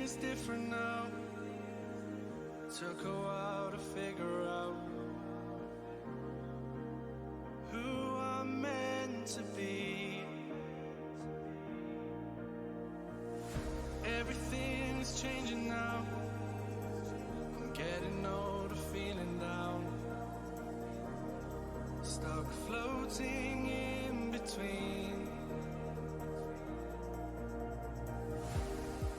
is different now. Took a while to figure out who I'm meant to be. Everything is changing now. I'm getting older, feeling down, stuck floating in between.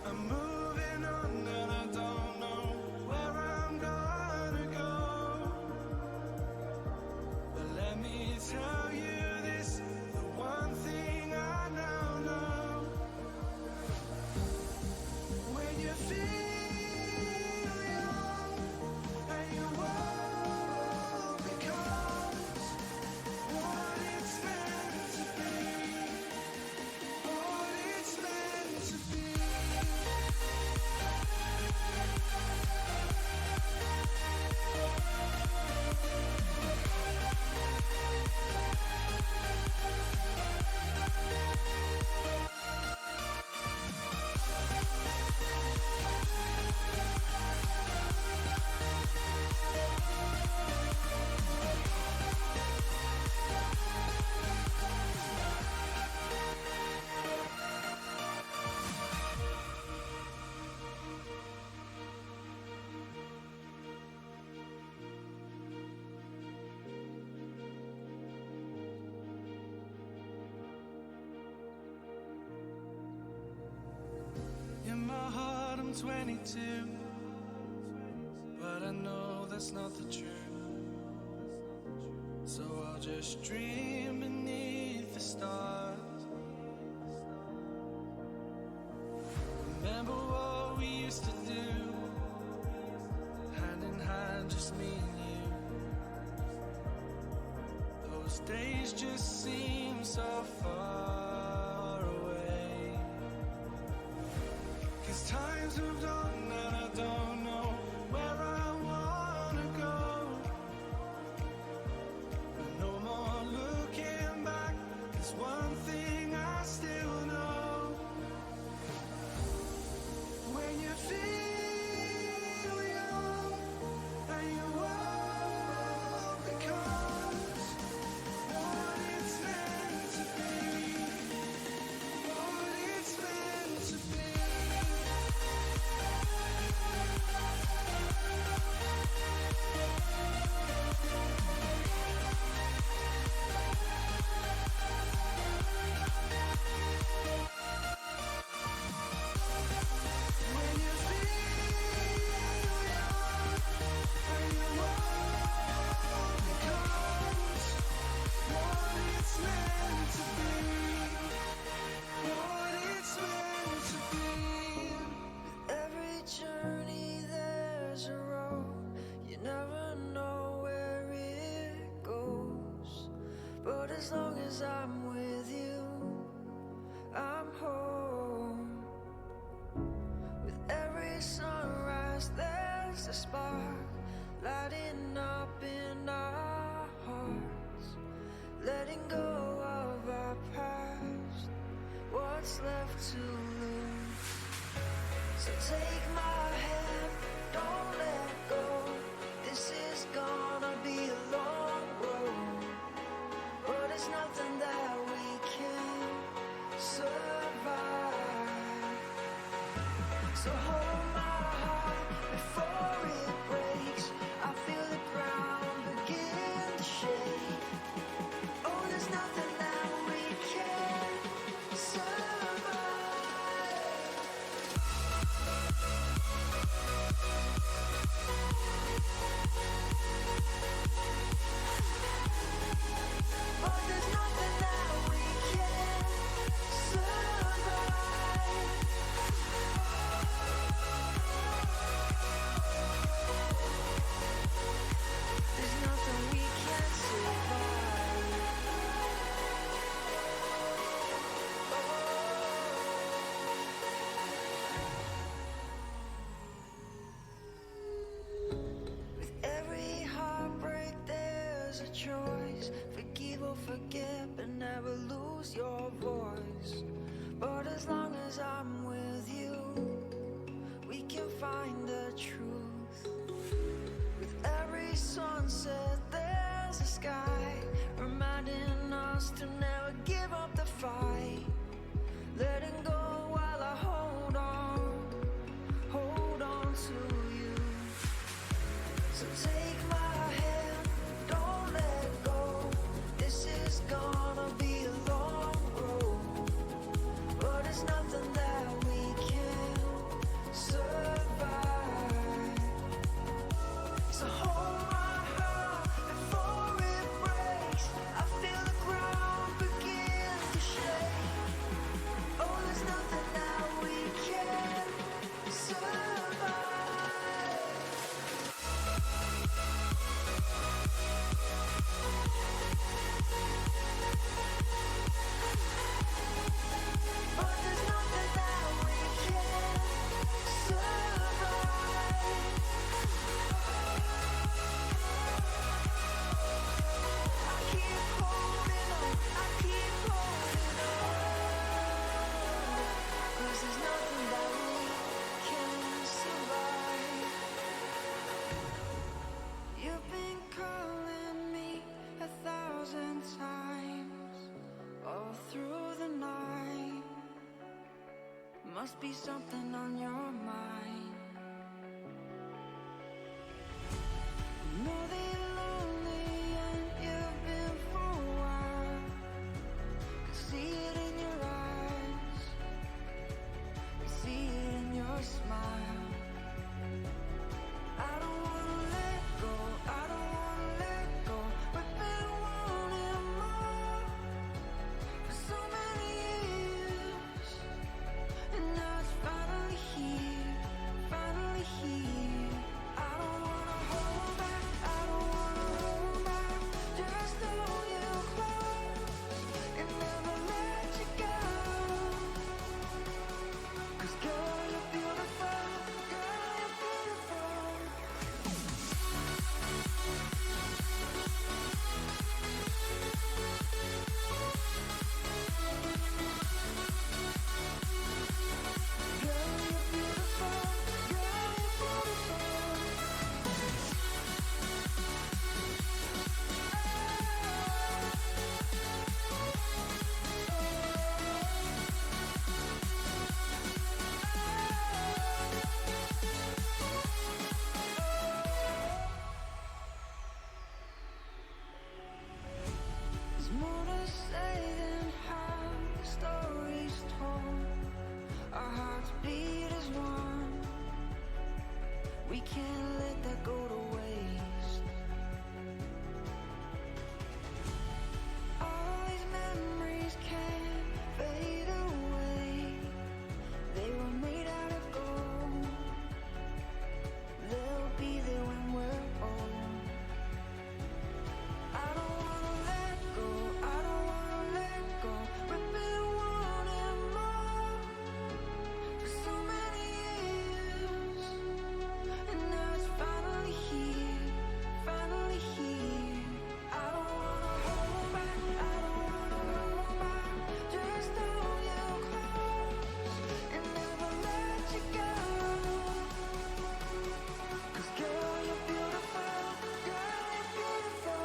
I'm moving on and I don't know where I'm gonna go. But let me tell you this, the one thing I now know. When you feel young and your world becomes what it's meant to be, what it's meant to be. In my heart I'm 22, but I know that's not the truth. So I'll just dream beneath the stars. Remember what we used to do, hand in hand, just me and you. Those days just seem so far away. Time's moved on and I don't know where I wanna go. But no more looking back, there's one thing I still know. When you feel young and your world becomes what it's meant to be, what it's meant to be. But as long as I'm with you, I'm home. With every sunrise there's a spark lighting up in our hearts, letting go of our past, what's left to lose. So take my hand, don't let go. This is gonna be a long road, but there's nothing that we can't survive. So hold my heart before it breaks. I feel the ground begin to shake. Oh, there's nothing that we can't survive. But there's nothing that we can't survive. There's nothing we can't survive. With every heartbreak there's a choice. Forgive or forget, but never lose your voice. But as long as I'm with you, can find the truth. With every sunset there's a sky reminding us to never give up the fight. Letting go while I hold on to you. So take my hand, don't let go. This is gonna be a long road, but it's nothing that we can't survive. So hold my heart before it breaks. I feel the ground begin to shake. Oh, there's nothing that we can't survive. But there's nothing that we can't survive. I keep holding on, I keep holding on. 'Cause there's nothing that we can't survive. You've been calling me 1,000 times all through the night. Must be something on your mind. Know that you're lonely and you've been for a while. Can see it in your eyes, can see it in your smile. I don't wanna let go, I don't wanna let go. We've been wanting more for so many years, and now it's finally here, finally here. I don't wanna hold back, I don't wanna hold back. Just hold you close and never let you go. 'Cause girl, you're beautiful, girl, you're beautiful. Girl, you're beautiful, girl, you're There's more to say than how the story's told. Our hearts beat as one. We can't let that go to waste. All these memories can't fade away. They were made out of gold. They'll be there when we're old. I don't wanna let go, I don't wanna let go. We've been wanting more for so many years, and now it's finally here, finally here. I don't wanna hold back, I don't wanna hold back. Just hold you close and never let you go. 'Cause girl, you're beautiful, girl, you're beautiful.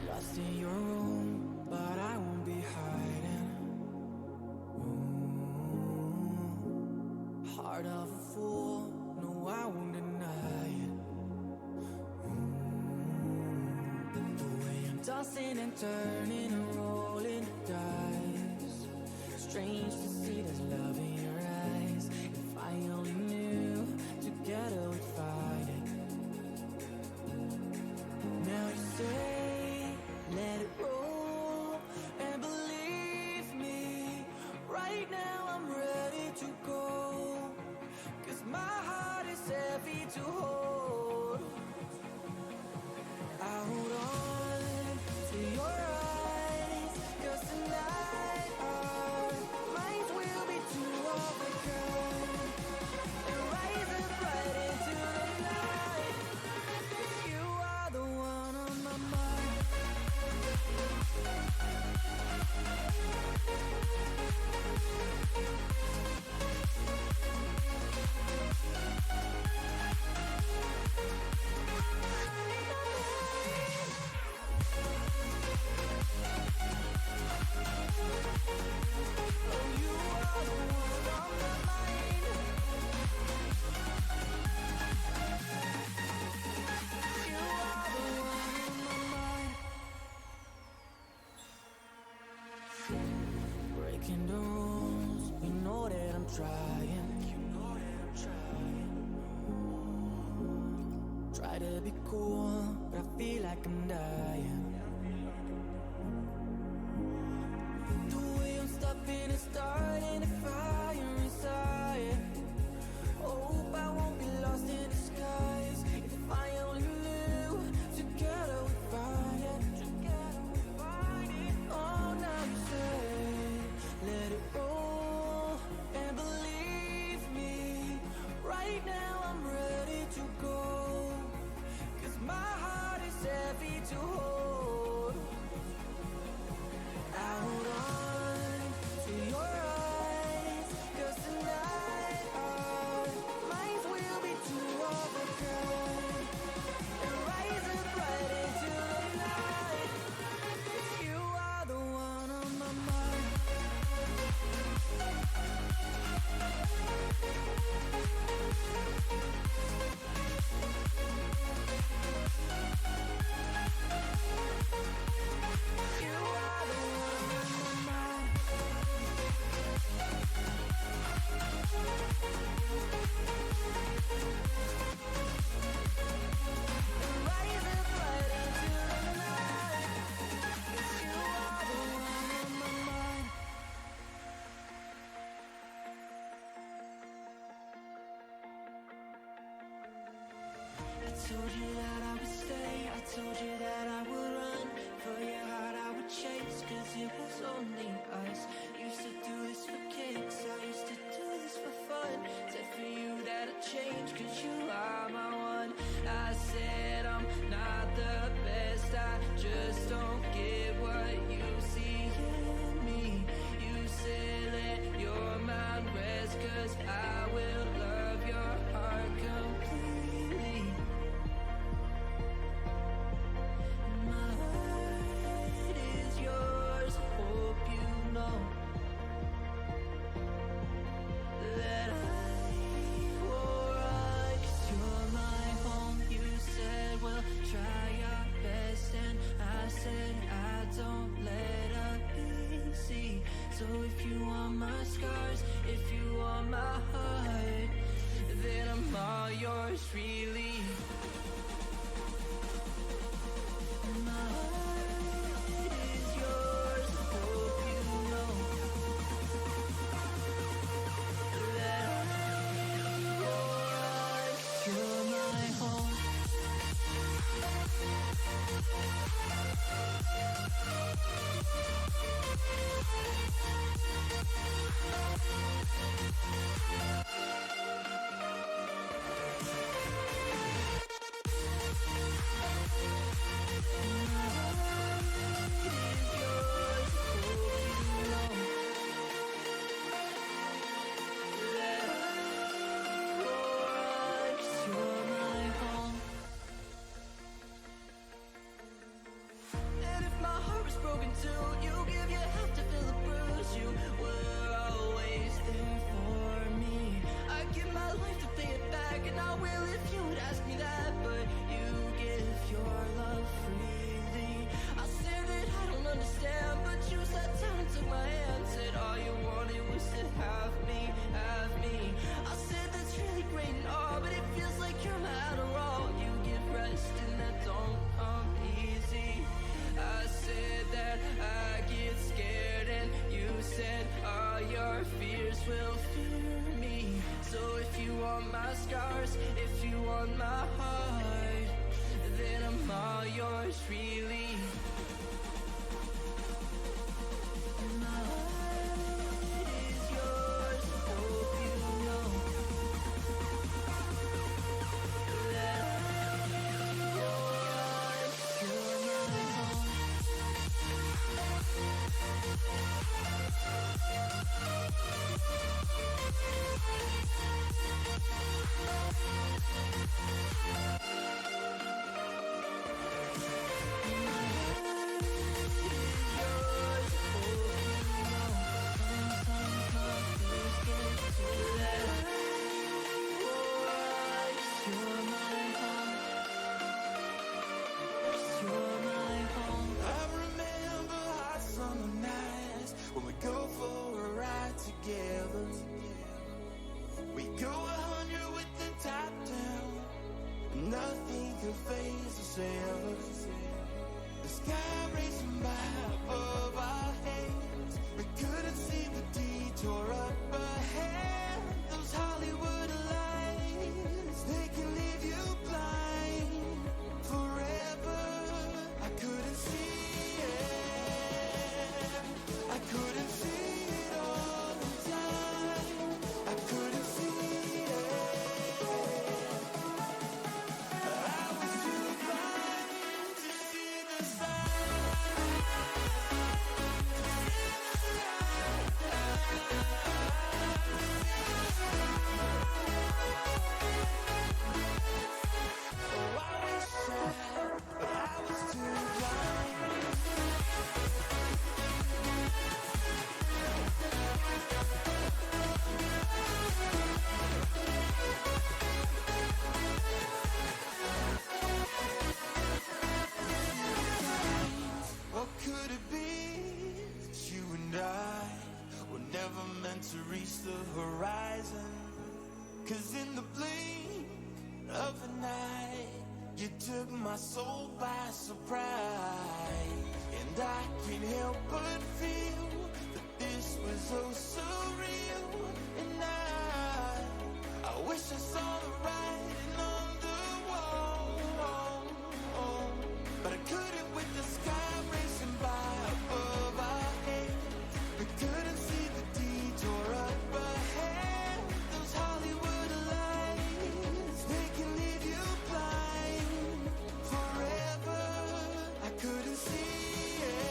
Lost in your room, but I won't be hiding. Heart of a fool, no, I won't deny it. The way I'm tossing and turning and rolling the dice. Strange to see there's love in your eyes. If I only knew, together we'd fight it. Now you say, let it roll, and believe me, right now I'm trying. Try to be cool, but I feel like I'm dying. The way I'm stopping is starting a fire inside. Hope I won't be lost in disguise. If I only knew, together we find it. Oh, now you say, let it roll, and believe me, right now I'm ready to go. 'Cause my heart is heavy to hold. Out on to your eyes, 'cause tonight our minds will be too overcome and rise up right into the night. 'Cause you are the one on my mind. You are the one on my mind. And rise up right into the night. 'Cause you are the one on my mind. I told you that I would stay, I told you that I would run. For your heart I would chase, 'cause it was only us. Used to do this for kicks, I used to do this for fun. Said for you that I'd change, 'cause you are my one. I said I'm not the best, I just don't get what you see in me. You said let your mind rest, 'cause I will love your heart completely. My heart is yours, hope you know that I will run, 'cause you're my home. You said, well, try your best, and I said, I don't let up easy. So if you want my scars, if you want my heart, then I'm all yours, really. My heart is yours, hope you know that you're my home. Broken too, you give your help to fill the bruise. You were always there for me. I give my life to pay it back, and I will if you would ask me that. But you give your love freely. I said that I don't understand, but you sat down and took my hand. Said all you wanted was to have me, have me. I said that's really great and all, but it feels like you're my Adderall. You give rest and that don't come easy. I said that I get scared, and you said all your fears will fear me. So if you want my scars, if you want my heart, then I'm all yours. sky racing by above our heads. We couldn't see the detour up ahead. Those Hollywood lights, they can leave you blind forever. I couldn't see it. I couldn't see it all the time. I couldn't see it. I was too blind to see the Oh, I wish but I was too blind. What could it be that you and I were never meant to reach the horizon? 'Cause in the blink of an eye, you took my soul by surprise. And I can't help but feel that this was oh so real. And I wish I saw the writing on the wall. But I couldn't with the sky racing by above our heads. We couldn't see the detour up ahead. Those Hollywood lights, they can leave you blind forever. I couldn't see it.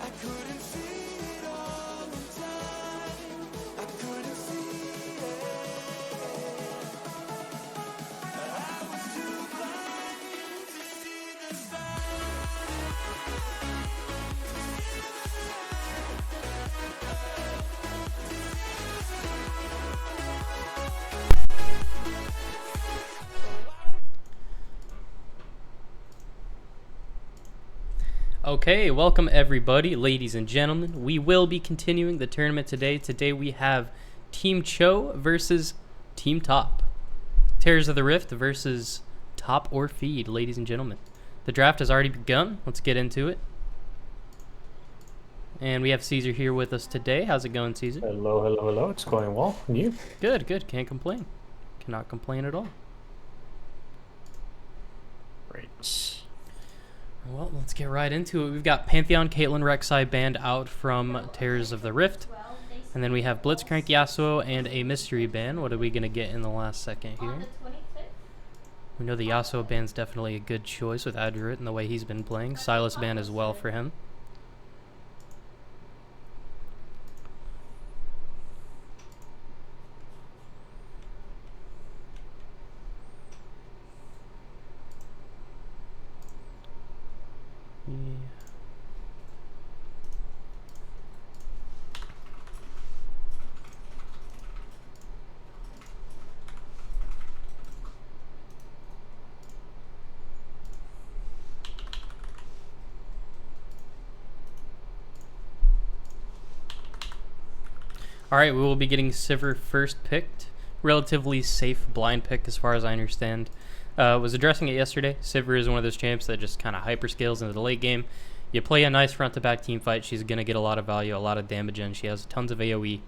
I couldn't see it all the time. I couldn't see it. I was too blind to see the Okay, welcome everybody, ladies and gentlemen. We will be continuing the tournament today. Today we have Team CHO versus Team Top. Tears of the Rift versus Top or Feed, ladies and gentlemen. The draft has already begun. Let's get into it. And we have Caesar here with us today. How's it going, Caesar? Hello, hello, hello. It's going well. And you? Good, good. Can't complain. Cannot complain at all. Great. Well, let's get right into it. We've got Pantheon, Caitlyn, Rek'Sai banned out from Tears of the Rift. And then we have Blitzcrank, Yasuo, and a mystery ban. What are we going to get in the last second here? We know the Yasuo ban's definitely a good choice with Adjurit and the way he's been playing. Silas ban as well for him. Yeah. Alright, we will be getting Sivir first picked. Relatively safe blind pick as far as I understand. Was addressing it yesterday. Sivir is one of those champs that just kind of hyperscales into the late game. You play a nice front-to-back team fight, she's going to get a lot of value, a lot of damage in. She has tons of AoE.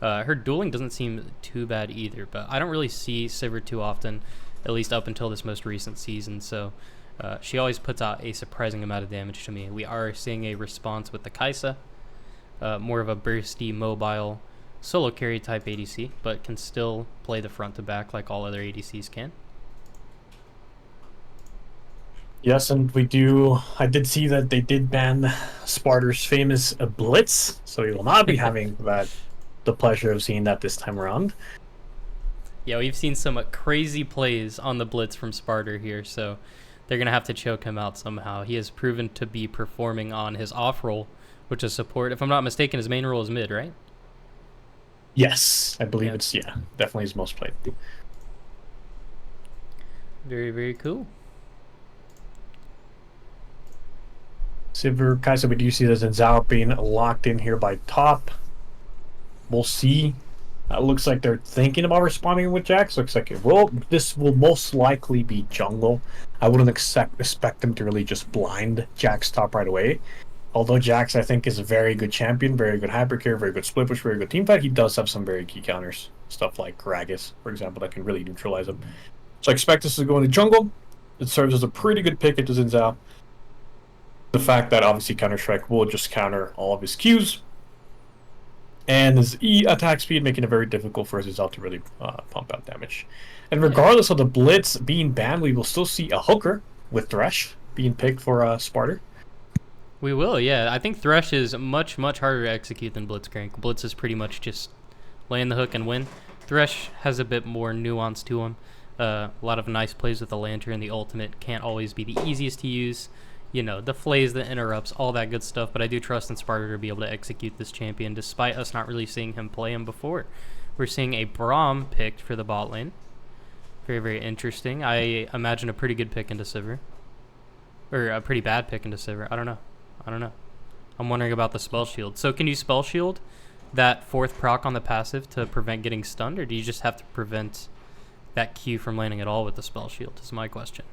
Her dueling doesn't seem too bad either, but I don't really see Sivir too often, at least up until this most recent season. So she always puts out a surprising amount of damage to me. We are seeing a response with the Kai'Sa. More of a bursty, mobile, solo carry type ADC, but can still play the front to back like all other ADCs can. Yes, and I did see that they did ban Sparta's famous Blitz, so we will not be having the pleasure of seeing that this time around. Yeah, we've seen some crazy plays on the Blitz from Sparta here, so they're going to have to choke him out somehow. He has proven to be performing on his off role, which is support. If I'm not mistaken, his main role is mid, right? Yes, I believe it's, definitely his most played. Very, very cool. Sivir, Kai'Sa, we do see that Zhao being locked in here by top. We'll see Looks like they're thinking about responding with Jax. Looks like it will. This will most likely be jungle. I wouldn't expect them to really just blind Jax top right away. Although Jax, I think, is a very good champion, very good hypercarry, very good split push, very good team fight, he does have some very key counters. Stuff like Gragas, for example, that can really neutralize him. So I expect this to go in the jungle. It serves as a pretty good pick into Xin Zhao. The fact that obviously Counter-Strike will just counter all of his Qs. And his E attack speed making it very difficult for Xin Zhao to really pump out damage. And regardless of the Blitz being banned, we will still see a hooker with Thresh being picked for Sparta. We will, yeah. I think Thresh is much, much harder to execute than Blitzcrank. Blitz is pretty much just lay in the hook and win. Thresh has a bit more nuance to him. A lot of nice plays with the Lantern. The ultimate can't always be the easiest to use. You know, the flays, the interrupts, all that good stuff. But I do trust in Sparta to be able to execute this champion, despite us not really seeing him play him before. We're seeing a Braum picked for the bot lane. Very, very interesting. I imagine a pretty good pick into Sivir. Or a pretty bad pick into Sivir. I don't know. I'm wondering about the spell shield. So can you spell shield that fourth proc on the passive to prevent getting stunned, or do you just have to prevent that Q from landing at all with the spell shield? Is my question.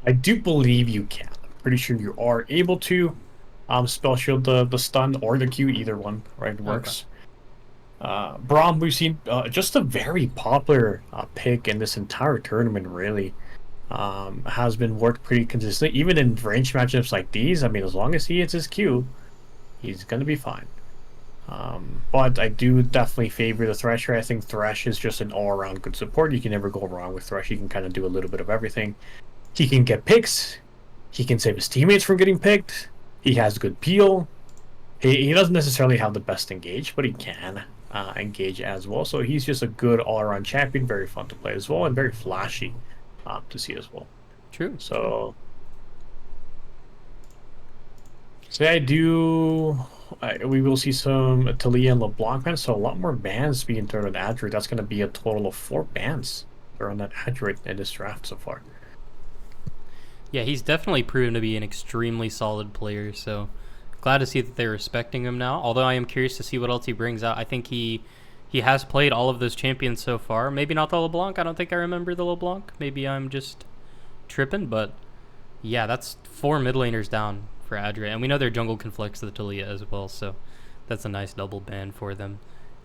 I do believe you can. I'm pretty sure you are able to spell shield the stun or the Q, either one, right? It works. Okay. Braum, we've seen just a very popular pick in this entire tournament, really. Has been worked pretty consistently, even in range matchups like these. I mean, as long as he hits his Q, he's going to be fine. But I do definitely favor the Thresher. I think Thresh is just an all-around good support. You can never go wrong with Thresh. He can kind of do a little bit of everything. He can get picks. He can save his teammates from getting picked. He has good peel. He doesn't necessarily have the best engage, but he can engage as well. So he's just a good all-around champion, very fun to play as well, and very flashy to see as well. True. So I do. We will see some Talia and LeBlanc bans, so a lot more bans being thrown at Adroit. That's going to be a total of 4 bans thrown at Adroit in this draft so far. Yeah, he's definitely proven to be an extremely solid player, so glad to see that they're respecting him now. Although I am curious to see what else he brings out. I think he has played all of those champions so far. Maybe not the LeBlanc. I don't think I remember the LeBlanc. Maybe I'm just tripping, but yeah, that's 4 mid laners down for Adria. And we know their jungle conflicts the Talia as well, so that's a nice double ban for them.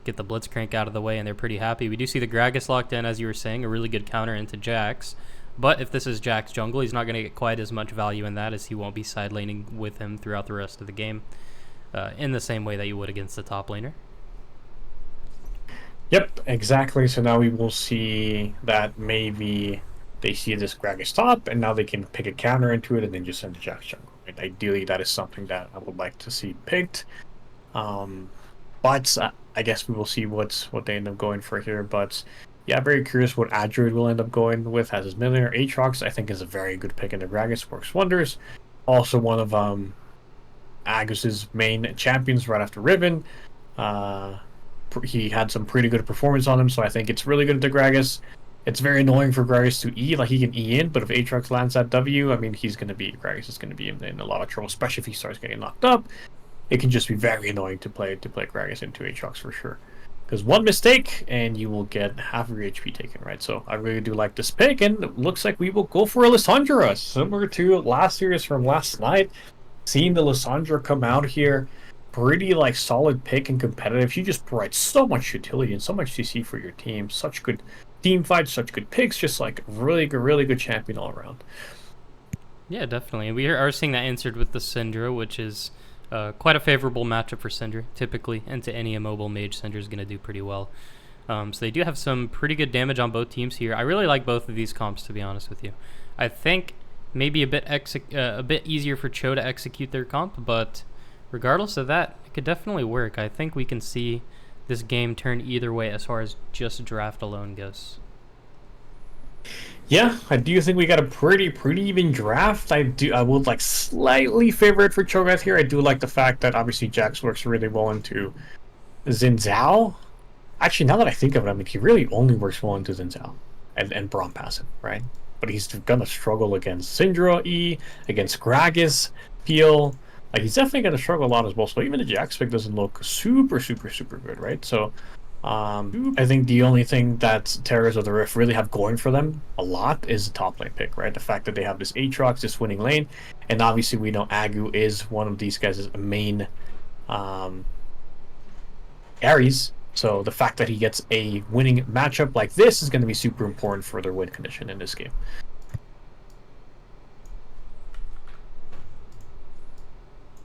Get the Blitzcrank out of the way, and they're pretty happy. We do see the Gragas locked in, as you were saying, a really good counter into Jax. But if this is Jax jungle, he's not going to get quite as much value in that, as he won't be side laning with him throughout the rest of the game in the same way that you would against the top laner. Yep, exactly. So now we will see that maybe they see this Gragas top, and now they can pick a counter into it and then just send the Jax jungle. Right? Ideally, that is something that I would like to see picked. But I guess we will see what they end up going for here. But yeah, very curious what Adroid will end up going with as his millionaire. Aatrox, I think, is a very good pick into Gragas. Works wonders. Also one of Agus's main champions right after Riven. He had some pretty good performance on him, so I think it's really good into Gragas. It's very annoying for Gragas to E, like he can E in, but if Aatrox lands that W, I mean, Gragas is going to be in a lot of trouble, especially if he starts getting knocked up. It can just be very annoying to play Gragas into Aatrox for sure. Because one mistake, and you will get half of your HP taken, right? So I really do like this pick, and it looks like we will go for a Lissandra, similar to last year's from last night. Seeing the Lissandra come out here, pretty like solid pick and competitive. She just provides so much utility and so much CC for your team. Such good team fights, such good picks, just like really good champion all around. Yeah, definitely. We are seeing that answered with the Syndra, which is quite a favorable matchup for Syndra. Typically, into any immobile mage, Syndra is going to do pretty well. So they do have some pretty good damage on both teams here. I really like both of these comps, to be honest with you. I think maybe a bit easier for CHO to execute their comp, but regardless of that, it could definitely work. I think we can see this game turn either way as far as just draft alone goes. Yeah, I do think we got a pretty even draft. I would like slightly favor it for Cho'Gath here. I do like the fact that obviously Jax works really well into Xin Zhao. Actually, now that I think of it, I mean, he really only works well into Xin Zhao and Braum passive, right? But he's gonna struggle against Syndra E, against Gragas, Peel. Like, he's definitely gonna struggle a lot as well. So even the Jax pick doesn't look super good, right? So I think the only thing that Terrors of the Rift really have going for them a lot is the top lane pick, right? The fact that they have this Aatrox, this winning lane, and obviously we know Agu is one of these guys' main carries. So the fact that he gets a winning matchup like this is going to be super important for their win condition in this game.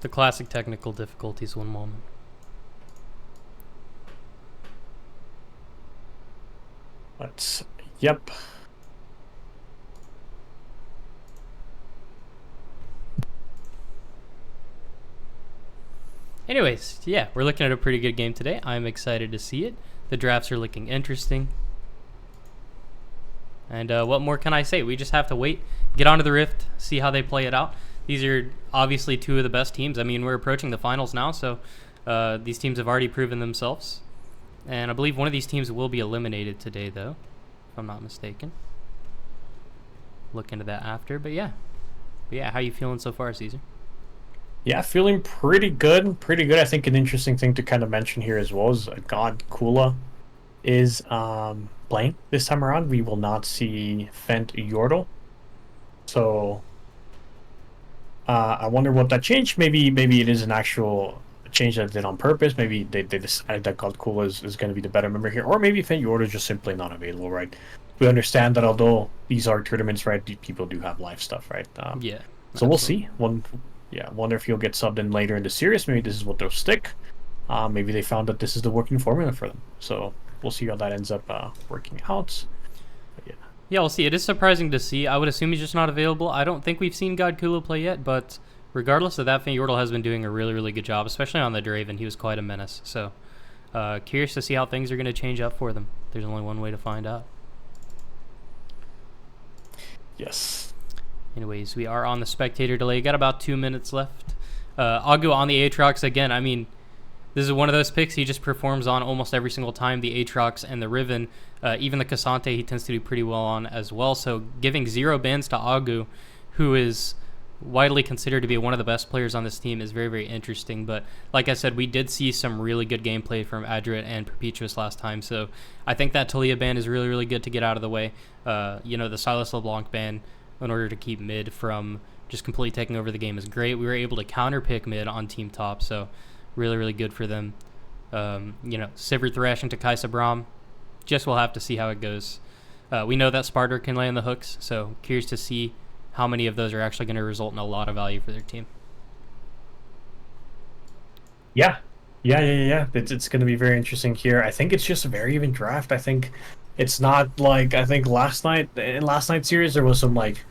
The classic technical difficulties one moment. But, yep. Anyways, yeah, we're looking at a pretty good game today. I'm excited to see it. The drafts are looking interesting. And what more can I say? We just have to wait, get onto the Rift, see how they play it out. These are obviously two of the best teams. I mean, we're approaching the finals now, so these teams have already proven themselves. And I believe one of these teams will be eliminated today, though, if I'm not mistaken. Look into that after, but yeah. How you feeling so far, Caesar? Yeah, feeling pretty good. Pretty good. I think an interesting thing to kind of mention here as well is God Kula is playing this time around. We will not see Fent Yordle. So I wonder what that changed. Maybe it is an actual change that they did on purpose. Maybe they decided that God Kula is going to be the better member here. Or maybe Fent Yordle is just simply not available, right? We understand that although these are tournaments, right, people do have live stuff, right? Yeah. So we'll see. Wonder if he'll get subbed in later in the series. Maybe this is what they'll stick. Maybe they found that this is the working formula for them. So we'll see how that ends up working out. But yeah, we'll see. It is surprising to see. I would assume he's just not available. I don't think we've seen God Kula play yet, but regardless of that, Fent Yordle has been doing a really, really good job, especially on the Draven. He was quite a menace. So curious to see how things are going to change up for them. There's only one way to find out. Yes. Anyways, we are on the spectator delay. Got about 2 minutes left. Agu on the Aatrox again. I mean, this is one of those picks he just performs on almost every single time. The Aatrox and the Riven, even the Cassante, he tends to do pretty well on as well. So giving 0 bans to Agu, who is widely considered to be one of the best players on this team, is very, very interesting. But like I said, we did see some really good gameplay from Adrit and Perpetuous last time. So I think that Talia ban is really, really good to get out of the way. The Silas LeBlanc ban, in order to keep mid from just completely taking over the game, is great. We were able to counter pick mid on team top, so really, really good for them. Sivir Thresh into Kaisa Braum, just we'll have to see how it goes. We know that Sparta can land the hooks, so curious to see how many of those are actually going to result in a lot of value for their team. Yeah. It's going to be very interesting here. I think it's just a very even draft. I think it's not like, I think last night's series there was some like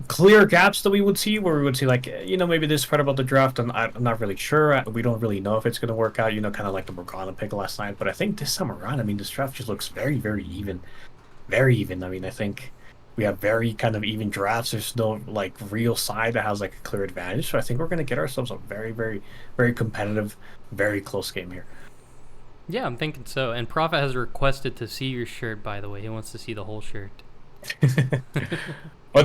clear gaps that we would see, where we would see like, maybe this part about the draft, and I'm not really sure. We don't really know if it's going to work out, kind of like the Morgana pick last night. But I think this time around, I mean, this draft just looks very, very even. Very even. I mean, I think we have very kind of even drafts. There's no like real side that has like a clear advantage. So I think we're going to get ourselves a very, very, very competitive, very close game here. Yeah, I'm thinking so. And Prophet has requested to see your shirt, by the way. He wants to see the whole shirt. How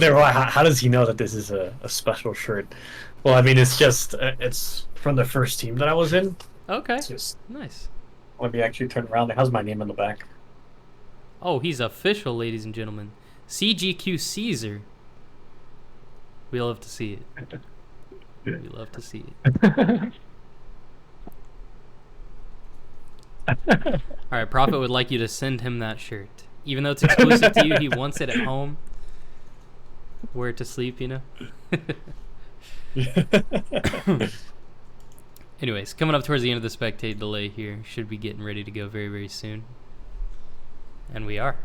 does he know that this is a special shirt? Well, I mean, it's just, it's from the first team that I was in. Okay, It's just, nice. let me actually turn around. It has my name on the back. Oh, he's official, ladies and gentlemen. CGQ Caesar. We love to see it. We love to see it. All right, Prophet would like you to send him that shirt. Even though it's exclusive to you, he wants it at home. Wear it to sleep, Anyways, coming up towards the end of the spectate delay here. Should be getting ready to go very, very soon. And we are.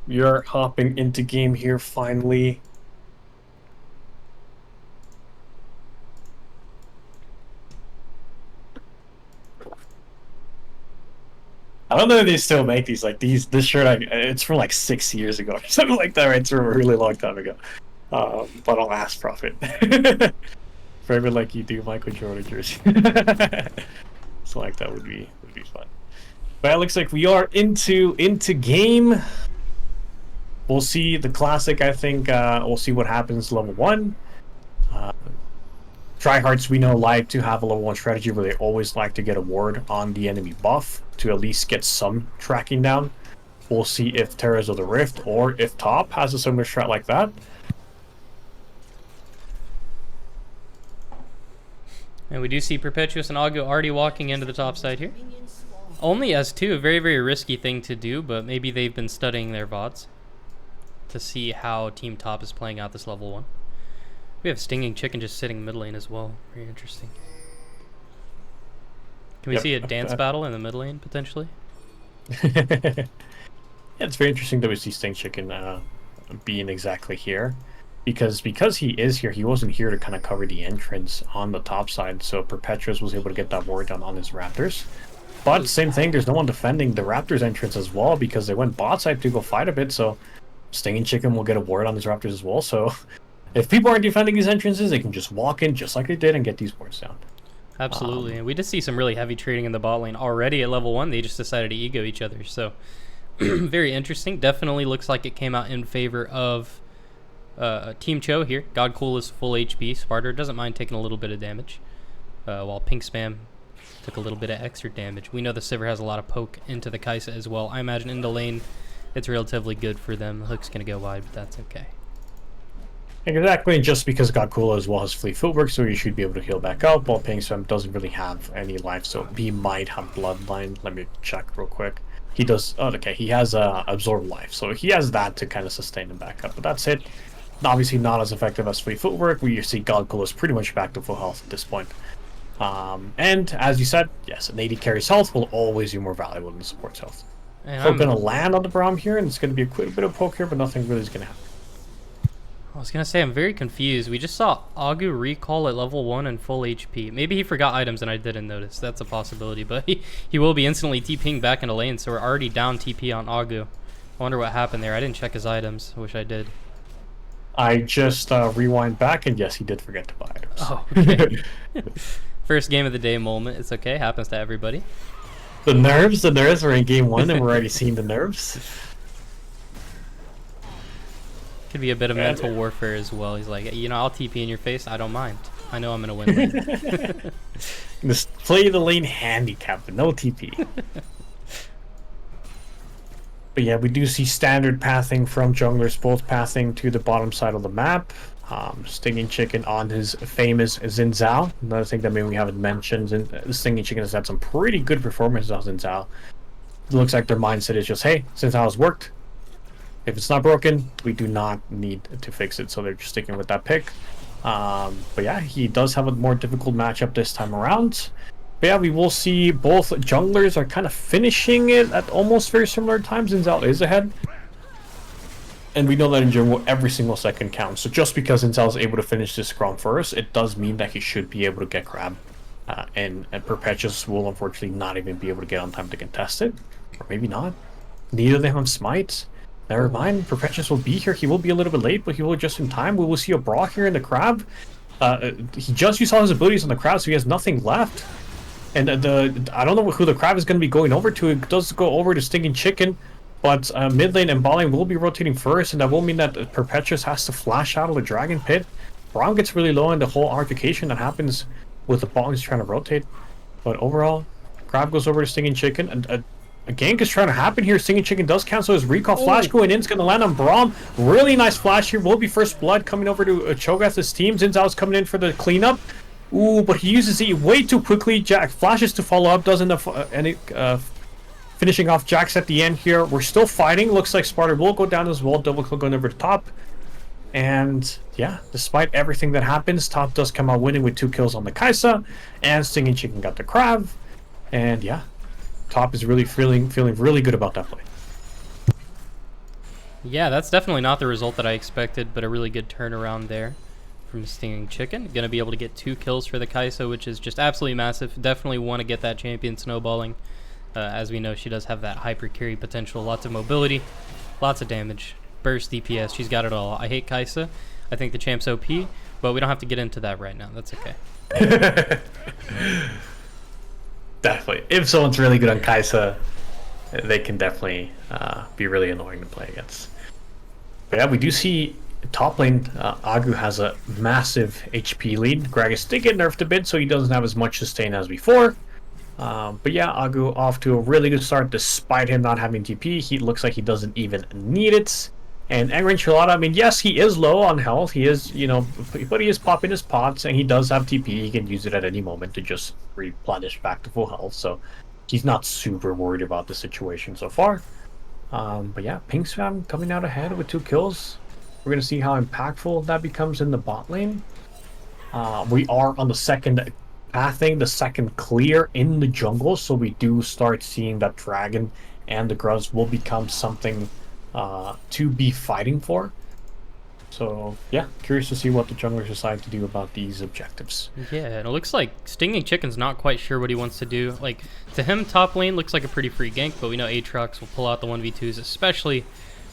You're hopping into game here finally. I don't know if they still make these. Like this shirt, it's from like 6 years ago or something like that. Right, it's from a really long time ago. But I'll ask Prophet. Forever like you do, Michael Jordan jersey. So like that would be fun. But it looks like we are into game. We'll see the classic. I think we'll see what happens level 1. Tryhards we know like to have a level 1 strategy where they always like to get a ward on the enemy buff to at least get some tracking down. We'll see if Terra's of the Rift or if top has a similar strat like that. And we do see Perpetuous and Agu already walking into the top side here. Only as two, a very, very risky thing to do, but maybe they've been studying their VODs to see how Team Top is playing out this level 1. We have Stinging Chicken just sitting mid lane as well. Very interesting. Can we see a dance battle in the mid lane, potentially? Yeah, it's very interesting that we see Sting Chicken being exactly here. Because he is here, he wasn't here to kind of cover the entrance on the top side, so Perpetuous was able to get that ward down on his Raptors. But same thing, there's no one defending the Raptors entrance as well because they went bot side to go fight a bit, so Stinging Chicken will get a ward on his Raptors as well, so if people aren't defending these entrances, they can just walk in just like they did and get these wards down. Absolutely, and we did see some really heavy trading in the bot lane already at level 1. They just decided to ego each other, so very interesting. Definitely looks like it came out in favor of Team CHO here. Godcool is full HP. Sparta doesn't mind taking a little bit of damage, while Pink Spam took a little bit of extra damage. We know the Sivir has a lot of poke into the Kai'Sa as well. I imagine in the lane, it's relatively good for them. The hook's going to go wide, but that's okay. Exactly, just because Godcool as well has Fleet Footwork, so he should be able to heal back up, while Pink Spam doesn't really have any life, so he might have Bloodline. Let me check real quick. He does, oh, okay, he has Absorb Life, so he has that to kind of sustain him back up, but that's it. Obviously not as effective as Fleet Footwork, where you see Godcool is pretty much back to full health at this point. And as you said, yes, an AD carry's health will always be more valuable than support's health. And so I'm going to land on the Braum here, and it's going to be a quick bit of poke here, but nothing really is going to happen. I was going to say, I'm very confused. We just saw Agu recall at level 1 and full HP. Maybe he forgot items and I didn't notice. That's a possibility, but he will be instantly TPing back into lane, so we're already down TP on Agu. I wonder what happened there. I didn't check his items. I wish I did. I just rewind back, and yes, he did forget to buy items. Oh, okay. First game of the day moment. It's okay. Happens to everybody. The nerves are in game 1, and we're already seeing the nerves. Could be a bit of mental warfare as well. He's like, you know, I'll TP in your face. I don't mind. I know I'm going to win lane. Just play the lane handicap, but no TP. But yeah, we do see standard pathing from junglers, both pathing to the bottom side of the map. Stinging Chicken on his famous Xin Zhao. Another thing that maybe we haven't mentioned, Stinging Chicken has had some pretty good performances on Xin Zhao. It looks like their mindset is just, hey, Xin Zhao has worked. If it's not broken, we do not need to fix it, so they're just sticking with that pick. But yeah, he does have a more difficult matchup this time around. But yeah, we will see both junglers are kind of finishing it at almost very similar times. Xin Zhao is ahead. And we know that in jungle, every single second counts. So just because Xin Zhao is able to finish this scrum first, it does mean that he should be able to get grab. And Perpetuous will unfortunately not even be able to get on time to contest it. Or maybe not. Neither of them have smites. Never mind, Perpetuous will be here. He will be a little bit late, but he will just in time. We will see a Braw here in the Crab. He just used all his abilities on the Crab, so he has nothing left. And I don't know who the Crab is going to be going over to. It does go over to Stinging Chicken, but mid lane and bot lane will be rotating first, and that will mean that Perpetuous has to flash out of the Dragon Pit. Braum gets really low in the whole altercation that happens with the bot lanes trying to rotate. But overall, Crab goes over to Stinging Chicken, and a gank is trying to happen here. Stinging Chicken does cancel his recall. Flash going in. It's going to land on Braum. Really nice flash here. Will be first blood coming over to Cho'Gath's team. Xin Zhao's coming in for the cleanup. Ooh, but he uses it way too quickly. Jack flashes to follow up. Doesn't any finishing off Jax at the end here. We're still fighting. Looks like Sparta will go down as well. Double kill going over the top. And yeah, despite everything that happens, top does come out winning with 2 kills on the Kai'Sa. And Stinging Chicken got the Crab. And yeah, top is really feeling really good about that play. Yeah, that's definitely not the result that I expected, but a really good turnaround there from Stinging Chicken. Going to be able to get 2 kills for the Kai'Sa, which is just absolutely massive. Definitely want to get that champion snowballing. As we know, she does have that hyper carry potential. Lots of mobility, lots of damage, burst DPS. She's got it all. I hate Kai'Sa. I think the champ's OP, but we don't have to get into that right now. That's okay. Definitely. If someone's really good on Kai'Sa, they can definitely be really annoying to play against. But yeah, we do see top lane, Agu has a massive HP lead. Gragas did get nerfed a bit, so he doesn't have as much sustain as before. But yeah, Agu off to a really good start despite him not having TP. He looks like he doesn't even need it. And Angry Enchilada, I mean, yes, he is low on health. He is, you know, but he is popping his pots, and he does have TP. He can use it at any moment to just replenish back to full health. So he's not super worried about the situation so far. But yeah, Pinksfam coming out ahead with 2 kills. We're going to see how impactful that becomes in the bot lane. We are on the second pathing, the second clear in the jungle, so we do start seeing that Dragon and the Grubs will become something to be fighting for. So yeah, curious to see what the junglers decide to do about these objectives. Yeah, and it looks like Stinging Chicken's not quite sure what he wants to do. Like, to him, top lane looks like a pretty free gank, but we know Aatrox will pull out the 1v2s, especially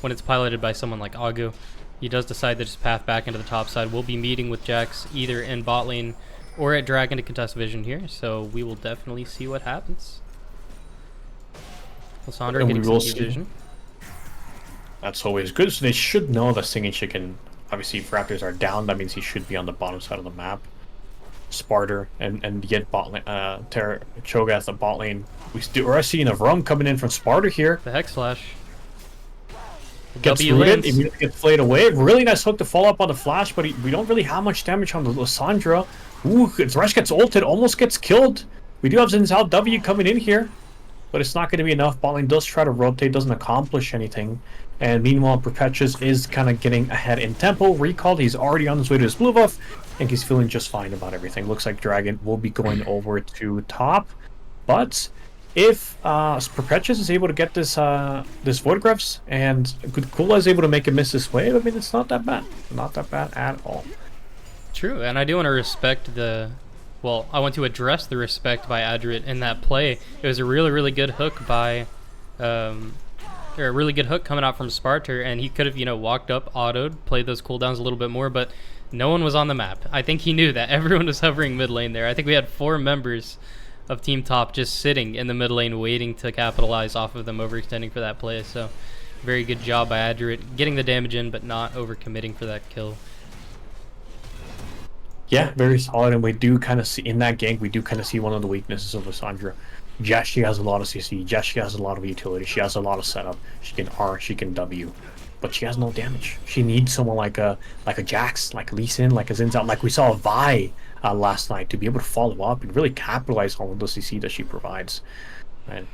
when it's piloted by someone like Agu. He does decide that his path back into the top side will be meeting with Jax either in bot lane or at Dragon to contest vision here, so we will definitely see what happens. Lissandra getting some vision. That's always good. So they should know that Stinging Chicken, obviously, if Raptors are down, that means he should be on the bottom side of the map. Sparta and get bot lane, Cho'Gath the bot lane. We're seeing a roam coming in from Sparta here. The Hex Slash. Gets rooted, immediately gets flayed away. Really nice hook to follow up on the flash, but we don't really have much damage on the Lissandra. Ooh, Thresh gets ulted, almost gets killed. We do have Xin Zhao W coming in here, but it's not going to be enough. Bot lane does try to rotate, doesn't accomplish anything. And meanwhile, Perpetuous is kind of getting ahead in tempo. Recalled, he's already on his way to his blue buff. I think he's feeling just fine about everything. Looks like Dragon will be going over to top. But if Perpetuous is able to get this this Voidgrubs and Kula is able to make a miss this wave, I mean, it's not that bad. Not that bad at all. True, and I do want to respect the... Well, I want to address the respect by Adrit in that play. It was a really, really good hook by... or a really good hook coming out from Sparta, and he could have, you know, walked up, autoed, played those cooldowns a little bit more, but no one was on the map. I think he knew that. Everyone was hovering mid lane there. I think we had 4 members of Team Top just sitting in the mid lane waiting to capitalize off of them overextending for that play, so very good job by Adrit getting the damage in, but not overcommitting for that kill. Yeah, very solid, and we do kind of see, in that gank, we do kind of see one of the weaknesses of Lissandra. Yes, she has a lot of CC, yes, she has a lot of utility, she has a lot of setup, she can R, she can W, but she has no damage. She needs someone like a Jax, like Lee Sin, like a Xin Zhao, like we saw a Vi last night, to be able to follow up and really capitalize on the CC that she provides. Right?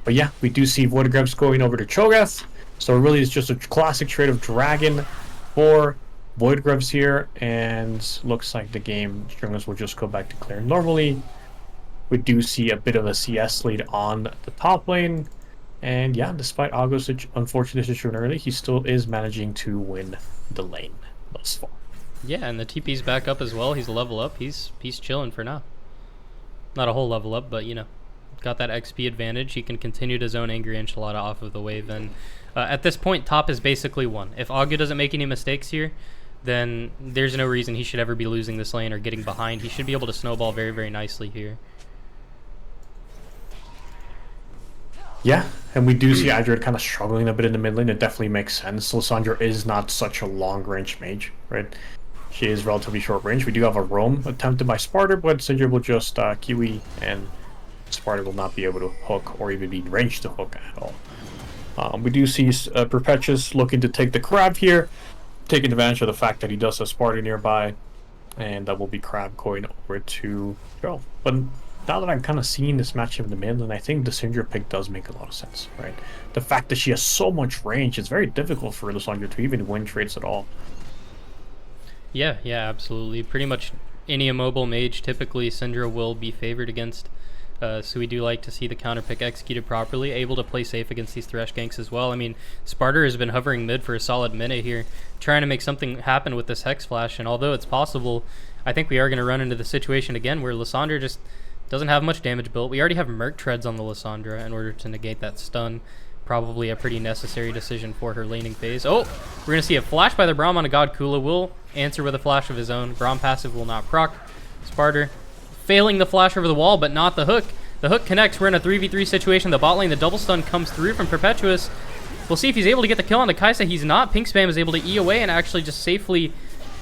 But yeah, we do see Voidgrubs going over to Cho'Gath, so it really is just a classic trade of Dragon for Voidgrubs here, and looks like the game junglers will just go back to clear normally. We do see a bit of a CS lead on the top lane, and yeah, despite Ago's unfortunate situation early, he still is managing to win the lane thus far. Yeah, and the TP's back up as well. He's level up. He's chilling for now. Not a whole level up, but you know, got that XP advantage. He can continue to zone Angry Enchilada off of the wave, and at this point, top is basically won. If Agu doesn't make any mistakes here, then there's no reason he should ever be losing this lane or getting behind. He should be able to snowball very, very nicely here. Yeah, and we do see Adrid kind of struggling a bit in the mid lane. It definitely makes sense. Lissandra is not such a long-range mage, right? She is relatively short range. We do have a roam attempted by Sparta, but Syndra will just Kiwi, and Sparta will not be able to hook or even be in range to hook at all. We do see Perpetuous looking to take the crab here, taking advantage of the fact that he does have Sparta nearby, and that will be crab going over to Joe. But now that I'm kind of seeing this matchup in the mid lane, I think the Syndra pick does make a lot of sense, right? The fact that she has so much range, it's very difficult for Lissandra to even win trades at all. Yeah, absolutely. Pretty much any immobile mage, typically Syndra will be favored against. So we do like to see the counter pick executed properly, able to play safe against these Thresh ganks as well. I mean, Sparta has been hovering mid for a solid minute here, trying to make something happen with this Hex Flash, and although it's possible, I think we are going to run into the situation again where Lissandra just doesn't have much damage built. We already have Merc Treads on the Lissandra in order to negate that stun. Probably a pretty necessary decision for her laning phase. Oh, we're going to see a flash by the Braum on a God. Kula will answer with a flash of his own. Braum passive will not proc. Sparta failing the flash over the wall, but not the hook. The hook connects. We're in a 3v3 situation. The bot lane, the double stun comes through from Perpetuous. We'll see if he's able to get the kill on the Kaisa. He's not. Pink Spam is able to E away and actually just safely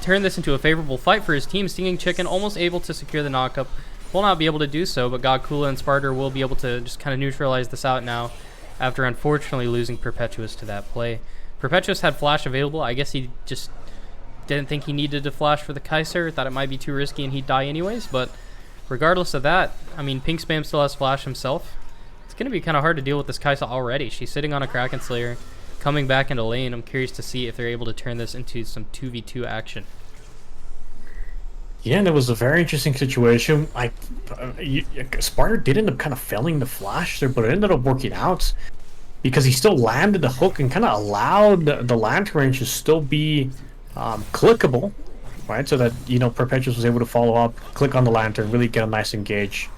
turn this into a favorable fight for his team. Stinging Chicken almost able to secure the knockup. Will not be able to do so, but Godkula and Sparter will be able to just kind of neutralize this out now after unfortunately losing Perpetuous to that play. Perpetuous had flash available. I guess he just didn't think he needed to flash for the Kaiser. Thought it might be too risky and he'd die anyways, but regardless of that, I mean, Pink Spam still has flash himself. It's going to be kind of hard to deal with this Kai'Sa already. She's sitting on a Kraken Slayer, coming back into lane. I'm curious to see if they're able to turn this into some 2v2 action. Yeah, and it was a very interesting situation. Sparta did end up kind of failing the flash there, but it ended up working out because he still landed the hook and kind of allowed the lantern range to still be clickable, right? So that, you know, Perpetuous was able to follow up, click on the lantern, really get a nice engage.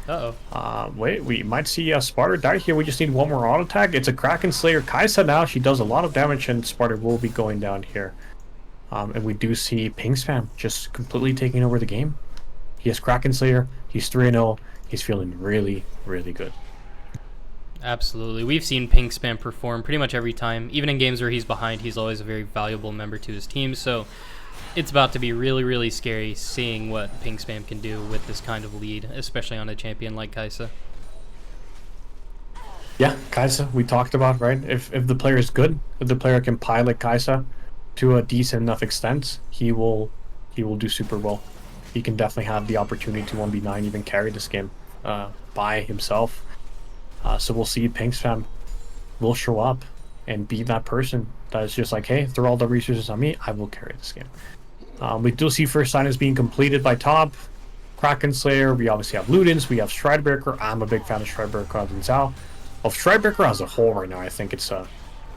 Wait, we might see Sparta die here. We just need one more auto tag. It's a Kraken Slayer Kaisa now. She does a lot of damage, and Sparta will be going down here. And we do see Pink Spam just completely taking over the game. He has Kraken Slayer. He's 3-0. He's feeling really, really good. Absolutely. We've seen Pink Spam perform pretty much every time. Even in games where he's behind, he's always a very valuable member to his team. So it's about to be really, really scary seeing what Pink Spam can do with this kind of lead, especially on a champion like Kaisa. Yeah, Kaisa, we talked about, right? If the player is good, if the player can pilot Kaisa to a decent enough extent, he will do super well. He can definitely have the opportunity to 1v9, even carry this game by himself. So we'll see Pink Spam will show up and be that person that is just like, hey, throw all the resources on me, I will carry this game. We do see first sign is being completed by top. Kraken Slayer, we obviously have Ludens, we have Stridebreaker. I'm a big fan of Stridebreaker on Zhao. Of Stridebreaker as a whole right now, I think it's a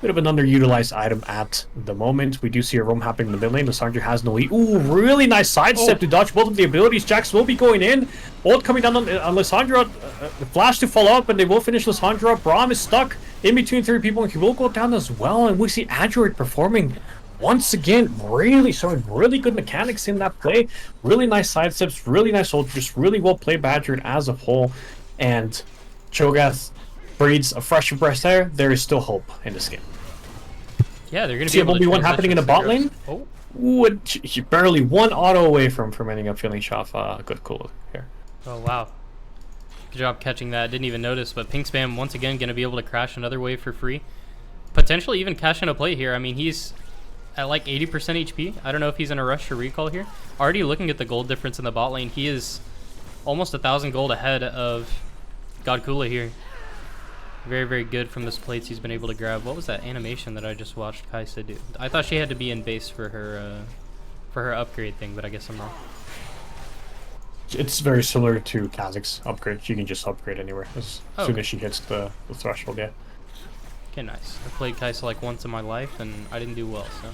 bit of an underutilized item at the moment. We do see a roam happening in the mid lane. Lissandra has no lead. Ooh, really nice sidestep to dodge both of the abilities. Jax will be going in. Ult coming down on Lissandra. Flash to follow up, and they will finish Lissandra. Braum is stuck in between three people, and he will go down as well. And we see Android performing once again, really showing really good mechanics in that play. Really nice sidesteps, really nice ult, just really well played by Android as a whole. And Cho'Gath breeds a fresh breath there. There is still hope in this game. Yeah, they're going to be able to 1v1 happening in the bot lane. Oh. Ooh, barely one auto away from ending up feeling shot. Good cool here. Oh, wow. Good job catching that. Didn't even notice, but Pink Spam once again going to be able to crash another wave for free. Potentially even cash in a play here. I mean, he's at like 80% HP. I don't know if he's in a rush to recall here. Already looking at the gold difference in the bot lane, he is almost 1,000 gold ahead of Godkula here. Very, very good from this plates he's been able to grab. What was that animation that I just watched Kaisa do? I thought she had to be in base for her upgrade thing, but I guess I'm wrong. It's very similar to Kha'Zix's upgrade. She can just upgrade anywhere as soon as she hits the threshold, yeah. Okay, nice. I played Kaisa like once in my life, and I didn't do well, so.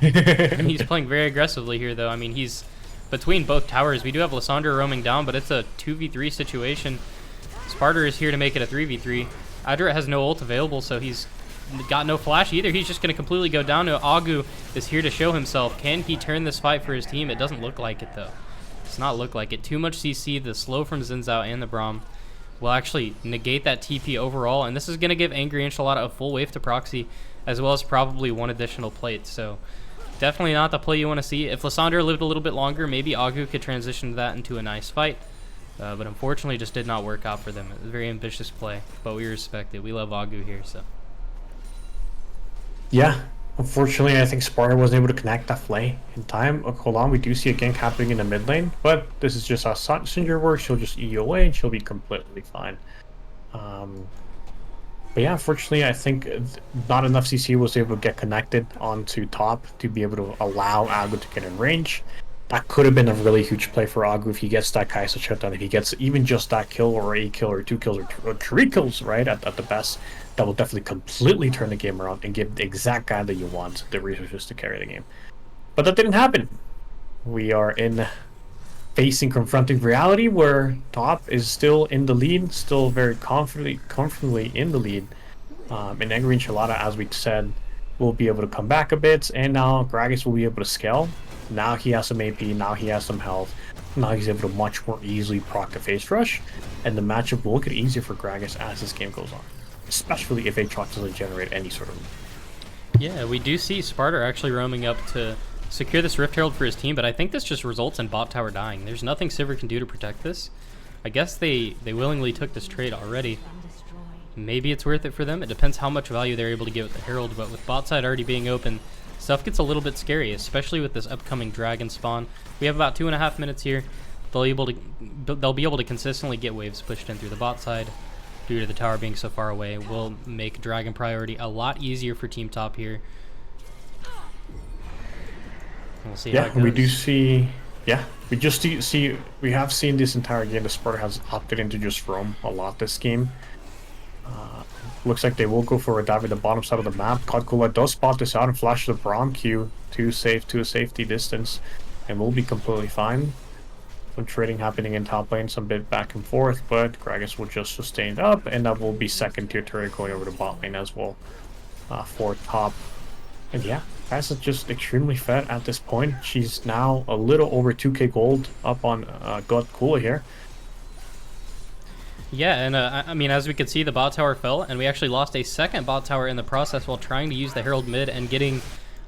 He's playing very aggressively here, though. I mean, he's between both towers. We do have Lissandra roaming down, but it's a 2v3 situation. Sparta is here to make it a 3v3. Adra has no ult available, so he's got no flash either. He's just going to completely go down to Agu is here to show himself. Can he turn this fight for his team? It doesn't look like it, though. Does not look like it. Too much CC. The slow from Xin Zhao and the Braum will actually negate that TP overall, and this is going to give Angry Enchilada a full wave to proxy, as well as probably one additional plate. So definitely not the play you want to see. If Lissandra lived a little bit longer, maybe Agu could transition that into a nice fight. But unfortunately, just did not work out for them. It was a very ambitious play, but we respect it. We love Agu here, so. Yeah, unfortunately, I think Sparta wasn't able to connect that play in time. Hold on, we do see a gank happening in the mid lane, but this is just how Syndra works. She'll just E away, and she'll be completely fine. But yeah, unfortunately, I think not enough CC was able to get connected onto top to be able to allow Agu to get in range. That could have been a really huge play for Agu if he gets that Kaisa shutdown. If he gets even just that kill or a kill or two kills or three kills, right, at the best, that will definitely completely turn the game around and give the exact guy that you want the resources to carry the game. But that didn't happen. We are confronting reality where top is still in the lead, still very comfortably in the lead. And Angry Enchilada, as we said, will be able to come back a bit, and now Gragas will be able to scale. Now he has some AP, now he has some health. Now he's able to much more easily proc the face rush, and the matchup will get easier for Gragas as this game goes on. Especially if Aatrox doesn't generate any sort of Yeah, we do see Sparta actually roaming up to secure this Rift Herald for his team, but I think this just results in bot tower dying. There's nothing Sivir can do to protect this. I guess they willingly took this trade already. Maybe it's worth it for them. It depends how much value they're able to get with the Herald, but with bot side already being open, stuff gets a little bit scary, especially with this upcoming dragon spawn. We have about 2.5 minutes here. They'll be able to consistently get waves pushed in through the bot side due to the tower being so far away. Will make dragon priority a lot easier for Team Top here. We'll see how it goes. We do see. Yeah, we just see. We have seen this entire game. The Sparta has opted into just roam a lot this game. Looks like they will go for a dive at the bottom side of the map. Kodkula does spot this out and flash the Braum Q to a safety distance, and will be completely fine. Some trading happening in top lane, some bit back and forth, but Gragas will just sustain it up, and that will be second tier turret going over to bot lane as well for top. And yeah, Gragas is just extremely fed at this point. She's now a little over 2k gold up on Kodkula here. Yeah, and I mean, as we could see, the bot tower fell, and we actually lost a second bot tower in the process while trying to use the Herald mid and getting,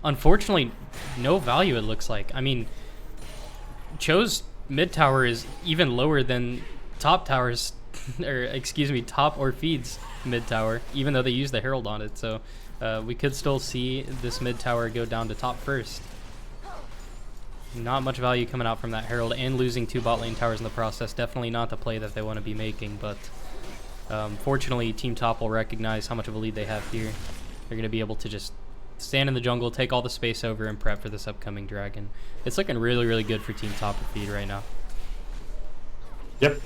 unfortunately, no value, it looks like. I mean, CHO's mid tower is even lower than top towers, or excuse me, top or feeds mid tower, even though they use the Herald on it. So we could still see this mid tower go down to top first. Not much value coming out from that Herald, and losing 2 bot lane towers in the process. Definitely not the play that they want to be making, but fortunately Team Top will recognize how much of a lead they have here. They're going to be able to just stand in the jungle, take all the space over, and prep for this upcoming dragon. It's looking really, really good for Team Top feed right now. Yep.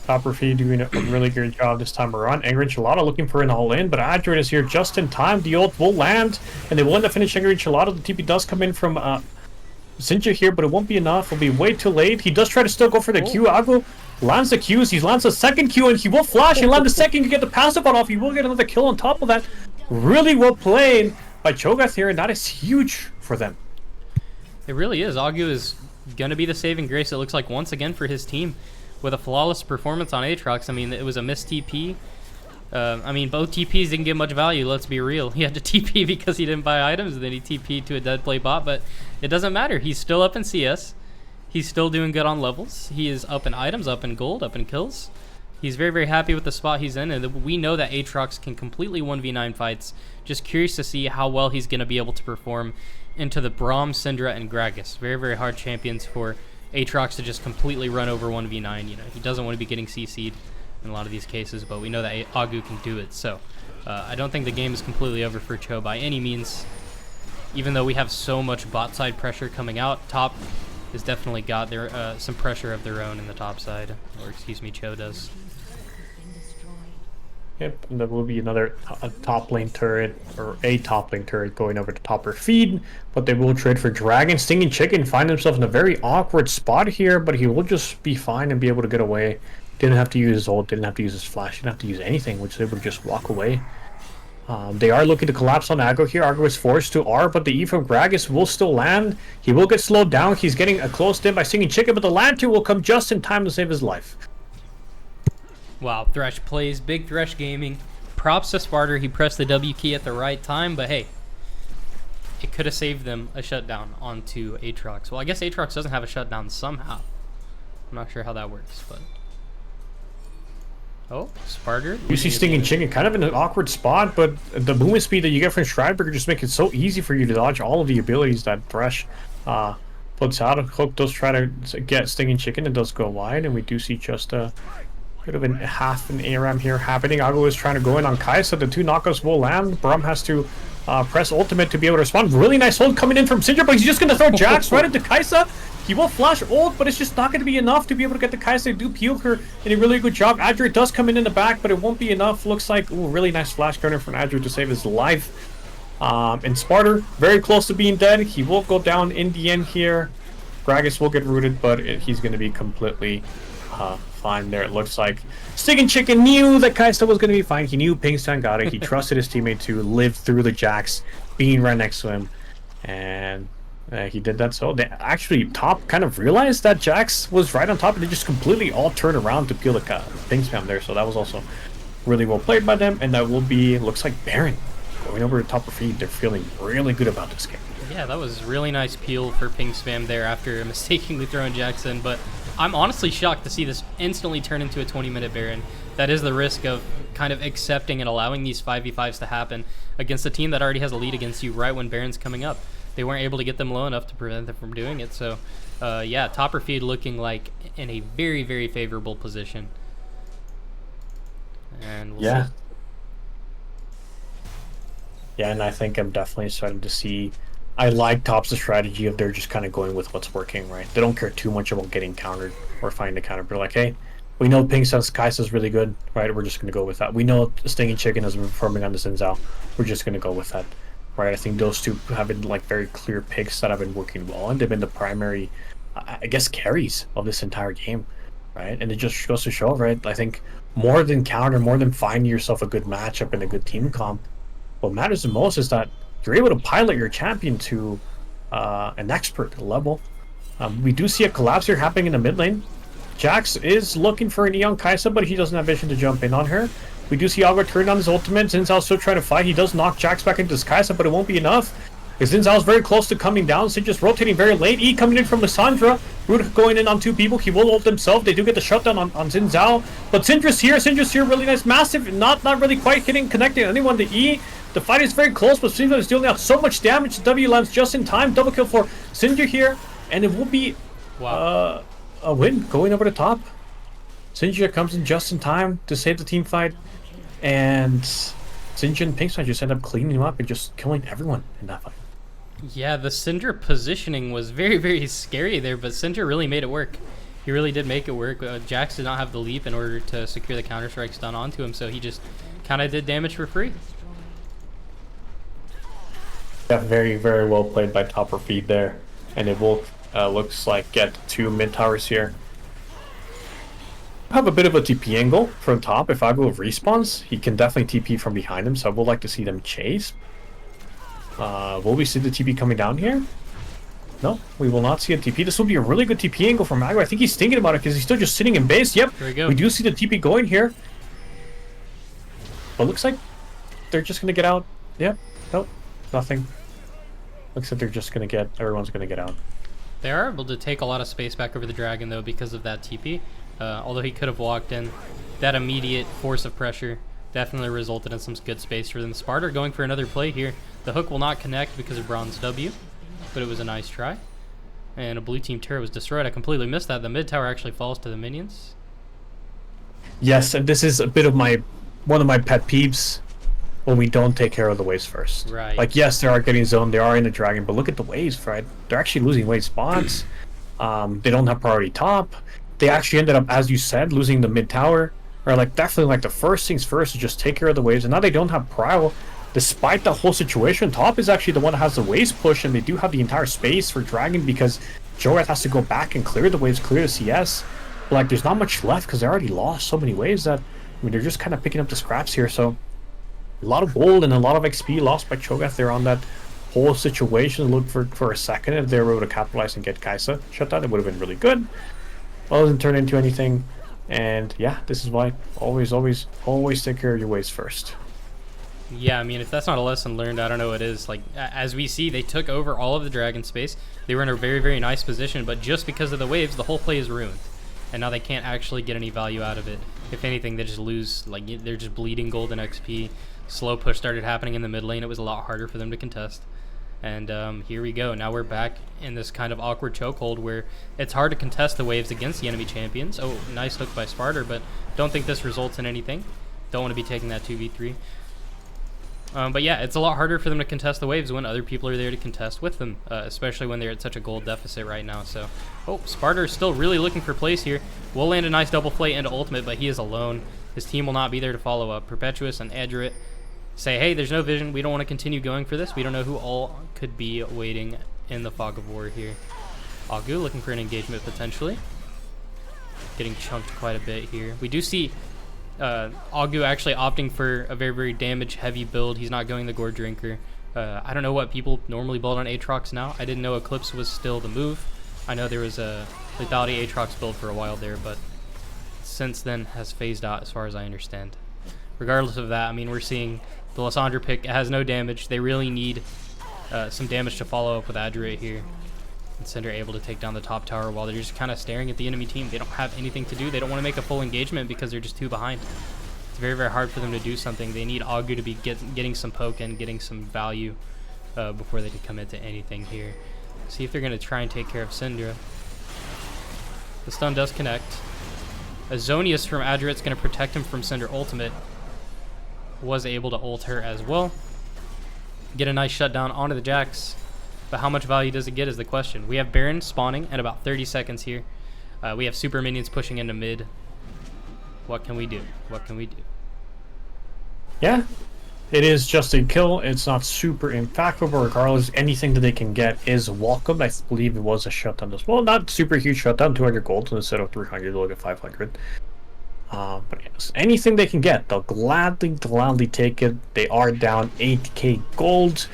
Topper feed doing a really good job this time around. Angry Enchilada looking for an all-in, but Adrian is here just in time. The ult will land, and they will end up finishing Angry Enchilada. The TP does come in from Sinja here, but it won't be enough. It'll be way too late. He does try to still go for the Q. Agu lands the Qs. He lands a second Q, and he will flash. He lands the second to get the passive on off. He will get another kill on top of that. Really well played by Cho'Gath here, and that is huge for them. It really is. Agu is going to be the saving grace, it looks like, once again for his team with a flawless performance on Aatrox. I mean, it was a missed TP. I mean, both TPs didn't get much value, let's be real. He had to TP because he didn't buy items, and then he TP'd to a dead play bot, but it doesn't matter. He's still up in CS. He's still doing good on levels. He is up in items, up in gold, up in kills. He's very, very happy with the spot he's in, and we know that Aatrox can completely 1v9 fights. Just curious to see how well he's going to be able to perform into the Braum, Syndra, and Gragas. Very, very hard champions for Aatrox to just completely run over 1v9. You know, he doesn't want to be getting CC'd in a lot of these cases, but we know that Agu can do it. So I don't think the game is completely over for CHO by any means. Even though we have so much bot side pressure coming out, top has definitely got their some pressure of their own in the top side, or excuse me, CHO does. Yep, and there will be another top lane turret, or a top lane turret going over to topper feed, but they will trade for Dragon. Stinging Chicken find himself in a very awkward spot here, but he will just be fine and be able to get away. Didn't have to use his ult, didn't have to use his flash, didn't have to use anything, which they would just walk away. They are looking to collapse on Aggro here. Aggro is forced to R, but the E from Gragas will still land. He will get slowed down. He's getting a close in by Stinging Chicken, but the land 2 will come just in time to save his life. Wow, Thresh plays. Big Thresh Gaming. Props to Sparta. He pressed the W key at the right time, but hey, it could have saved them a shutdown onto Aatrox. Well, I guess Aatrox doesn't have a shutdown somehow. I'm not sure how that works, but... Oh, Sparta. You see Stinging Chicken kind of in an awkward spot, but the movement speed that you get from Stridberger just makes it so easy for you to dodge all of the abilities that Thresh puts out. Hook does try to get Stinging Chicken, and does go wide, and we do see just a bit of half an ARAM here happening. Agu is trying to go in on Kaisa. The 2 knockouts will land. Braum has to press ultimate to be able to respond. Really nice hold coming in from Syndra, but he's just going to throw Jax right into Kaisa. He will flash ult, but it's just not going to be enough to be able to get the Kaisa. They do peel her in a really good job. Adri does come in the back, but it won't be enough. Looks like, ooh, really nice flash going in from Adri to save his life. And Sparta, very close to being dead. He will go down in the end here. Gragas will get rooted, but he's going to be completely fine there, it looks like. Stinging Chicken knew that Kaisa was going to be fine. He knew Pingston got it. He trusted his teammate to live through the Jax being right next to him. And... he did that. So they actually top kind of realized that Jax was right on top, and they just completely all turned around to peel the ping spam there. So that was also really well played by them, and that will be, looks like Baron going over the top of feed. They're feeling really good about this game. Yeah, that was really nice peel for ping spam there after mistakenly throwing Jackson, but I'm honestly shocked to see this instantly turn into a 20-minute Baron. That is the risk of kind of accepting and allowing these 5v5s to happen against a team that already has a lead against you right when Baron's coming up. They weren't able to get them low enough to prevent them from doing it, so yeah, topper feed looking like in a very, very favorable position. And we'll see. Yeah, and I think I'm definitely starting to see. I like Top's strategy of they're just kind of going with what's working, right? They don't care too much about getting countered or finding a counter. They're like, hey, we know Ping says Kai'Sa's really good, right? We're just going to go with that. We know Stinging Chicken has been performing on the Xin Zhao. We're just going to go with that, right? I think those two have been like very clear picks that have been working well, and they've been the primary, I guess, carries of this entire game, right? And it just goes to show, right? I think more than counter, more than finding yourself a good matchup and a good team comp, what matters the most is that you're able to pilot your champion to an expert level. We do see a collapse here happening in the mid lane. Jax is looking for a Neon Kai'Sa, but he doesn't have vision to jump in on her. We do see Agro turn on his ultimate. Xin Zhao's still trying to fight. He does knock Jax back into his Kai'Sa, but it won't be enough. Because Xin Zhao's very close to coming down. Sin just rotating very late. E coming in from Lissandra. Root going in on two people. He will ult himself. They do get the shutdown on Xin Zhao. But Syndra's here. Really nice. Massive. Not really quite connecting anyone to E. The fight is very close, but Syndra is dealing out so much damage. W lands just in time. Double kill for Syndra here. And it will be a win going over the top. Syndra comes in just in time to save the team fight. And Syndra and Pinkside just end up cleaning him up and just killing everyone in that fight. Yeah, the Syndra positioning was very, very scary there, but Syndra really made it work. He really did make it work. Jax did not have the leap in order to secure the counter-strikes done onto him, so he just kind of did damage for free. Yeah, very, very well played by Topper Feed there. And it will, looks like, get two mid towers here. Have a bit of a TP angle from top. If Agro respawns, he can definitely TP from behind him, so I would like to see them chase. Will we see the TP coming down here? No, we will not see a TP. This will be a really good TP angle from Agro. I think he's thinking about it because he's still just sitting in base. Yep, there we go. We do see the TP going here. But looks like they're just going to get out. Yep, nope, nothing. Looks like they're just going to get, everyone's going to get out. They are able to take a lot of space back over the dragon, though, because of that TP. Although he could have walked in, that immediate force of pressure definitely resulted in some good space for them. Sparta going for another play here. The hook will not connect because of Bronze W, but it was a nice try. And a blue team turret was destroyed. I completely missed that. The mid tower actually falls to the minions. Yes, and this is a bit of one of my pet peeves when we don't take care of the waves first. Right. Like, yes, they are getting zoned, they are in the dragon, but look at the waves, right? They're actually losing wave spots. They don't have priority top. They actually ended up, as you said, losing the mid tower. Or like definitely like the first things first is just take care of the waves, and now they don't have prio. Despite the whole situation, top is actually the one that has the waves push, and they do have the entire space for dragon because Jorath has to go back and clear the waves, clear the CS. But like there's not much left because they already lost so many waves that, I mean, they're just kind of picking up the scraps here. So a lot of gold and a lot of XP lost by Cho'Gath there on that whole situation. Look for a second if they were able to capitalize and get Kai'Sa shut down, it would have been really good. Well, it doesn't turn into anything. And yeah, this is why always take care of your waves first. Yeah, I mean, if that's not a lesson learned, I don't know what is. Like, as we see, they took over all of the dragon space. They were in a very, very nice position, but just because of the waves, the whole play is ruined. And now they can't actually get any value out of it. If anything, they just lose, like, they're just bleeding gold and XP. Slow push started happening in the mid lane. It was a lot harder for them to contest. And here we go. Now we're back in this kind of awkward chokehold where it's hard to contest the waves against the enemy champions. Oh, nice hook by Sparta, but don't think this results in anything. Don't want to be taking that 2v3. But yeah, it's a lot harder for them to contest the waves when other people are there to contest with them, especially when they're at such a gold deficit right now. So, oh, Sparta is still really looking for plays here. Will land a nice double play into ultimate, but he is alone. His team will not be there to follow up. Perpetuous and Edgerit say, hey, there's no vision. We don't want to continue going for this. We don't know who all could be waiting in the fog of war here. Agu looking for an engagement potentially. Getting chunked quite a bit here. We do see Agu actually opting for a very, very damage-heavy build. He's not going the Gore Drinker. I don't know what people normally build on Aatrox now. I didn't know Eclipse was still the move. I know there was a Lethality Aatrox build for a while there, but since then has phased out as far as I understand. regardless of that, I mean, we're seeing the Lissandra pick. It has no damage. They really need some damage to follow up with Adjurate here. And Cinder able to take down the top tower while they're just kind of staring at the enemy team. They don't have anything to do. They don't want to make a full engagement because they're just too behind. It's very, very hard for them to do something. They need Augu to be getting some poke and getting some value before they can come into anything here. See if they're going to try and take care of Syndra. The stun does connect. Azonius from Adjurate's going to protect him from Syndra ultimate. Was able to ult her as well. Get a nice shutdown onto the Jax. But how much value does it get is the question. We have Baron spawning at about 30 seconds here. We have super minions pushing into mid. What can we do? What can we do? Yeah, it is just a kill. It's not super impactful, but regardless, anything that they can get is welcome. I believe it was a shutdown as well. Not super huge shutdown, 200 gold instead of 300, they'll get 500. But yes, anything they can get, they'll gladly take it. They are down 8k gold.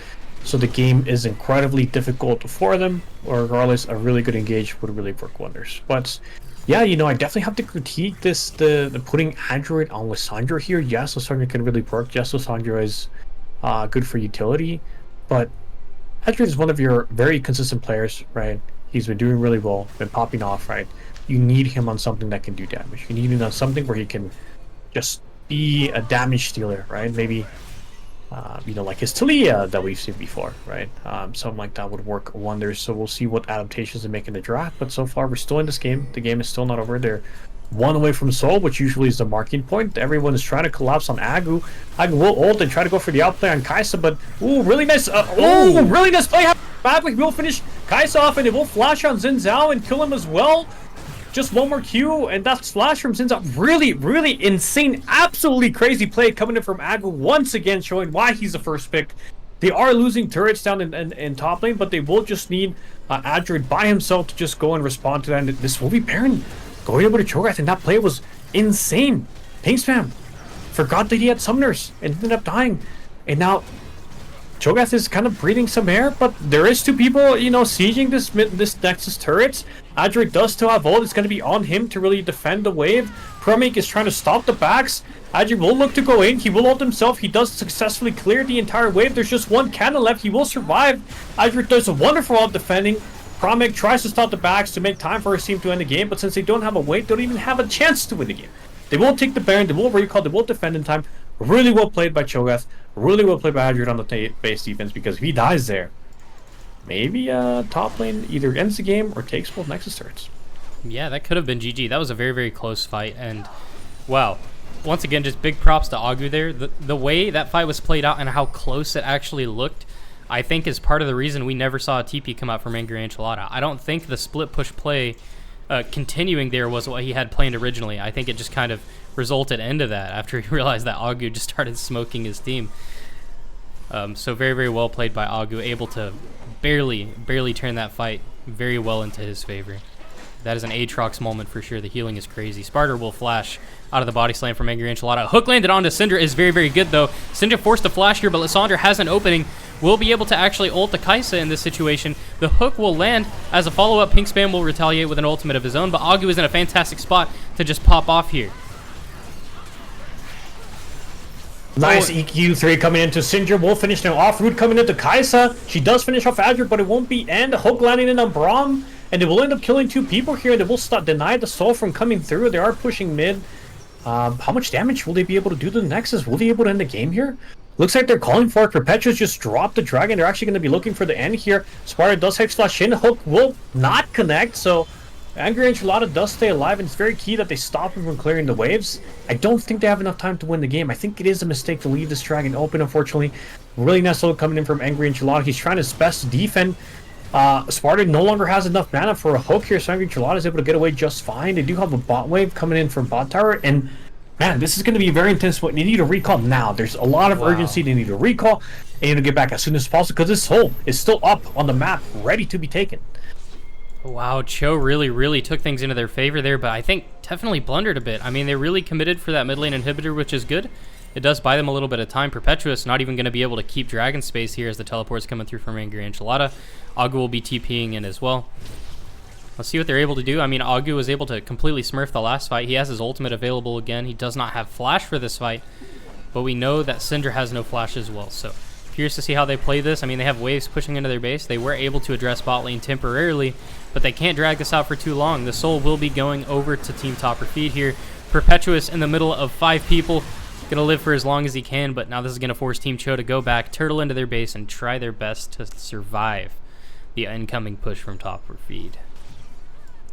So the game is incredibly difficult for them, or regardless, a really good engage would really work wonders. But yeah, you know, I definitely have to critique this, the putting Adjurate on Lissandra here. Yes, Lissandra can really work. Yes, Lissandra is good for utility, but Adjurate is one of your very consistent players, right? He's been doing really well, been popping off, right? You need him on something that can do damage. You need him on something where he can just be a damage stealer, right? Maybe you know, like his Talia that we've seen before, right? Something like that would work wonders. So we'll see what adaptations they make in the draft. But so far, we're still in this game. The game is still not over. They're one away from Soul, which usually is the marking point. Everyone is trying to collapse on Agu. Agu will ult and try to go for the outplay on Kaisa, but ooh, really nice. Really nice play. Badly, will finish Kaisa off, and it will flash on Xin Zhao and kill him as well. Just one more Q, and that's flash from Xin Zhao. Really insane, absolutely crazy play coming in from Agu once again, showing why he's the first pick. They are losing turrets down in top lane, but they will just need Adjurate by himself to just go and respond to that. And this will be Baron going over to Cho'Gath, and that play was insane. Ping spam. Forgot that he had summoners and ended up dying. And now Cho'Gath is kind of breathing some air, but there is two people, you know, sieging this Nexus turrets. Adjurate does still have ult. It's going to be on him to really defend the wave. Promek is trying to stop the backs. Adjurate will look to go in. He will ult himself. He does successfully clear the entire wave. There's just one cannon left. He will survive. Adjurate does a wonderful job defending. Promek tries to stop the backs to make time for his team to end the game, but since they don't have a wave, they don't even have a chance to win the game. They will take the Baron. They will recall. They will defend in time. Really well played by Cho'Gath. Really well played by Adjurate on the base defense, because if he dies there, maybe top lane either ends the game or takes both Nexus turrets. Yeah, that could have been GG. That was a very, very close fight, and wow. Once again, just big props to Augu there. The way that fight was played out and how close it actually looked, I think is part of the reason we never saw a TP come out from Angry Enchilada. I don't think the split push play continuing there was what he had planned originally. I think it just kind of resulted into that after he realized that Augu just started smoking his team. So very, very well played by Augu, able to barely turn that fight very well into his favor. That is an Aatrox moment for sure. The healing is crazy. Sparta will flash out of the body slam from Angry Enchilada. Hook landed onto Syndra is very, very good though. Syndra forced to flash here, but Lissandra has an opening. Will be able to actually ult the Kaisa in this situation. The hook will land as a follow-up. Pink Spam will retaliate with an ultimate of his own, but Augu is in a fantastic spot to just pop off here. Nice EQ3 coming into Syndra. Will finish now off. Root coming into Kaisa. She does finish off Adjurate, but it won't be end. Hook landing in on Braum, and they will end up killing two people here, and they will deny the soul from coming through. They are pushing mid. How much damage will they be able to do to the Nexus? Will they be able to end the game here? Looks like they're calling for it. Perpetua's just dropped the dragon. They're actually going to be looking for the end here. Sparta does hex flash in. Hook will not connect, so Angry Enchilada does stay alive, and it's very key that they stop him from clearing the waves. I don't think they have enough time to win the game. I think it is a mistake to leave this dragon open, unfortunately. Really nice little coming in from Angry Enchilada. He's trying his best to defend. Sparta no longer has enough mana for a hook here, so Angry Enchilada is able to get away just fine. They do have a bot wave coming in from bot tower, and man, this is going to be a very intense fight. They need a recall now. There's a lot of urgency. They need a recall, and you need to get back as soon as possible, because this soul is still up on the map, ready to be taken. Wow, CHO really took things into their favor there, but I think definitely blundered a bit. I mean, they really committed for that mid lane inhibitor, which is good. It does buy them a little bit of time. Perpetua's not even going to be able to keep dragon space here as the teleport's coming through from Angry Enchilada. Augu will be TPing in as well. Let's see what they're able to do. I mean, Augu was able to completely smurf the last fight. He has his ultimate available again. He does not have flash for this fight. but we know that Syndra has no flash as well, so curious to see how they play this. I mean, they have waves pushing into their base. They were able to address bot lane temporarily, but they can't drag this out for too long. The Soul will be going over to Team Top or Feed here. Perpetuous in the middle of 5 people. Gonna live for as long as he can, but now this is gonna force Team CHO to go back, turtle into their base, and try their best to survive the incoming push from Top or Feed.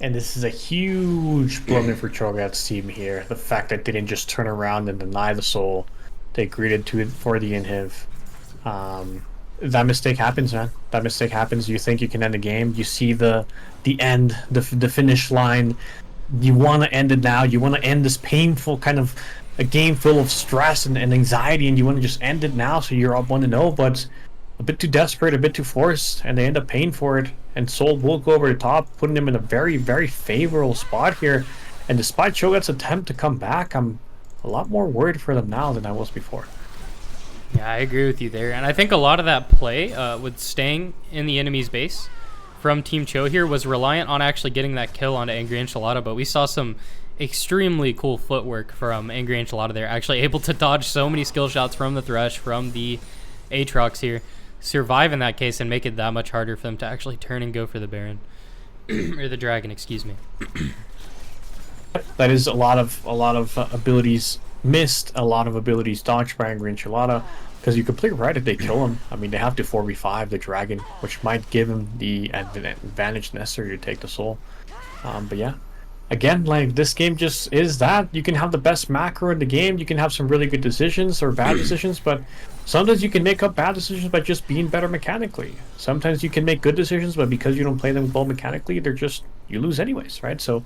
And this is a huge blunder for Cho'Gath's team here. The fact that they didn't just turn around and deny the Soul. They greeted to it for the inhib. That mistake happens, man. That mistake happens. You think you can end the game. You see the end, the finish line. You want to end it now. You want to end this painful kind of a game full of stress and anxiety, and you want to just end it now so you're up 1-0, but a bit too desperate, a bit too forced, and they end up paying for it. And Soul will go over the top, putting them in a very, very favorable spot here. And despite Cho'Gath's attempt to come back, I'm a lot more worried for them now than I was before. Yeah, I agree with you there. And I think a lot of that play with staying in the enemy's base from Team CHO here was reliant on actually getting that kill onto Angry Enchilada, but we saw some extremely cool footwork from Angry Enchilada there, actually able to dodge so many skill shots from the Thresh, from the Aatrox here, survive in that case and make it that much harder for them to actually turn and go for the Baron. Or the Dragon, excuse me. That is a lot of abilities missed, a lot of abilities dodged by Angry Enchilada, because you're completely right. If they kill him, I mean, they have to 4v5 the Dragon, which might give him the advantage necessary to take the Soul. But yeah, again, like, this game just is that. You can have the best macro in the game, you can have some really good decisions or bad decisions, but sometimes you can make up bad decisions by just being better mechanically. Sometimes you can make good decisions, but because you don't play them well mechanically, they're just, you lose anyways, right? So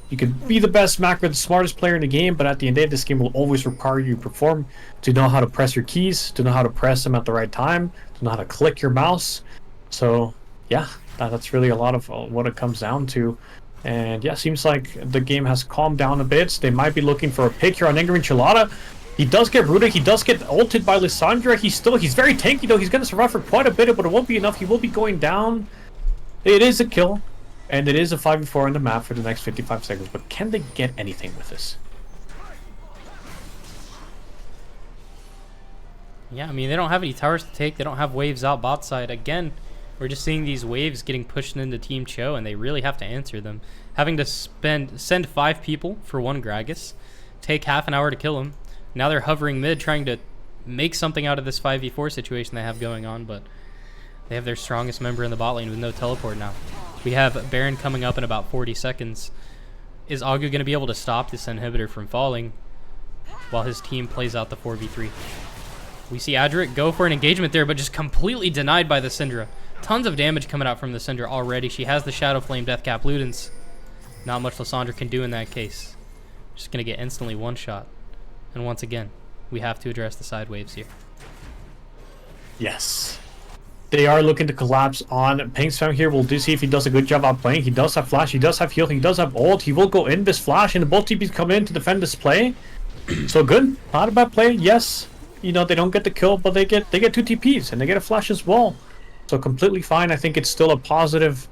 you could be the best macro, the smartest player in the game, but at the end of the day, this game will always require you to perform, to know how to press your keys, to know how to press them at the right time, to know how to click your mouse. So yeah, that's really a lot of what it comes down to. And yeah, seems like the game has calmed down a bit. They might be looking for a pick here on Angry Enchilada. He does get rooted, he does get ulted by Lissandra. He's very tanky though. He's going to survive for quite a bit, but it won't be enough. He will be going down. It is a kill, and it is a 5v4 on the map for the next 55 seconds, but can they get anything with this? Yeah, I mean, they don't have any towers to take. They don't have waves out bot side. Again, we're just seeing these waves getting pushed into Team CHO, and they really have to answer them. Having to send 5 people for 1 Gragas, take half an hour to kill him. Now they're hovering mid, trying to make something out of this 5v4 situation they have going on, but they have their strongest member in the bot lane with no teleport now. We have Baron coming up in about 40 seconds. Is Agu going to be able to stop this inhibitor from falling while his team plays out the 4v3? We see Adric go for an engagement there, but just completely denied by the Syndra. Tons of damage coming out from the Syndra already. She has the Shadow Flame Deathcap Ludens. Not much Lissandra can do in that case. Just going to get instantly one-shot. And once again, we have to address the side waves here. Yes. They are looking to collapse on Pinkspam here. We'll do see if he does a good job out playing. He does have flash, he does have heal, he does have ult. He will go in this flash, and both TPs come in to defend this play. So good. Not a bad play. Yes. You know, they don't get the kill, but they get 2 TPs, and they get a flash as well. So completely fine. I think it's still a positive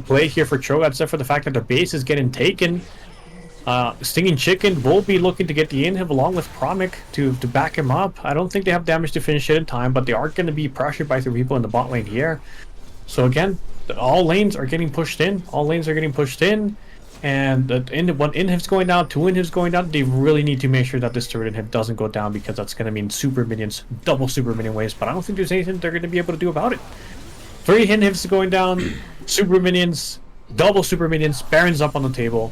play here for Cho'Gath, except for the fact that their base is getting taken. Stinging Chicken will be looking to get the inhib along with Promic to back him up. I don't think they have damage to finish it in time, but they are going to be pressured by 3 people in the bot lane here. So again, all lanes are getting pushed in. All lanes are getting pushed in. And one inhib's going down, 2 inhibs going down. They really need to make sure that this turret inhib doesn't go down, because that's going to mean super minions, double super minion waves. But I don't think there's anything they're going to be able to do about it. 3 inhibs going down, super minions, double super minions, Baron's up on the table.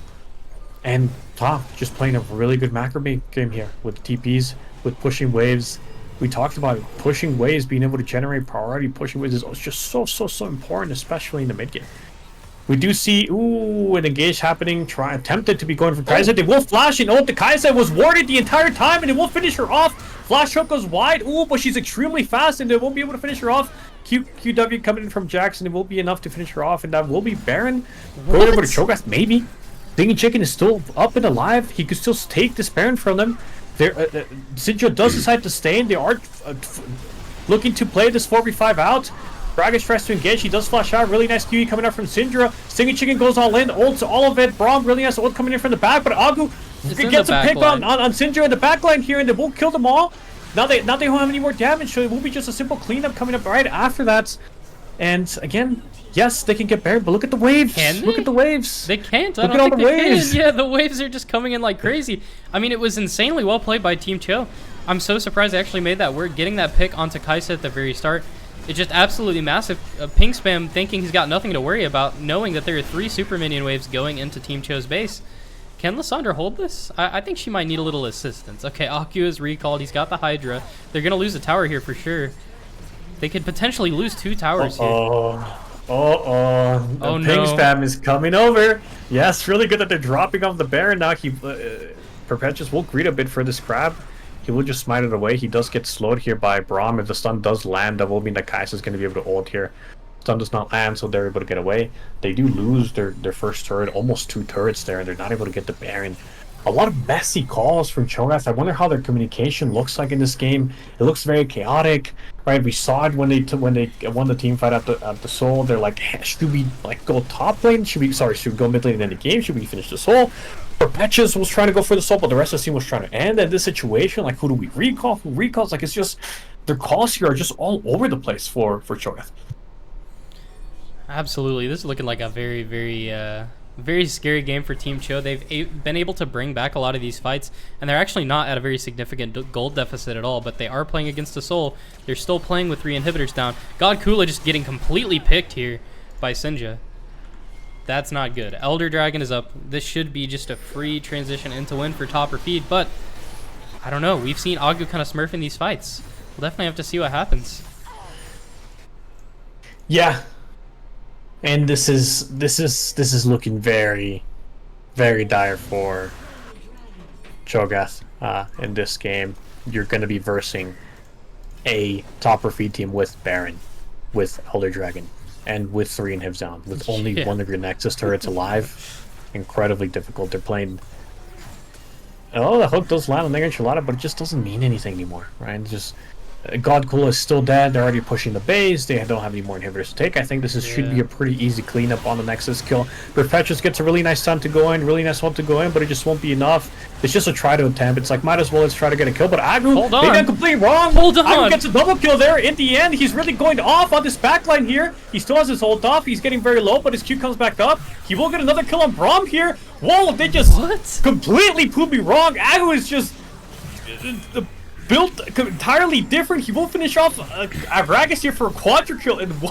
And Top just playing a really good macro game here with TPs, with pushing waves. We talked about it. Pushing waves, being able to generate priority, pushing waves is just so important, especially in the mid game. We do see, an engage happening, attempted to be going for Kai'Sa. They will flash and ult. The Kai'Sa was warded the entire time, and it will finish her off. Flash hook goes wide. But she's extremely fast, and they won't be able to finish her off. QW coming in from Jackson. It will be enough to finish her off, and that will be Baron. Going over to Cho'Gath, maybe. Stinging Chicken is still up and alive. He could still take this Baron from them. Sinjo does decide to stay in. They are looking to play this 4v5 out. Gragas tries to engage. He does flash out. Really nice QE coming out from Syndra. Stinging Chicken goes all in. Ults all of it. Braum really nice ult coming in from the back. But Agu It's in gets the a back pick line. on Sindra in the back line here, and they won't kill them all. Now they don't have any more damage, so it will be just a simple cleanup coming up right after that. And again, yes, they can get buried, but look at the waves. Can they? Look at the waves. They can't. I Look don't at all think the they waves. can. Yeah, the waves are just coming in like crazy. I mean, it was insanely well played by Team CHO. I'm so surprised they actually made that work. Getting that pick onto Kaisa at the very start, it's just absolutely massive. Ping Spam thinking he's got nothing to worry about, knowing that there are 3 super minion waves going into Team CHO's base. Can Lissandra hold this? I think she might need a little assistance. Okay, Aku is recalled. He's got the Hydra. They're going to lose a tower here for sure. They could potentially lose 2 towers here. Oh, Oh, Ping no. Spam is coming over. Yes, really good that they're dropping off the Baron now. Perpetuous will greet a bit for this grab. He will just smite it away. He does get slowed here by Braum. If the stun does land, that will mean that Kai'Sa is going to be able to ult here. Stun does not land, so they're able to get away. They do lose their first turret, almost 2 turrets there, and they're not able to get the Baron. A lot of messy calls from Cho'Gath. I wonder how their communication looks like in this game. It looks very chaotic, right? We saw it when they won the team fight at the Soul. They're like, hey, should we go top lane? Should we go mid lane and end the game? Should we finish the Soul? Perpetuous was trying to go for the Soul, but the rest of the team was trying to end. And this situation, like, who do we recall? Who recalls? Like, it's just their calls here are just all over the place for Cho'Gath. Absolutely. This is looking like a very, very scary game for Team CHO. They've been able to bring back a lot of these fights, and they're actually not at a very significant gold deficit at all, but they are playing against the Soul. They're still playing with 3 inhibitors down. God Kula just getting completely picked here by Sinja. That's not good. Elder Dragon is up. This should be just a free transition into win for top or feed, but I don't know. We've seen Agu kind of smurf in these fights. We'll definitely have to see what happens. Yeah. And this is looking very, very dire for Cho'Gath in this game. You're going to be versing a top or feed team with Baron, with Elder Dragon, and with 3 inhibs down, with only one of your Nexus turrets alive. Incredibly difficult. They're playing. Oh, the hook does land on their enchilada, but it just doesn't mean anything anymore, right? It's just. God Kula is still dead. They're already pushing the base. They don't have any more inhibitors to take. I think this should be a pretty easy cleanup on the Nexus kill. Perpetuous gets a really nice stun to go in, really nice ult to go in, but it just won't be enough. It's just a try to attempt. It's like, might as well let's try to get a kill. But Agu, they got completely wrong. Hold on. Agu gets a double kill there. In the end, he's really going off on this backline here. He still has his ult off. He's getting very low, but his Q comes back up. He will get another kill on Braum here. Whoa, they just completely proved me wrong. Agu is just... built entirely different. He will finish off Aragus here for a quadra kill, and wow!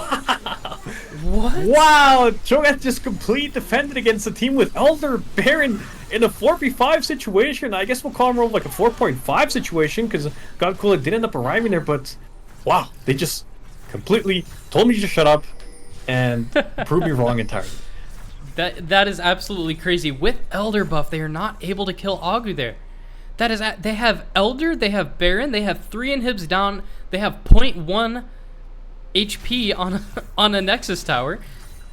What? Wow! Cho'Gath just complete defended against a team with Elder Baron in a 4v5 situation. I guess we'll call him more like a 4.5 situation because God Kula did end up arriving there, but wow, they just completely told me to shut up and proved me wrong entirely. That is absolutely crazy. With Elder buff, they are not able to kill Agu there. That is, they have Elder, they have Baron, they have 3 inhibs down, they have 0.1 HP on a Nexus tower,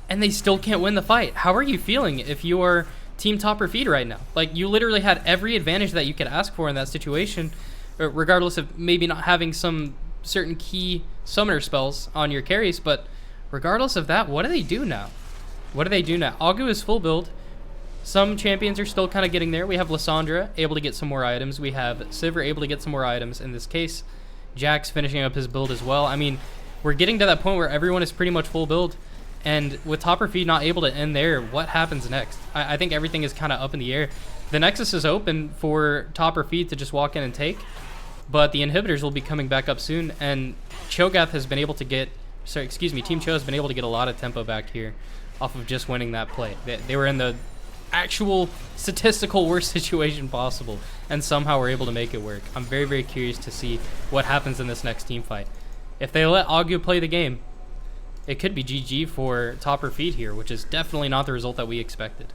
and they still can't win the fight. How are you feeling if you are Team Top or Feed right now? Like, you literally had every advantage that you could ask for in that situation, regardless of maybe not having some certain key summoner spells on your carries, but regardless of that, what do they do now? What do they do now? Agu is full build. Some champions are still kind of getting there. We have Lissandra able to get some more items. We have Sivir able to get some more items in this case. Jax finishing up his build as well. I mean, we're getting to that point where everyone is pretty much full build. And with Topper Feed not able to end there, what happens next? I think everything is kind of up in the air. The Nexus is open for Topper Feed to just walk in and take. But the inhibitors will be coming back up soon. And Cho'Gath has been able to get... Sorry, excuse me. Team CHO has been able to get a lot of tempo back here off of just winning that play. They were in the actual statistical worst situation possible and somehow were able to make it work. I'm very, very curious to see what happens in this next team fight. If they let Agu play the game, it could be GG for Top or Feed here, which is definitely not the result that we expected.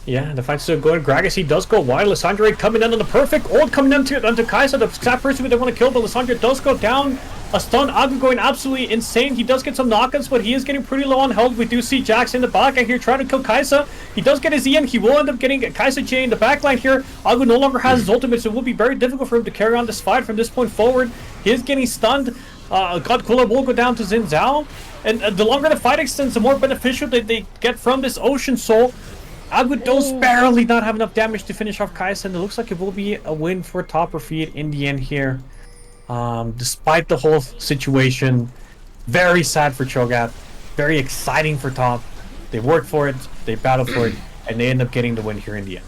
Yeah, the fight's still going. Gragas, he does go wide. Lissandra coming in on the perfect ult coming onto Kaisa, the exact person they want to kill, but Lissandra does go down. A stun, Agu going absolutely insane. He does get some knockouts, but he is getting pretty low on health. We do see Jax in the back here trying to kill Kaisa. He does get his E in. He will end up getting Kaisa J in the backline here. Agu no longer has his ultimate, so it will be very difficult for him to carry on this fight from this point forward. He is getting stunned. God Kula will go down to Xin Zhao. And the longer the fight extends, the more beneficial that they get from this Ocean Soul. Agud does barely not have enough damage to finish off Kaisen. It looks like it will be a win for Top or Feed in the end here. Despite the whole situation, very sad for Cho'Gath, very exciting for Top. They worked for it, they battled for it, and they end up getting the win here in the end.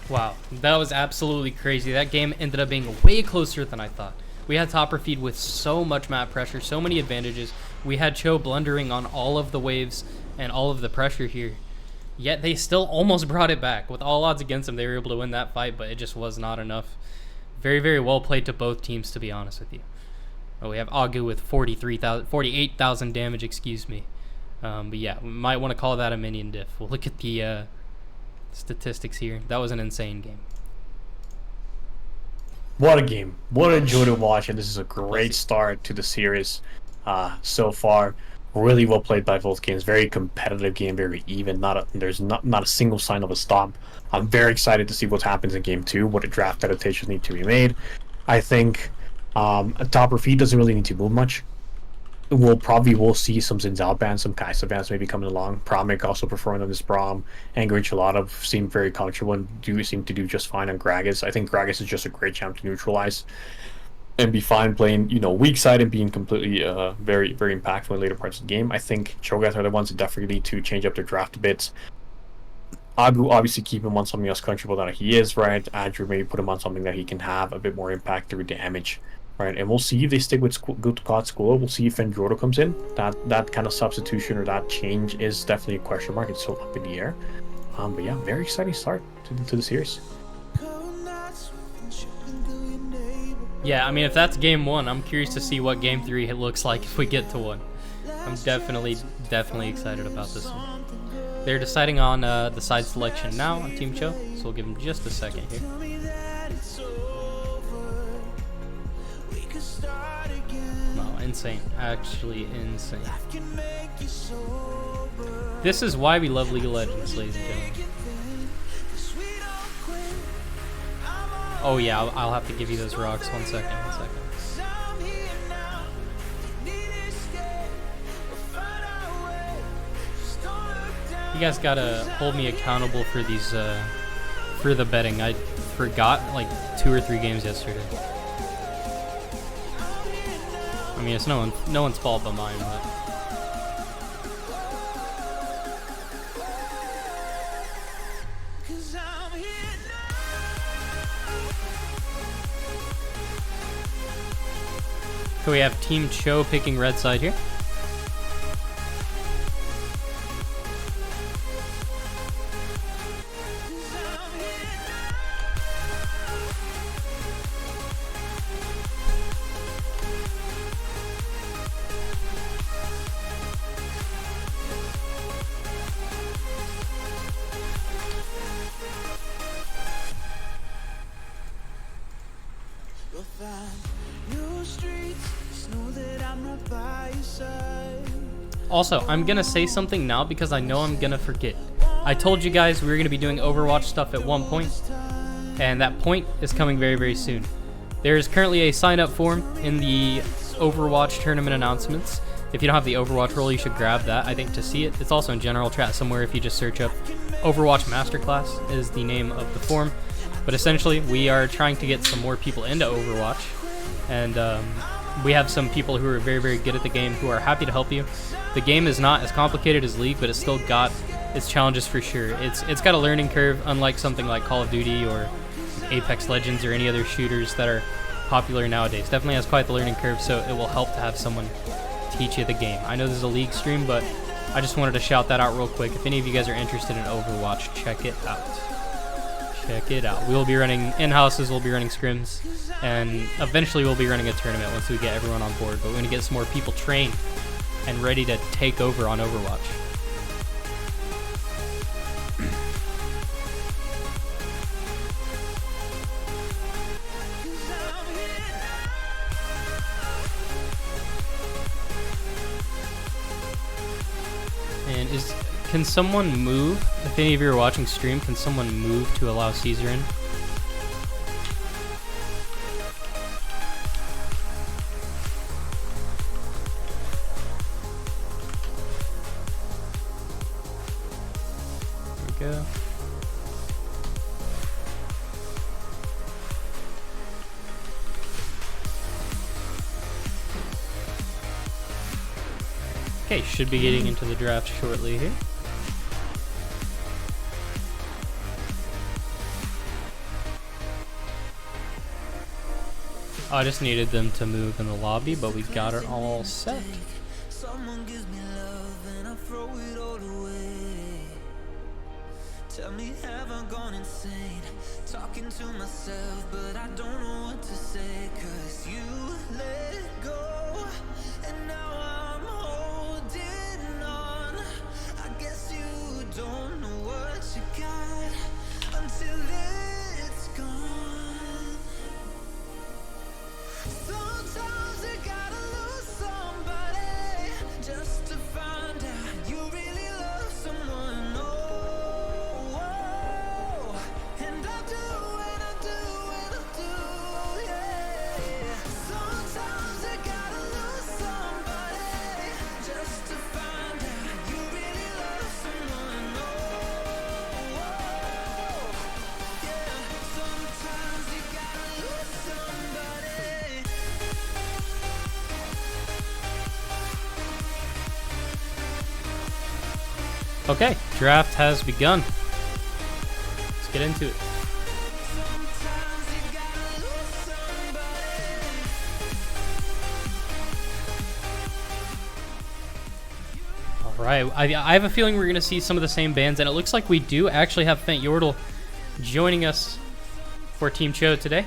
Wow, that was absolutely crazy. That game ended up being way closer than I thought. We had Topper Feed with so much map pressure, so many advantages. We had Cho blundering on all of the waves and all of the pressure here. Yet they still almost brought it back. With all odds against them, they were able to win that fight, but it just was not enough. Very, very well played to both teams, to be honest with you. Oh, we have Agu with 48,000 damage, excuse me. But yeah, we might want to call that a minion diff. We'll look at the statistics here. That was an insane game. What a game. What a joy to watch, and this is a great start to the series so far. Really well played by both games. Very competitive game, very even. There's not a single sign of a stop. I'm very excited to see what happens in game 2, what draft adaptations need to be made. I think Topper Feed doesn't really need to move much. We'll see some Zinzal bans, some Kaisa bans maybe coming along. Promic also performing on this Braum. Angry Enchilada seem very comfortable and do seem to do just fine on Gragas. I think Gragas is just a great champ to neutralize and be fine playing, weak side and being completely very, very impactful in later parts of the game. I think Cho'Gath are the ones that definitely need to change up their draft a bit. Agu obviously keep him on something else comfortable that he is, right? Andrew maybe put him on something that he can have a bit more impact through damage. Right, and we'll see if they stick with good COD School. We'll see if Fendrota comes in. That kind of substitution or that change is definitely a question mark. It's still up in the air. But yeah, very exciting start to the series. Yeah, I mean, if that's game 1, I'm curious to see what game 3 it looks like if we get to one. I'm definitely excited about this one. They're deciding on the side selection now on Team CHO, so we'll give them just a second here. Wow, insane. Actually insane. This is why we love League of Legends, ladies and gentlemen. Oh yeah, I'll have to give you those rocks. One second. You guys gotta hold me accountable for these, for the betting. I forgot like 2 or 3 games yesterday. I mean, it's no one's fault but mine, but... So we have Team CHO picking red side here. Also, I'm gonna say something now because I know I'm gonna forget. I told you guys we were gonna be doing Overwatch stuff at one point, and that point is coming very, very soon. There is currently a sign-up form in the Overwatch tournament announcements. If you don't have the Overwatch role, you should grab that, I think, to see it. It's also in general chat somewhere if you just search up Overwatch Masterclass is the name of the form. But essentially, we are trying to get some more people into Overwatch, and we have some people who are very, very good at the game who are happy to help you. The game is not as complicated as League, but it's still got its challenges for sure. It's got a learning curve, unlike something like Call of Duty or Apex Legends or any other shooters that are popular nowadays. Definitely has quite the learning curve, so it will help to have someone teach you the game. I know this is a League stream, but I just wanted to shout that out real quick. If any of you guys are interested in Overwatch, check it out. Check it out. We'll be running in-houses, we'll be running scrims, and eventually we'll be running a tournament once we get everyone on board. But we're going to get some more people trained and ready to take over on Overwatch. And can someone move? If any of you are watching stream, can someone move to allow Caesar in? There we go. Okay, should be getting into the draft shortly here. I just needed them to move in the lobby, but we got it all set. Someone gives me love and I throw it all away. Tell me, have I gone insane? Talking to myself, but I don't know what to say. 'Cause you let go, and now I'm holding on. I guess you don't know what you got until it's gone. Sometimes you gotta lose somebody just to find out you really love someone. Oh, oh. And I do, and I do, and I do, yeah. Sometimes you gotta lose somebody just to find out you really love someone. Oh, oh. Yeah. Sometimes you gotta lose somebody. Okay, draft has begun. Let's get into it. Sometimes you gotta lose somebody. All right, I have a feeling we're going to see some of the same bands, and it looks like we do actually have Fent Yordle joining us for Team CHO today.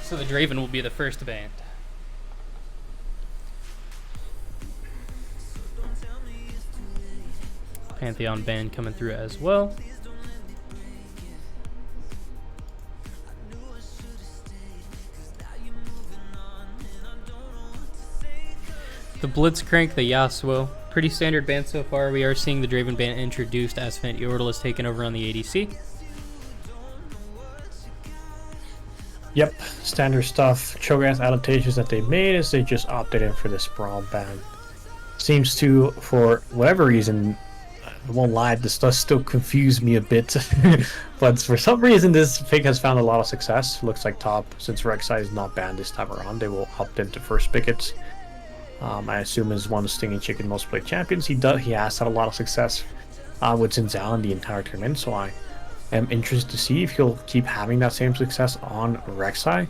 So the Draven will be the first band. Pantheon band coming through as well. The Blitzcrank, the Yasuo. Pretty standard band so far. We are seeing the Draven band introduced as Fent Yordle is taken over on the ADC. Yep, standard stuff. Cho'Gath adaptations that they made is they just opted in for this Brawl ban. Seems to, for whatever reason, I won't lie, this does still confuse me a bit. But for some reason, this pick has found a lot of success. Looks like top, since Rek'Sai is not banned this time around, they will opt into first pickets. I assume is one of the Stinging Chicken most played champions. He has had a lot of success with Xin Zhao in the entire tournament, so I am interested to see if he'll keep having that same success on Rek'Sai.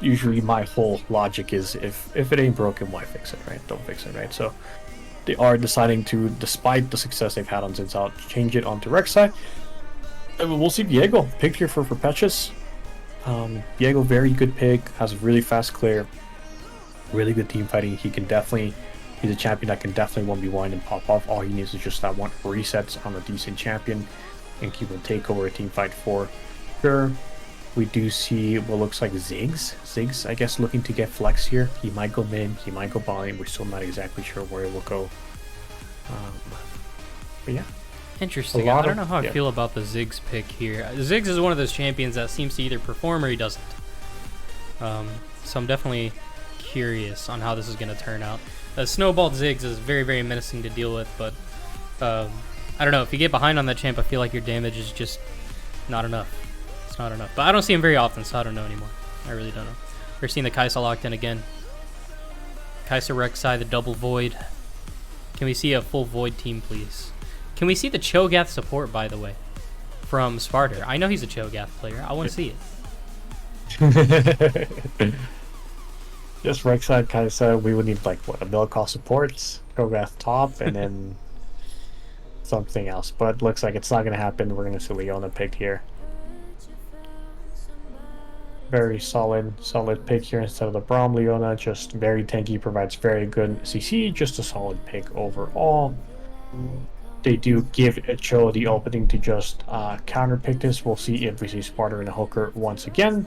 Usually my whole logic is if it ain't broken, why fix it, right? Don't fix it, right? So they are deciding to, despite the success they've had on Xin Zhao, change it onto Rek'Sai. And we'll see Viego picked here for Perpetuous. Viego, very good pick, has a really fast clear, really good team fighting. He's a champion that can definitely 1v1 and pop off. All he needs is just that one resets on a decent champion and keep him take over a team fight for sure. We do see what looks like Ziggs, I guess, looking to get flex here. He might go mid, he might go bottom. We're still not exactly sure where it will go. But yeah. Interesting. I don't know how I feel about the Ziggs pick here. Ziggs is one of those champions that seems to either perform or he doesn't. So I'm definitely curious on how this is going to turn out. Snowballed Ziggs is very, very menacing to deal with, but I don't know. If you get behind on that champ, I feel like your damage is just not enough. It's not enough. But I don't see him very often, so I don't know anymore. I really don't know. We're seeing the Kai'Sa locked in again. Kai'Sa Rek'Sai, the double Void. Can we see a full Void team, please? Can we see the Cho'Gath support, by the way, from Sparta? I know he's a Cho'Gath player. I want to see it. Just Rek'Sai, Kai'Sa, we would need like what, a Milcall support, Cho'Gath top, and then something else. But looks like it's not going to happen. We're going to see Leona picked here. Very solid pick here instead of the Braum. Leona, just very tanky, provides very good CC, just a solid pick overall. They do give CHO the opening to just counter pick this. We'll see if we see Sparta and a hooker once again.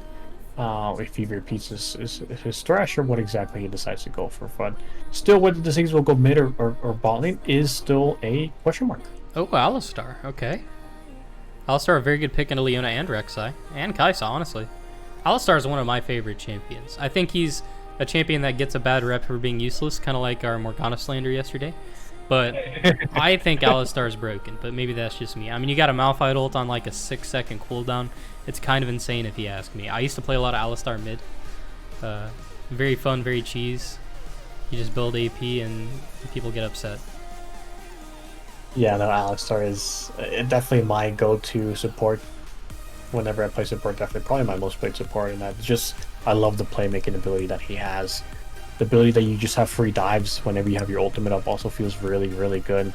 If he repeats his thrash or what exactly he decides to go for. But still, whether the things will go mid or bot lane is still a question mark. Oh, Alistar. Okay. Alistar, a very good pick into Leona and Rek'Sai. And Kai'Sa, honestly. Alistar is one of my favorite champions. I think he's a champion that gets a bad rep for being useless, kind of like our Morgana Slander yesterday. But I think Alistar's broken, but maybe that's just me. I mean, you got a Malphite ult on like a 6-second cooldown. It's kind of insane if you ask me. I used to play a lot of Alistar mid. Very fun, very cheese. You just build AP and people get upset. Yeah, no, Alistar is definitely my go-to support. Whenever I play support, definitely probably my most played support, and I love the playmaking ability that he has. The ability that you just have free dives whenever you have your ultimate up also feels really, really good.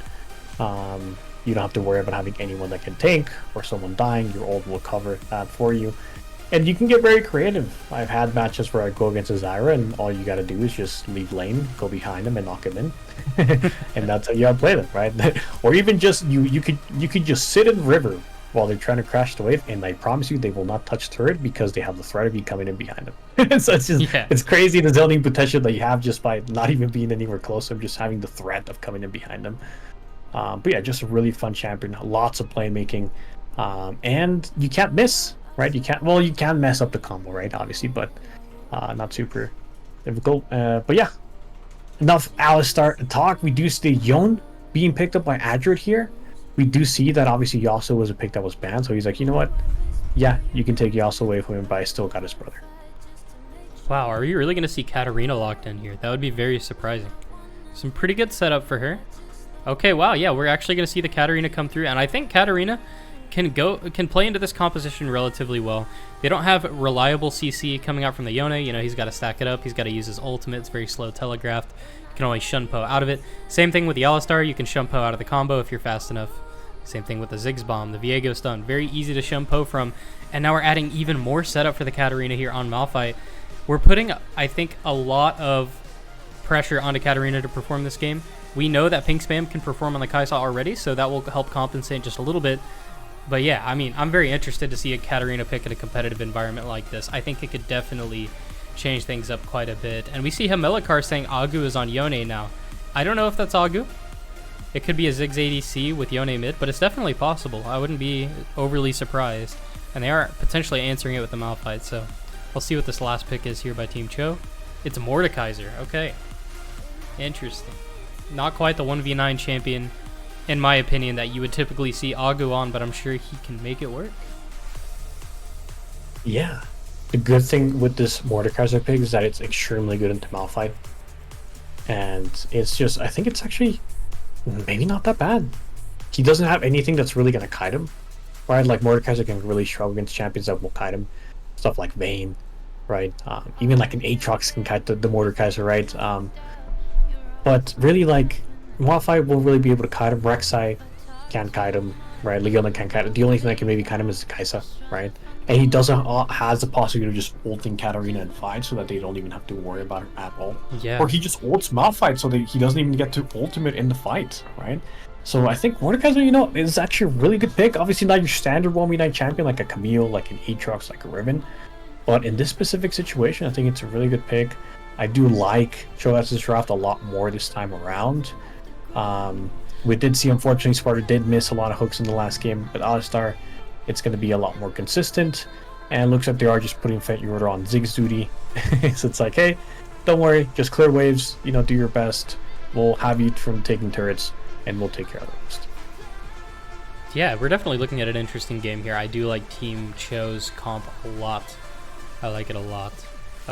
You don't have to worry about having anyone that can tank or someone dying. Your ult will cover that for you. And you can get very creative. I've had matches where I go against a Zyra and all you gotta do is just leave lane, go behind him and knock him in. And that's how you gotta play them, right? Or even just you could just sit in river while they're trying to crash the wave, and I promise you they will not touch turret because they have the threat of you coming in behind them. So it's just it's crazy the zoning potential that you have just by not even being anywhere close to them, just having the threat of coming in behind them. But yeah, just a really fun champion, lots of playmaking, and you can't miss, right? You can mess up the combo, right? Obviously, but not super difficult. But yeah, enough Alistar talk. We do see Yone being picked up by Adrid here. We do see that obviously Yasuo was a pick that was banned, so he's like, you know what? Yeah, you can take Yasuo away from him, but I still got his brother. Wow, are we really going to see Katarina locked in here? That would be very surprising. Some pretty good setup for her. Okay, wow, yeah, we're actually going to see the Katarina come through, and I think Katarina can play into this composition relatively well. They don't have reliable CC coming out from the Yone. You know, he's got to stack it up. He's got to use his ultimate. It's very slow telegraphed. You can always Shunpo out of it. Same thing with the Alistar. You can Shunpo out of the combo if you're fast enough. Same thing with the Ziggs Bomb, the Viego stun. Very easy to Shunpo from. And now we're adding even more setup for the Katarina here on Malphite. We're putting, I think, a lot of pressure onto Katarina to perform this game. We know that Pink Spam can perform on the Kai'Sa already, so that will help compensate just a little bit. But yeah, I mean, I'm very interested to see a Katarina pick in a competitive environment like this. I think it could definitely change things up quite a bit. And we see Hamilcar saying Agu is on Yone now. I don't know if that's Agu. It could be a Ziggs ADC with Yone mid, but it's definitely possible. I wouldn't be overly surprised. And they are potentially answering it with the Malphite, so we'll see what this last pick is here by Team CHO. It's Mordekaiser. Okay. Interesting. Not quite the 1v9 champion, in my opinion, that you would typically see Agu on, but I'm sure he can make it work. Yeah. The good thing with this Mordekaiser pick is that it's extremely good into Malphite. And it's just, I think it's actually maybe not that bad. He doesn't have anything that's really going to kite him, right? Like Mordekaiser can really struggle against champions that will kite him. Stuff like Vayne, right? Even like an Aatrox can kite the Mordekaiser, right? But really, like, Malphite will really be able to kite him. Rek'Sai can't kite him, right? Leona can't kite him. The only thing that can maybe kite him is Kai'Sa, right? And he doesn't has the possibility of just ulting Katarina and fight so that they don't even have to worry about her at all. Yeah. Or he just ults Malphite so that he doesn't even get to ultimate in the fight, right? So I think Mordekaiser, you know, is actually a really good pick. Obviously not your standard 1v9 champion like a Camille, like an Aatrox, like a Riven. But in this specific situation, I think it's a really good pick. I do like CHO's draft a lot more this time around. We did see, unfortunately, Sparta did miss a lot of hooks in the last game, but Alistar, it's going to be a lot more consistent. And it looks like they are just putting Fate Order on Ziggs duty. So it's like, hey, don't worry, just clear waves, you know, do your best. We'll have you from taking turrets, and we'll take care of the rest. Yeah, we're definitely looking at an interesting game here. I do like Team CHO's comp a lot. I like it a lot.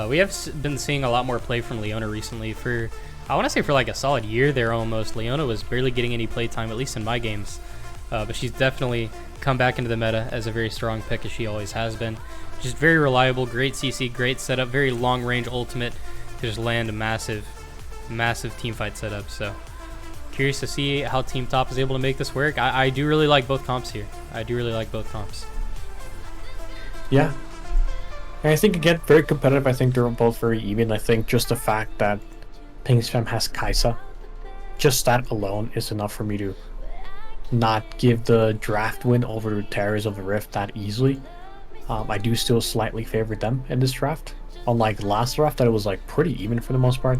We have been seeing a lot more play from Leona recently for, I want to say for like a solid year there almost. Leona was barely getting any play time, at least in my games. But she's definitely come back into the meta as a very strong pick, as she always has been. Just very reliable, great CC, great setup, very long range ultimate to just land a massive teamfight setup. So curious to see how Team Top is able to make this work. I do really like both comps here. I do really like both comps. Yeah. And I think, again, very competitive. I think they're both very even. I think just the fact that Pink Spam has Kai'Sa, just that alone is enough for me to not give the draft win over Terrors of the Rift that easily. I do still slightly favor them in this draft. Unlike the last draft, that it was like pretty even for the most part.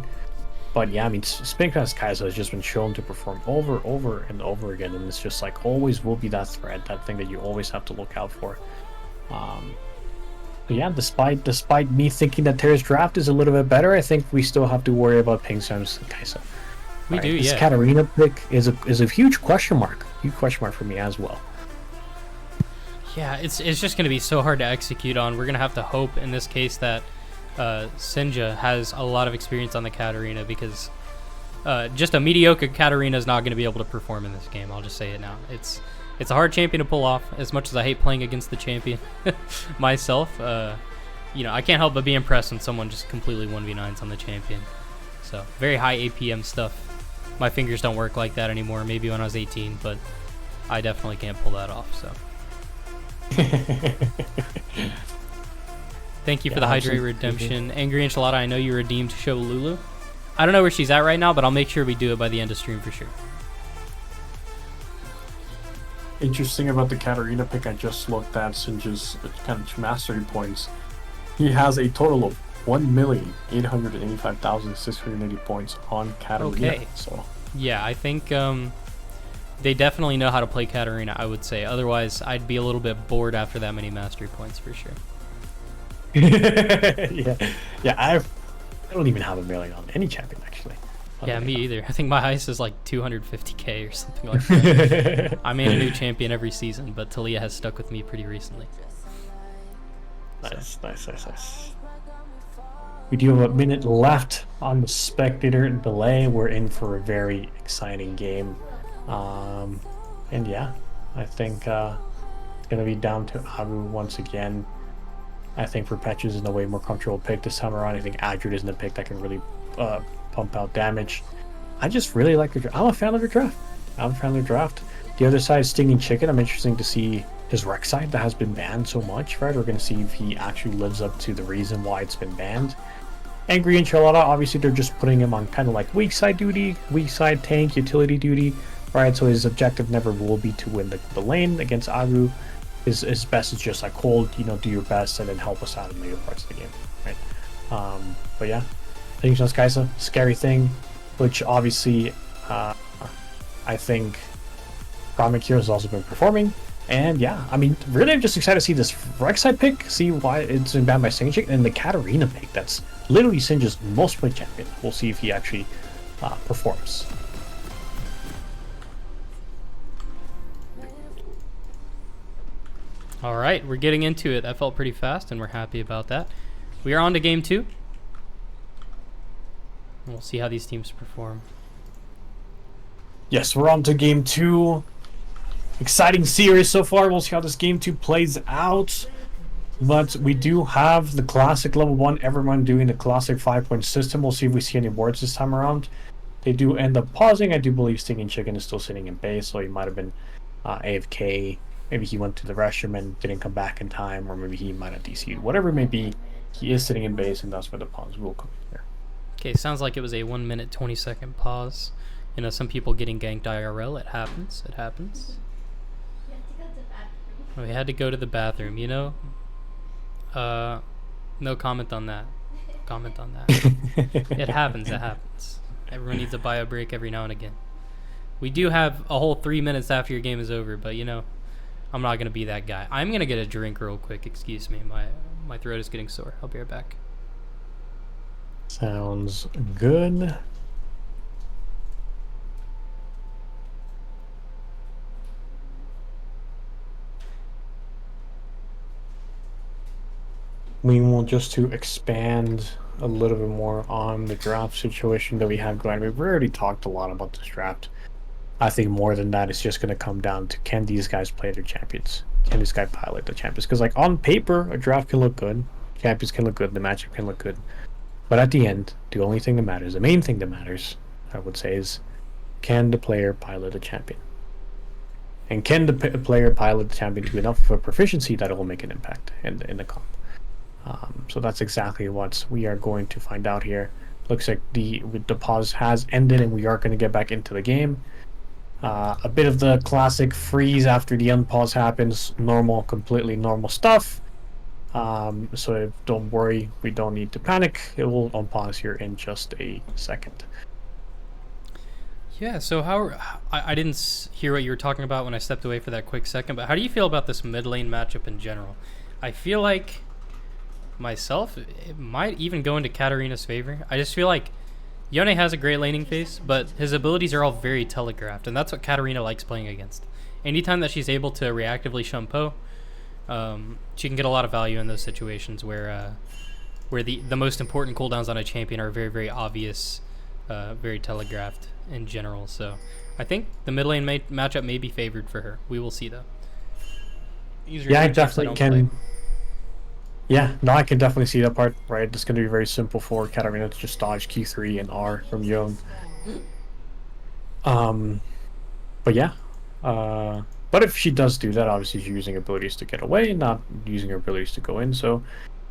But yeah, I mean, Pink Spam's Kai'Sa has just been shown to perform over and over again, and it's just like always will be that threat, that thing that you always have to look out for. But yeah, despite me thinking that Terra's draft is a little bit better, I think we still have to worry about Pink Spam's Kai'Sa. We do, this yeah. Katarina pick is a huge question mark. Huge question mark for me as well. Yeah, it's just going to be so hard to execute on. We're going to have to hope in this case that Sinja has a lot of experience on the Katarina because just a mediocre Katarina is not going to be able to perform in this game. I'll just say it now. It's a hard champion to pull off. As much as I hate playing against the champion myself, I can't help but be impressed when someone just completely 1v9s on the champion. So very high APM stuff. My fingers don't work like that anymore. Maybe when I was 18, but I definitely can't pull that off. So. Thank you for the Hydrate Redemption. Angry Enchilada, I know you redeemed Show Lulu. I don't know where she's at right now, but I'll make sure we do it by the end of stream for sure. Interesting about the Katarina pick, I just looked at Sinja's kind of mastery points. He has a total of 1,885,680 points on Katarina. Okay. So yeah, I think they definitely know how to play Katarina, I would say. Otherwise, I'd be a little bit bored after that many mastery points for sure. yeah, I don't even have a million on any champion actually. Yeah, me either. I think my highest is like 250k or something like that. I made a new champion every season, but Talia has stuck with me pretty recently. Nice. We do have a minute left on the spectator delay. We're in for a very exciting game. And yeah, I think it's going to be down to Aru once again. I think Perpetuous is in a way more comfortable pick this time around. I think Adrid isn't a pick that can really pump out damage. I just really like the draft. I'm a fan of the draft. The other side is Stinging Chicken. I'm interested to see his Rek'Sai that has been banned so much, right? We're going to see if he actually lives up to the reason why it's been banned. Angry Enchilada, obviously they're just putting him on kind of like weak side duty, weak side tank, utility duty, right? So his objective never will be to win the lane against Aru. His best is just like hold, do your best and then help us out in later parts of the game, right? But yeah, Things on Skysa, scary thing, which obviously I think Comic Hero has also been performing. And yeah, I mean, really I'm just excited to see this Rek'Sai pick, see why it's been banned by Singing Chick, and the Katarina pick, that's literally Sinja's most played champion. We'll see if he actually performs. All right, we're getting into it. That felt pretty fast, and we're happy about that. We are on to game 2. We'll see how these teams perform. Yes, we're on to game 2. Exciting series so far. We'll see how this game 2 plays out. But we do have the classic level 1, everyone doing the classic 5-point system. We'll see if we see any wards this time around. They do end up pausing. I do believe Stinging Chicken is still sitting in base, so he might have been AFK. Maybe he went to the restroom and didn't come back in time, or maybe he might have DC'd. Whatever it may be, he is sitting in base, and that's where the pause will come in here. Okay, sounds like it was a 1 minute 20-second pause. Some people getting ganked IRL. It happens. We had to go to the bathroom, No comment on that. It happens. Everyone needs a bio break every now and again. We do have a whole 3 minutes after your game is over, but I'm not going to be that guy. I'm going to get a drink real quick. Excuse me. My throat is getting sore. I'll be right back. Sounds good. Meanwhile, just to expand a little bit more on the draft situation that we have going, we've already talked a lot about this draft. I think more than that, it's just going to come down to, can these guys play their champions? Can this guy pilot the champions? Because on paper, a draft can look good, champions can look good, the matchup can look good. But at the end, the only thing that matters, the main thing that matters, I would say, is can the player pilot a champion? And can the player pilot the champion to enough of a proficiency that it will make an impact in the comp? So that's exactly what we are going to find out here. Looks like the pause has ended and we are going to get back into the game. A bit of the classic freeze after the unpause happens. Completely normal stuff. So don't worry, we don't need to panic. It will unpause here in just a second. Yeah, so I didn't hear what you were talking about when I stepped away for that quick second, but how do you feel about this mid lane matchup in general? I feel like myself, it might even go into Katarina's favor. I just feel like Yone has a great laning phase, but his abilities are all very telegraphed, and that's what Katarina likes playing against. Anytime that she's able to reactively shampoo, she can get a lot of value in those situations where where the most important cooldowns on a champion are very, very obvious, very telegraphed in general. So I think the mid lane matchup may be favored for her. We will see, though. Yeah, I definitely can. Yeah, no, I can definitely see that part, right? It's going to be very simple for Katarina to just dodge Q3 and R from Yone. But yeah. But if she does do that, obviously she's using abilities to get away, not using her abilities to go in. So,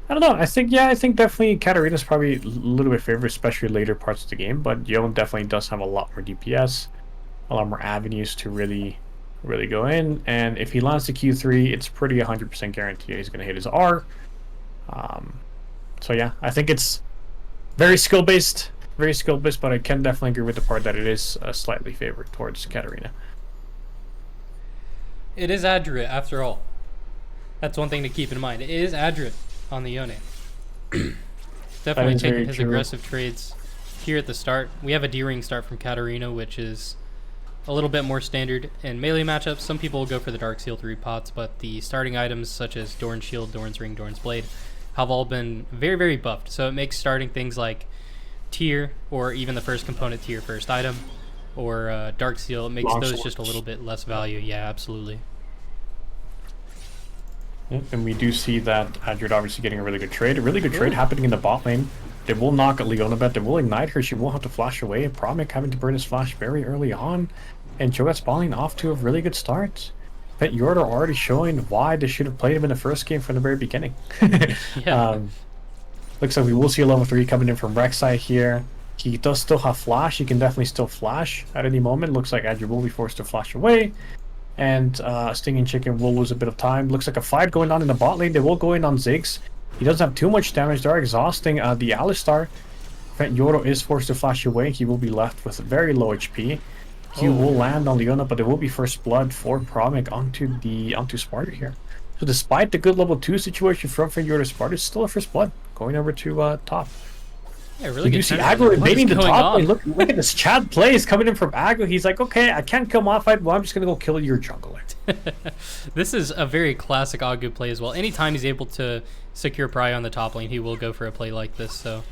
I don't know. I think definitely Katarina's probably a little bit favored, especially later parts of the game. But Yone definitely does have a lot more DPS, a lot more avenues to really go in. And if he lands the Q3, it's pretty 100% guaranteed he's going to hit his R. So yeah, I think it's very skill based, but I can definitely agree with the part that it is slightly favored towards Katarina. It is Adrit, after all. That's one thing to keep in mind. It is Adrit on the Yone. Definitely taking his aggressive trades here at the start. We have a D-ring start from Katarina, which is a little bit more standard in melee matchups. Some people will go for the Dark Seal 3 pots, but the starting items such as Dorn's Shield, Dorn's Ring, Dorn's Blade have all been very, very buffed. So it makes starting things like Tier, or even the first component Tier first item, or Dark Seal, it makes those just a little bit less value. Yeah, absolutely. Yeah, and we do see that Adrit obviously getting a really good trade. A really good trade happening in the bot lane. They will knock Leona bet. They will ignite her. She will have to flash away. Promic having to burn his flash very early on. And Cho'Gath's balling off to a really good start. Bet Yorda already showing why they should have played him in the first game from the very beginning. Yeah. Looks like we will see a level 3 coming in from Rek'Sai here. He does still have flash. He can definitely still flash at any moment. Looks like Adrit will be forced to flash away. And Stinging Chicken will lose a bit of time. Looks like a fight going on in the bot lane. They will go in on Ziggs. He doesn't have too much damage. They're exhausting the Alistar. Yoro is forced to flash away. He will be left with very low HP. He will land on Leona, but there will be first blood for Promic onto Sparta here. So despite the good level 2 situation from Yoro to Sparta, it's still a first blood going over to top. Yeah, really good. You see Aggro invading the top lane. Look at this Chad plays coming in from Aggro. He's like, okay, I can't kill my fight, well, I'm just going to go kill your jungler. This is a very classic Agu play as well. Anytime he's able to secure pry on the top lane, he will go for a play like this. So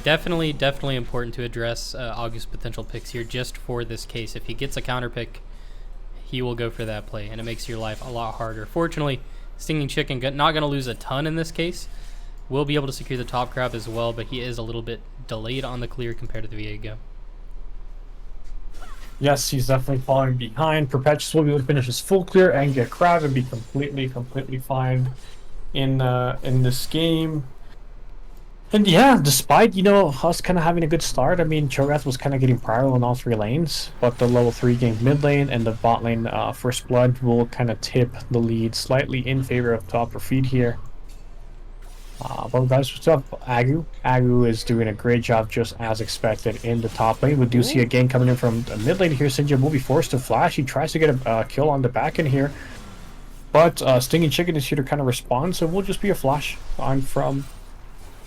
definitely important to address Agu's potential picks here just for this case. If he gets a counter pick, he will go for that play, and it makes your life a lot harder. Fortunately, Stinging Chicken not going to lose a ton in this case. Will be able to secure the top grab as well, but he is a little bit delayed on the clear compared to the Viego. Yes, he's definitely falling behind. Perpetuous will be able to finish his full clear and get crab and be completely fine in this game. And yeah, despite, you know, us kind of having a good start, I mean, Cho'Gath was kind of getting prior on all 3 lanes, but the level 3 game mid lane and the bot lane first blood will kind of tip the lead slightly in favor of top or feed here. But guys, what's up? Agu is doing a great job just as expected in the top lane. We do see a gank coming in from the mid lane here. Sinja will be forced to flash. He tries to get a kill on the back end here. But Stinging Chicken is here to kind of respond, so it will just be a flash on from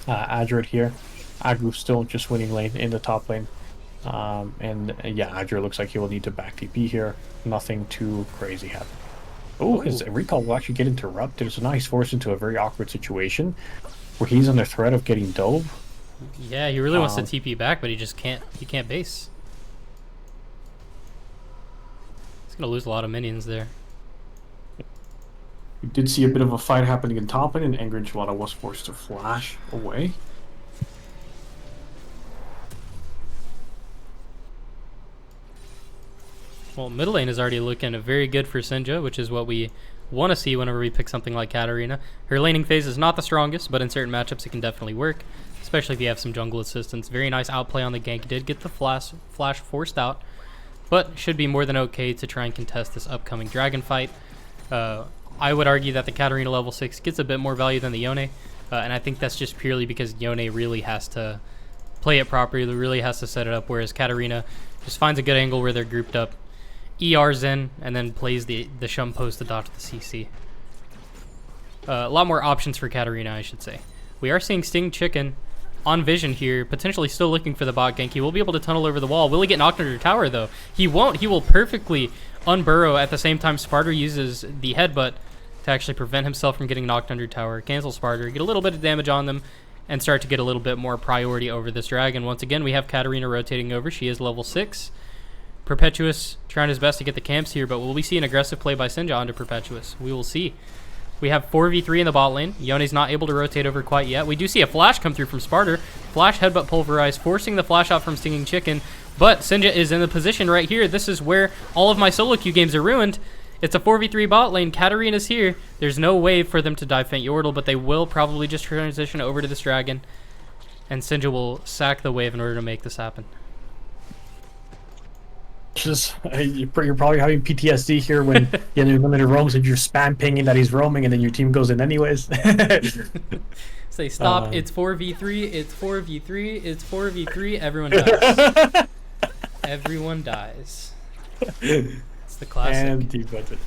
Adrit here. Agu still just winning lane in the top lane. And yeah, Adrit looks like he will need to back TP here. Nothing too crazy happening. Oh, his recall will actually get interrupted, so now he's forced into a very awkward situation where he's under threat of getting dove. Yeah, he really wants to TP back, but he just can't. He can't base. He's gonna lose a lot of minions there. We did see a bit of a fight happening in top lane, and Angry Enchilada was forced to flash away. Well, middle lane is already looking very good for Sinja, which is what we want to see whenever we pick something like Katarina. Her laning phase is not the strongest, but in certain matchups it can definitely work, especially if you have some jungle assistance. Very nice outplay on the gank. Did get the flash forced out, but should be more than okay to try and contest this upcoming dragon fight. I would argue that the Katarina level 6 gets a bit more value than the Yone, and I think that's just purely because Yone really has to play it properly, really has to set it up, whereas Katarina just finds a good angle where they're grouped up, ERs in, and then plays the Shum post to dodge the CC. A lot more options for Katarina, I should say. We are seeing Sting Chicken on vision here, potentially still looking for the bot gank. He will be able to tunnel over the wall. Will he get knocked under tower, though? He won't. He will perfectly unburrow at the same time Sparta uses the headbutt to to actually prevent himself from getting knocked under tower, cancel Sparter, get a little bit of damage on them, and start to get a little bit more priority over this dragon. Once again, we have Katarina rotating over. She is level 6. Perpetuous trying his best to get the camps here, but will we see an aggressive play by Sinja onto Perpetuous? We will see. We have 4v3 in the bot lane. Yone's not able to rotate over quite yet. We do see a flash come through from Sparter. Flash headbutt pulverize, forcing the flash out from Stinging Chicken. But Sinja is in the position right here. This is where all of my solo queue games are ruined. It's a 4v3 bot lane. Katarina's here. There's no way for them to dive Faint Yordle, but they will probably just transition over to this dragon. And Sinja will sack the wave in order to make this happen. Just you're probably having PTSD here when you know, limited roams and you're spam pinging that he's roaming and then your team goes in anyways. Say stop, it's 4v3, it's 4v3, it's 4v3, everyone dies. Everyone dies. It's the classic. And deep budget.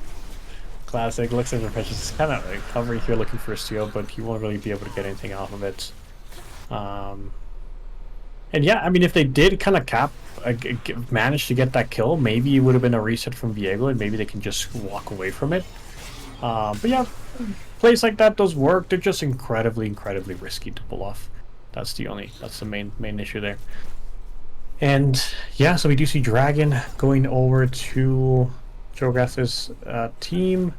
Classic. Looks like Precious is kind of like covering here looking for a steal, but he won't really be able to get anything off of it. And yeah, I mean, if they did kind of manage to get that kill, maybe it would have been a reset from Viego, and maybe they can just walk away from it. But yeah, plays like that does work. They're just incredibly risky to pull off. That's the main issue there. And yeah, so we do see Dragon going over to Cho'Gath's team.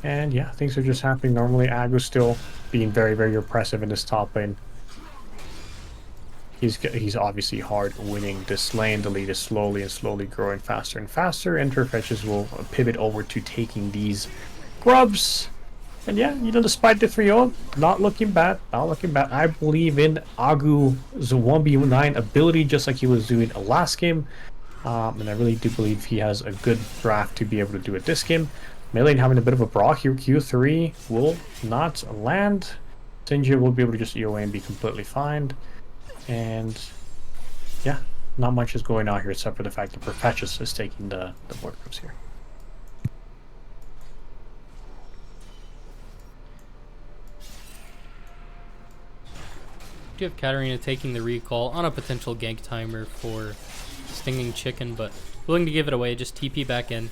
And yeah, things are just happening normally. Agu's still being very oppressive in this top lane. He's obviously hard winning this lane. The lead is slowly growing faster and faster. And Turfetches will pivot over to taking these grubs. And yeah, you know, despite the 3-0, not looking bad. I believe in Agu's 1v9 ability, just like he was doing last game. And I really do believe he has a good draft to be able to do it this game. Melee having a bit of a brawl here. Q3 will not land. Sinja will be able to just EOA and be completely fine. And yeah, not much is going on here except for the fact that Perpetuous is taking the board groups here. We do have Katarina taking the recall on a potential gank timer for Stinging Chicken, but willing to give it away, just TP back in.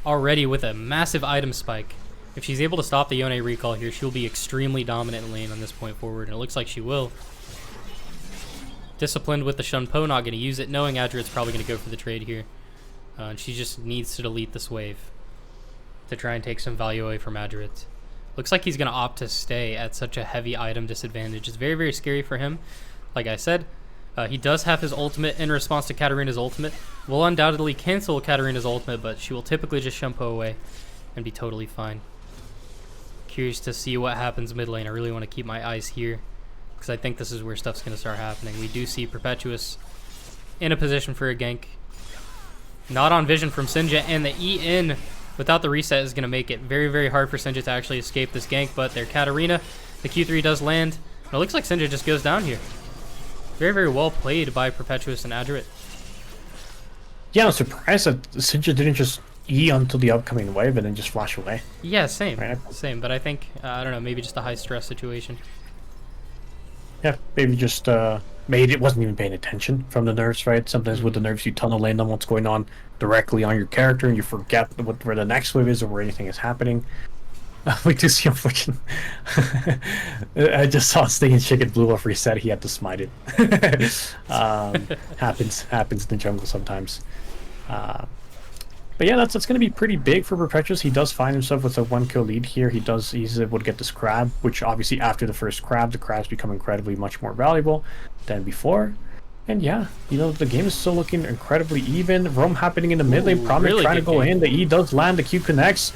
Already with a massive item spike. If she's able to stop the Yone recall here, she'll be extremely dominant in lane on this point forward, and it looks like she will. Disciplined with the Shunpo, not going to use it, knowing Adrit's probably going to go for the trade here. And she just needs to delete this wave to try and take some value away from Adrit. Looks like he's going to opt to stay at such a heavy item disadvantage. It's very scary for him. Like I said, he does have his ultimate in response to Katarina's ultimate. Will undoubtedly cancel Katarina's ultimate, but she will typically just Shunpo away and be totally fine. Curious to see what happens mid lane. I really want to keep my eyes here, because I think this is where stuff's going to start happening. We do see Perpetuous in a position for a gank. Not on vision from Sinja, and the E-in without the reset is going to make it very hard for Sinja to actually escape this gank, but there Katarina. The Q3 does land. And it looks like Sinja just goes down here. Very well played by Perpetuous and Adrit. Yeah, I'm surprised that Sinja didn't just E until the upcoming wave and then just flash away. Yeah, same. Right. Same, but I think, I don't know, maybe just a high stress situation. Yeah, maybe just maybe it wasn't even paying attention from the nerfs, right? Sometimes with the nerfs you tunnel in on what's going on directly on your character and you forget where the next wave is or where anything is happening. We do see him fucking I just saw Stinging Chicken blew off reset, he had to smite it. Happens in the jungle sometimes. But yeah, that's going to be pretty big for Perpetuous. He does find himself with a 1-kill lead here. He's able to get this crab, which obviously after the first crab, the crabs become incredibly much more valuable than before. And yeah, you know, the game is still looking incredibly even. Roam happening in the mid lane, Prominent really trying to go in. The E does land, the Q connects.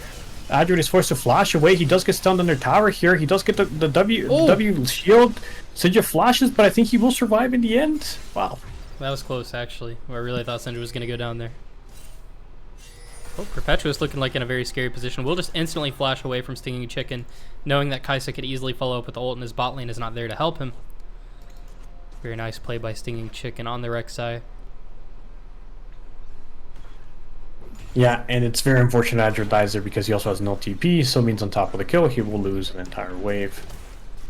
Adrian is forced to flash away. He does get stunned under tower here. He does get the W shield. Sinja flashes, but I think he will survive in the end. Wow. That was close, actually. I really thought Sinja was going to go down there. Oh, Perpetuous looking like in a very scary position. We'll just instantly flash away from Stinging Chicken, knowing that Kaisa could easily follow up with the ult and his bot lane is not there to help him. Very nice play by Stinging Chicken on the Rek'Sai. Yeah, and it's very unfortunate Adrian dies there because he also has no TP, so it means on top of the kill he will lose an entire wave.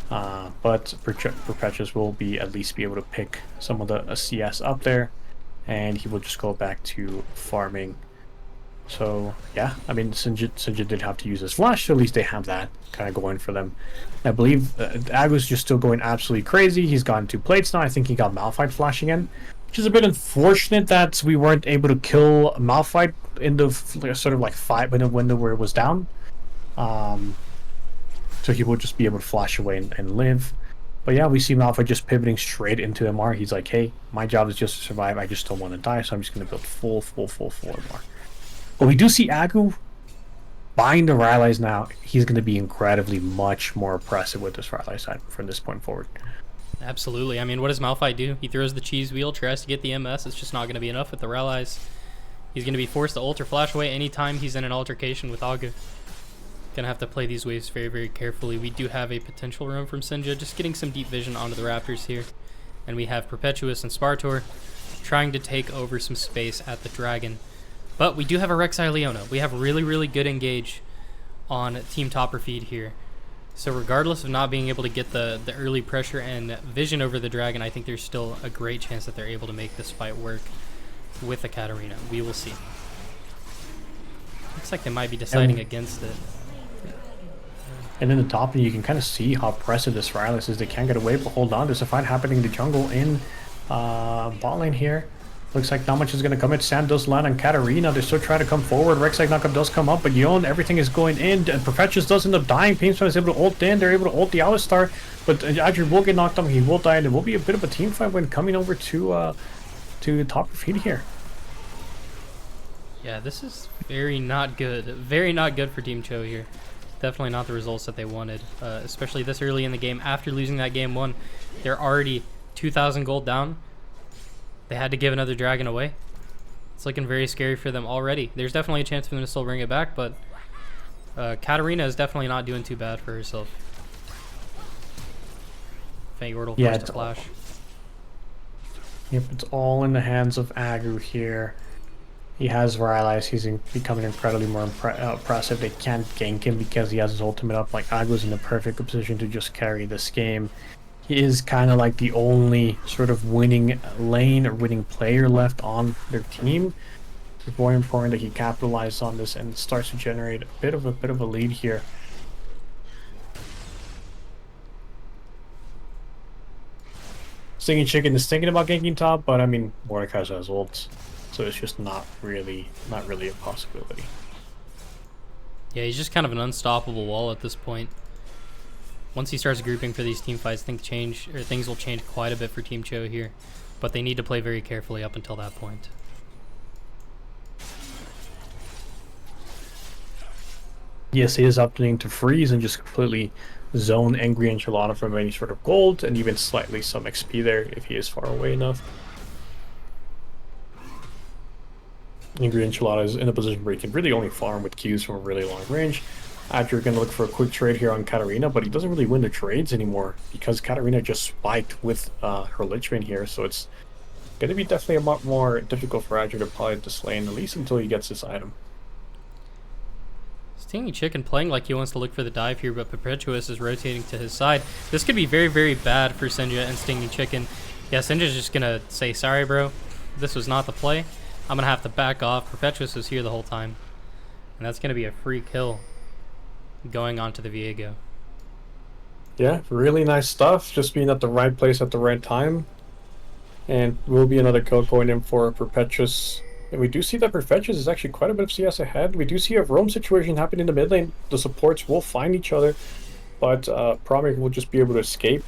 But Perpetuous will at least be able to pick some of the CS up there, and he will just go back to farming So yeah, I mean, Sinja did have to use his flash, so at least they have that kind of going for them. I believe Agu's just still going absolutely crazy. He's gotten 2 plates now. I think he got Malphite flash again, which is a bit unfortunate that we weren't able to kill Malphite in the sort of like 5-minute window where it was down. So he will just be able to flash away and live. But yeah, we see Malphite just pivoting straight into MR. He's like, hey, my job is just to survive. I just don't want to die, so I'm just going to build full MR. But we do see Agu buying the Rylai's now. He's going to be incredibly much more oppressive with this Rylai side from this point forward. Absolutely. I mean, what does Malphite do? He throws the cheese wheel, tries to get the MS. It's just not going to be enough with the Rylai's. He's going to be forced to ult or flash away anytime he's in an altercation with Agu. Gonna have to play these waves very, very carefully. We do have a potential roam from Sinja, just getting some deep vision onto the Raptors here. And we have Perpetuous and Spartor trying to take over some space at the Dragon. But we do have a Rek'Sai Leona. We have really, really good engage on Team Topper feed here. So regardless of not being able to get the early pressure and vision over the Dragon, I think there's still a great chance that they're able to make this fight work with the Katarina. We will see. Looks like they might be deciding against it. And in the top, you can kind of see how oppressive this Rylai is. They can't get away, but hold on. There's a fight happening in the jungle in bot lane here. Looks like not much is going to come in. Sand does land on Katarina. They're still trying to come forward. Rek'Sai knockup does come up, but Yon, everything is going in. And Perpetuous does end up dying. Painstone is able to ult in. They're able to ult the Alistar, but Adrian will get knocked up. He will die, and it will be a bit of a team fight when coming over to the top of feed here. Yeah, this is very not good. Very not good for Team CHO here. Definitely not the results that they wanted, especially this early in the game. After losing that game 1, they're already 2,000 gold down. They had to give another Dragon away. It's looking very scary for them already. There's definitely a chance for them to still bring it back, but Katarina is definitely not doing too bad for herself. Fang Yordle forced to flash. Yep, it's all in the hands of Agu here. He has Rylai's. He's becoming incredibly more impressive. They can't gank him because he has his ultimate up. Like, Agu's in the perfect position to just carry this game. He is kind of like the only sort of winning lane or winning player left on their team. It's very important that he capitalizes on this and starts to generate a bit of a lead here. Stinging Chicken is thinking about ganking top, but I mean, Mordekaiser has ults. So it's just not really a possibility. Yeah, he's just kind of an unstoppable wall at this point. Once he starts grouping for these team fights, things will change quite a bit for Team CHO here. But they need to play very carefully up until that point. Yes, he is opting to freeze and just completely zone Angry Enchilada from any sort of gold and even slightly some XP there if he is far away enough. Angry Enchilada is in a position where he can really only farm with Qs from a really long range. Adrian going to look for a quick trade here on Katarina, but he doesn't really win the trades anymore because Katarina just spiked with her Lichman here, so it's going to be definitely a lot more difficult for Adrian to pilot this lane, at least until he gets this item. Stingy Chicken playing like he wants to look for the dive here, but Perpetuous is rotating to his side. This could be very, very bad for Sinja and Stingy Chicken. Yeah, Sinja's just going to say, sorry, bro. This was not the play. I'm going to have to back off. Perpetuous was here the whole time. And that's going to be a free kill going on to the Viego. Yeah, really nice stuff. Just being at the right place at the right time. And will be another kill going in for Perpetuous. And we do see that Perpetuous is actually quite a bit of CS ahead. We do see a roam situation happen in the mid lane. The supports will find each other, but Promig will just be able to escape.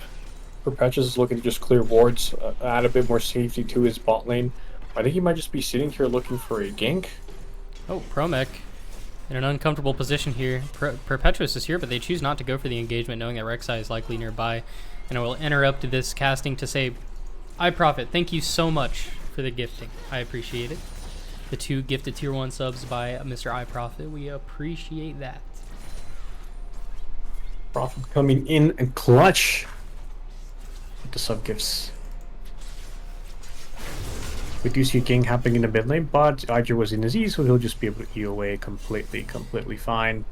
Perpetuous is looking to just clear wards, add a bit more safety to his bot lane. I think he might just be sitting here looking for a gank. Oh, Promec in an uncomfortable position here. Perpetuous is here, but they choose not to go for the engagement, knowing that Rek'Sai is likely nearby. And I will interrupt this casting to say, iProfit, thank you so much for the gifting. I appreciate it. The 2 gifted tier 1 subs by Mr. iProfit. We appreciate that. Profit coming in and clutch with the sub gifts. We do see a gank happening in the mid lane, but Archer was in his E, so he'll just be able to E away completely fine.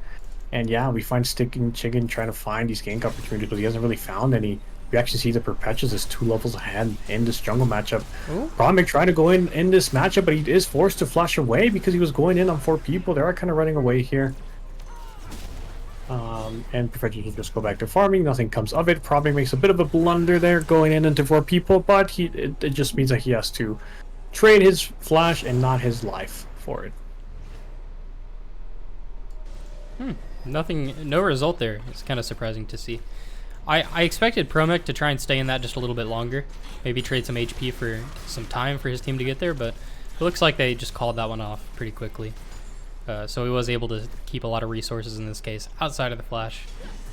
And yeah, we find Stinking Chicken trying to find these gank opportunities, but he hasn't really found any you actually see the Perpetuous is 2 levels ahead in this jungle matchup. Ooh. Promic trying to go in this matchup, but he is forced to flash away because he was going in on 4 people. They are kind of running away here. And Perpetuous will just go back to farming. Nothing comes of it. Promic makes a bit of a blunder there going in into 4 people, but it just means that he has to trade his flash and not his life for it. Nothing, no result there. It's kind of surprising to see. I expected Promic to try and stay in that just a little bit longer. Maybe trade some HP for some time for his team to get there, but it looks like they just called that one off pretty quickly. So he was able to keep a lot of resources in this case outside of the flash,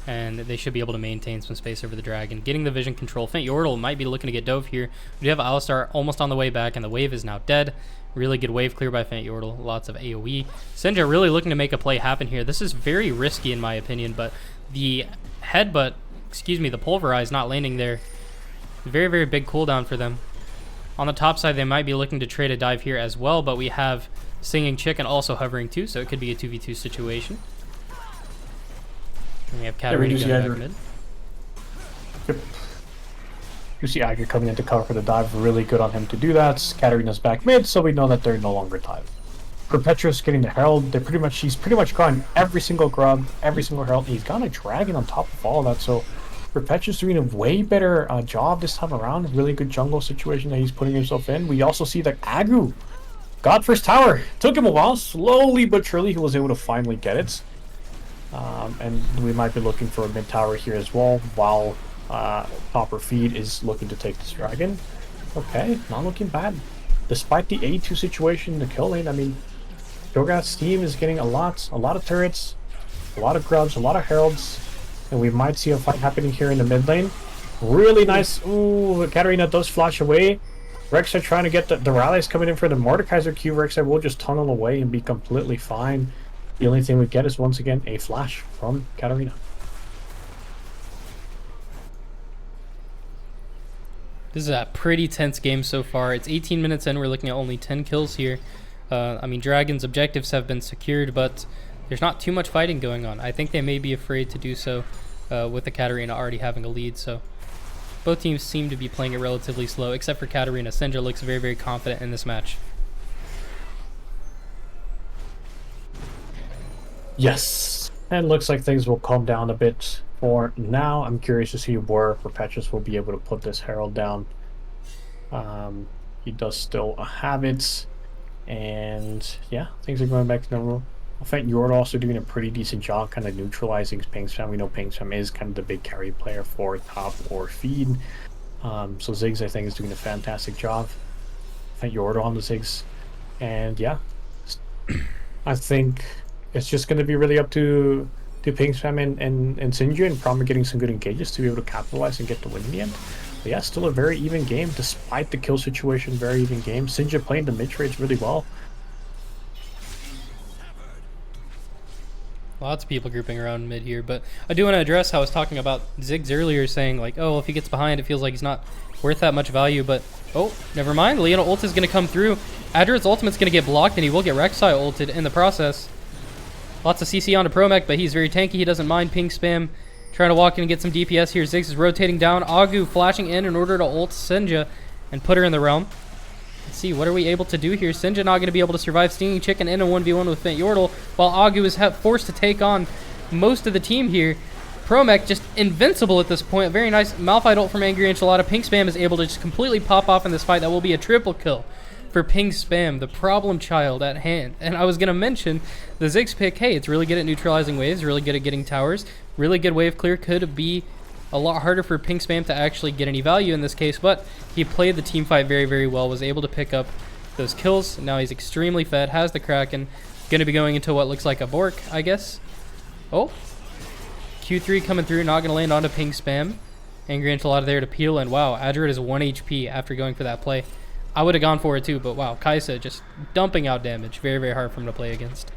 and they should be able to maintain some space over the dragon. Getting the vision control. Fent Yordle might be looking to get dove here. We do have Alistar almost on the way back, and the wave is now dead. Really good wave clear by Fent Yordle. Lots of AoE. Senja really looking to make a play happen here. This is very risky in my opinion, but the headbutt, the pulverize not landing there. Very, very big cooldown for them. On the top side, they might be looking to trade a dive here as well, but we have Singing Chicken also hovering too, so it could be a 2v2 situation. And we have Katarina going back mid. Yep. You see Agri coming in to cover for the dive. Really good on him to do that. Katarina's back mid, so we know that they're no longer tied. Perpetuous getting the Herald. He's pretty much gotten every single grub, every single Herald. He's got a dragon on top of all of that, so Perpetuous doing a way better job this time around. Really good jungle situation that he's putting himself in. We also see that Agu got first tower. Took him a while. Slowly but surely he was able to finally get it. And we might be looking for a mid tower here as well, while Copper Feed is looking to take this dragon. Okay, not looking bad. Despite the A2 situation in the kill lane, I mean, Cho'Gath's team is getting a lot of turrets, a lot of grubs, a lot of heralds, and we might see a fight happening here in the mid lane. Really nice. Ooh, Katarina does flash away. Rek'Sai trying to get the rallies coming in for the Mordekaiser Q. Rek'Sai will just tunnel away and be completely fine. The only thing we get is once again a flash from Katarina. This is a pretty tense game so far. It's 18 minutes in. We're looking at only 10 kills here. I mean, Dragon's objectives have been secured, but there's not too much fighting going on. I think they may be afraid to do so with the Katarina already having a lead. So both teams seem to be playing it relatively slow, except for Katarina. Senja looks very, very confident in this match. Yes, and looks like things will calm down a bit for now. I'm curious to see where Perpetuous will be able to put this Herald down. He does still have it, and yeah, things are going back to normal. I think you're also doing a pretty decent job kind of neutralizing Pingspam. We know Pingspam is kind of the big carry player for top or feed. So Ziggs, I think, is doing a fantastic job. I think you're on the Ziggs, and yeah, I think it's just going to be really up to Pingspam and Sinju, and probably getting some good engages to be able to capitalize and get the win in the end. But yeah, still a very even game despite the kill situation. Very even game. Sinju playing the mid trades really well. Lots of people grouping around mid here, but I do want to address how I was talking about Ziggs earlier, saying like, oh, if he gets behind, it feels like he's not worth that much value, but oh, never mind. Leona ult is going to come through. Adred's ultimate's going to get blocked, and he will get Rek'Sai ulted in the process. Lots of CC onto Promech, but he's very tanky. He doesn't mind ping spam. Trying to walk in and get some DPS here. Ziggs is rotating down. Agu flashing in order to ult Senja and put her in the realm. Let's see, what are we able to do here? Senja not going to be able to survive Stinging Chicken in a 1v1 with Fent Yordle, while Agu is forced to take on most of the team here. Promech just invincible at this point. Very nice Malphite ult from Angry Enchilada. Ping Spam is able to just completely pop off in this fight. That will be a triple kill for Ping Spam, the problem child at hand. And I was going to mention the Ziggs pick. Hey, it's really good at neutralizing waves, really good at getting towers, really good wave clear. Could be a lot harder for Ping Spam to actually get any value in this case, but he played the team fight very, very well, was able to pick up those kills. Now he's extremely fed, has the Kraken, going to be going into what looks like a Bork, I guess. Oh, Q3 coming through, not going to land onto Ping Spam. Angry Enchilada there to peel, and wow, Adred is 1 HP after going for that play. I would have gone for it too, but wow, Kaisa just dumping out damage. Very, very hard for him to play against.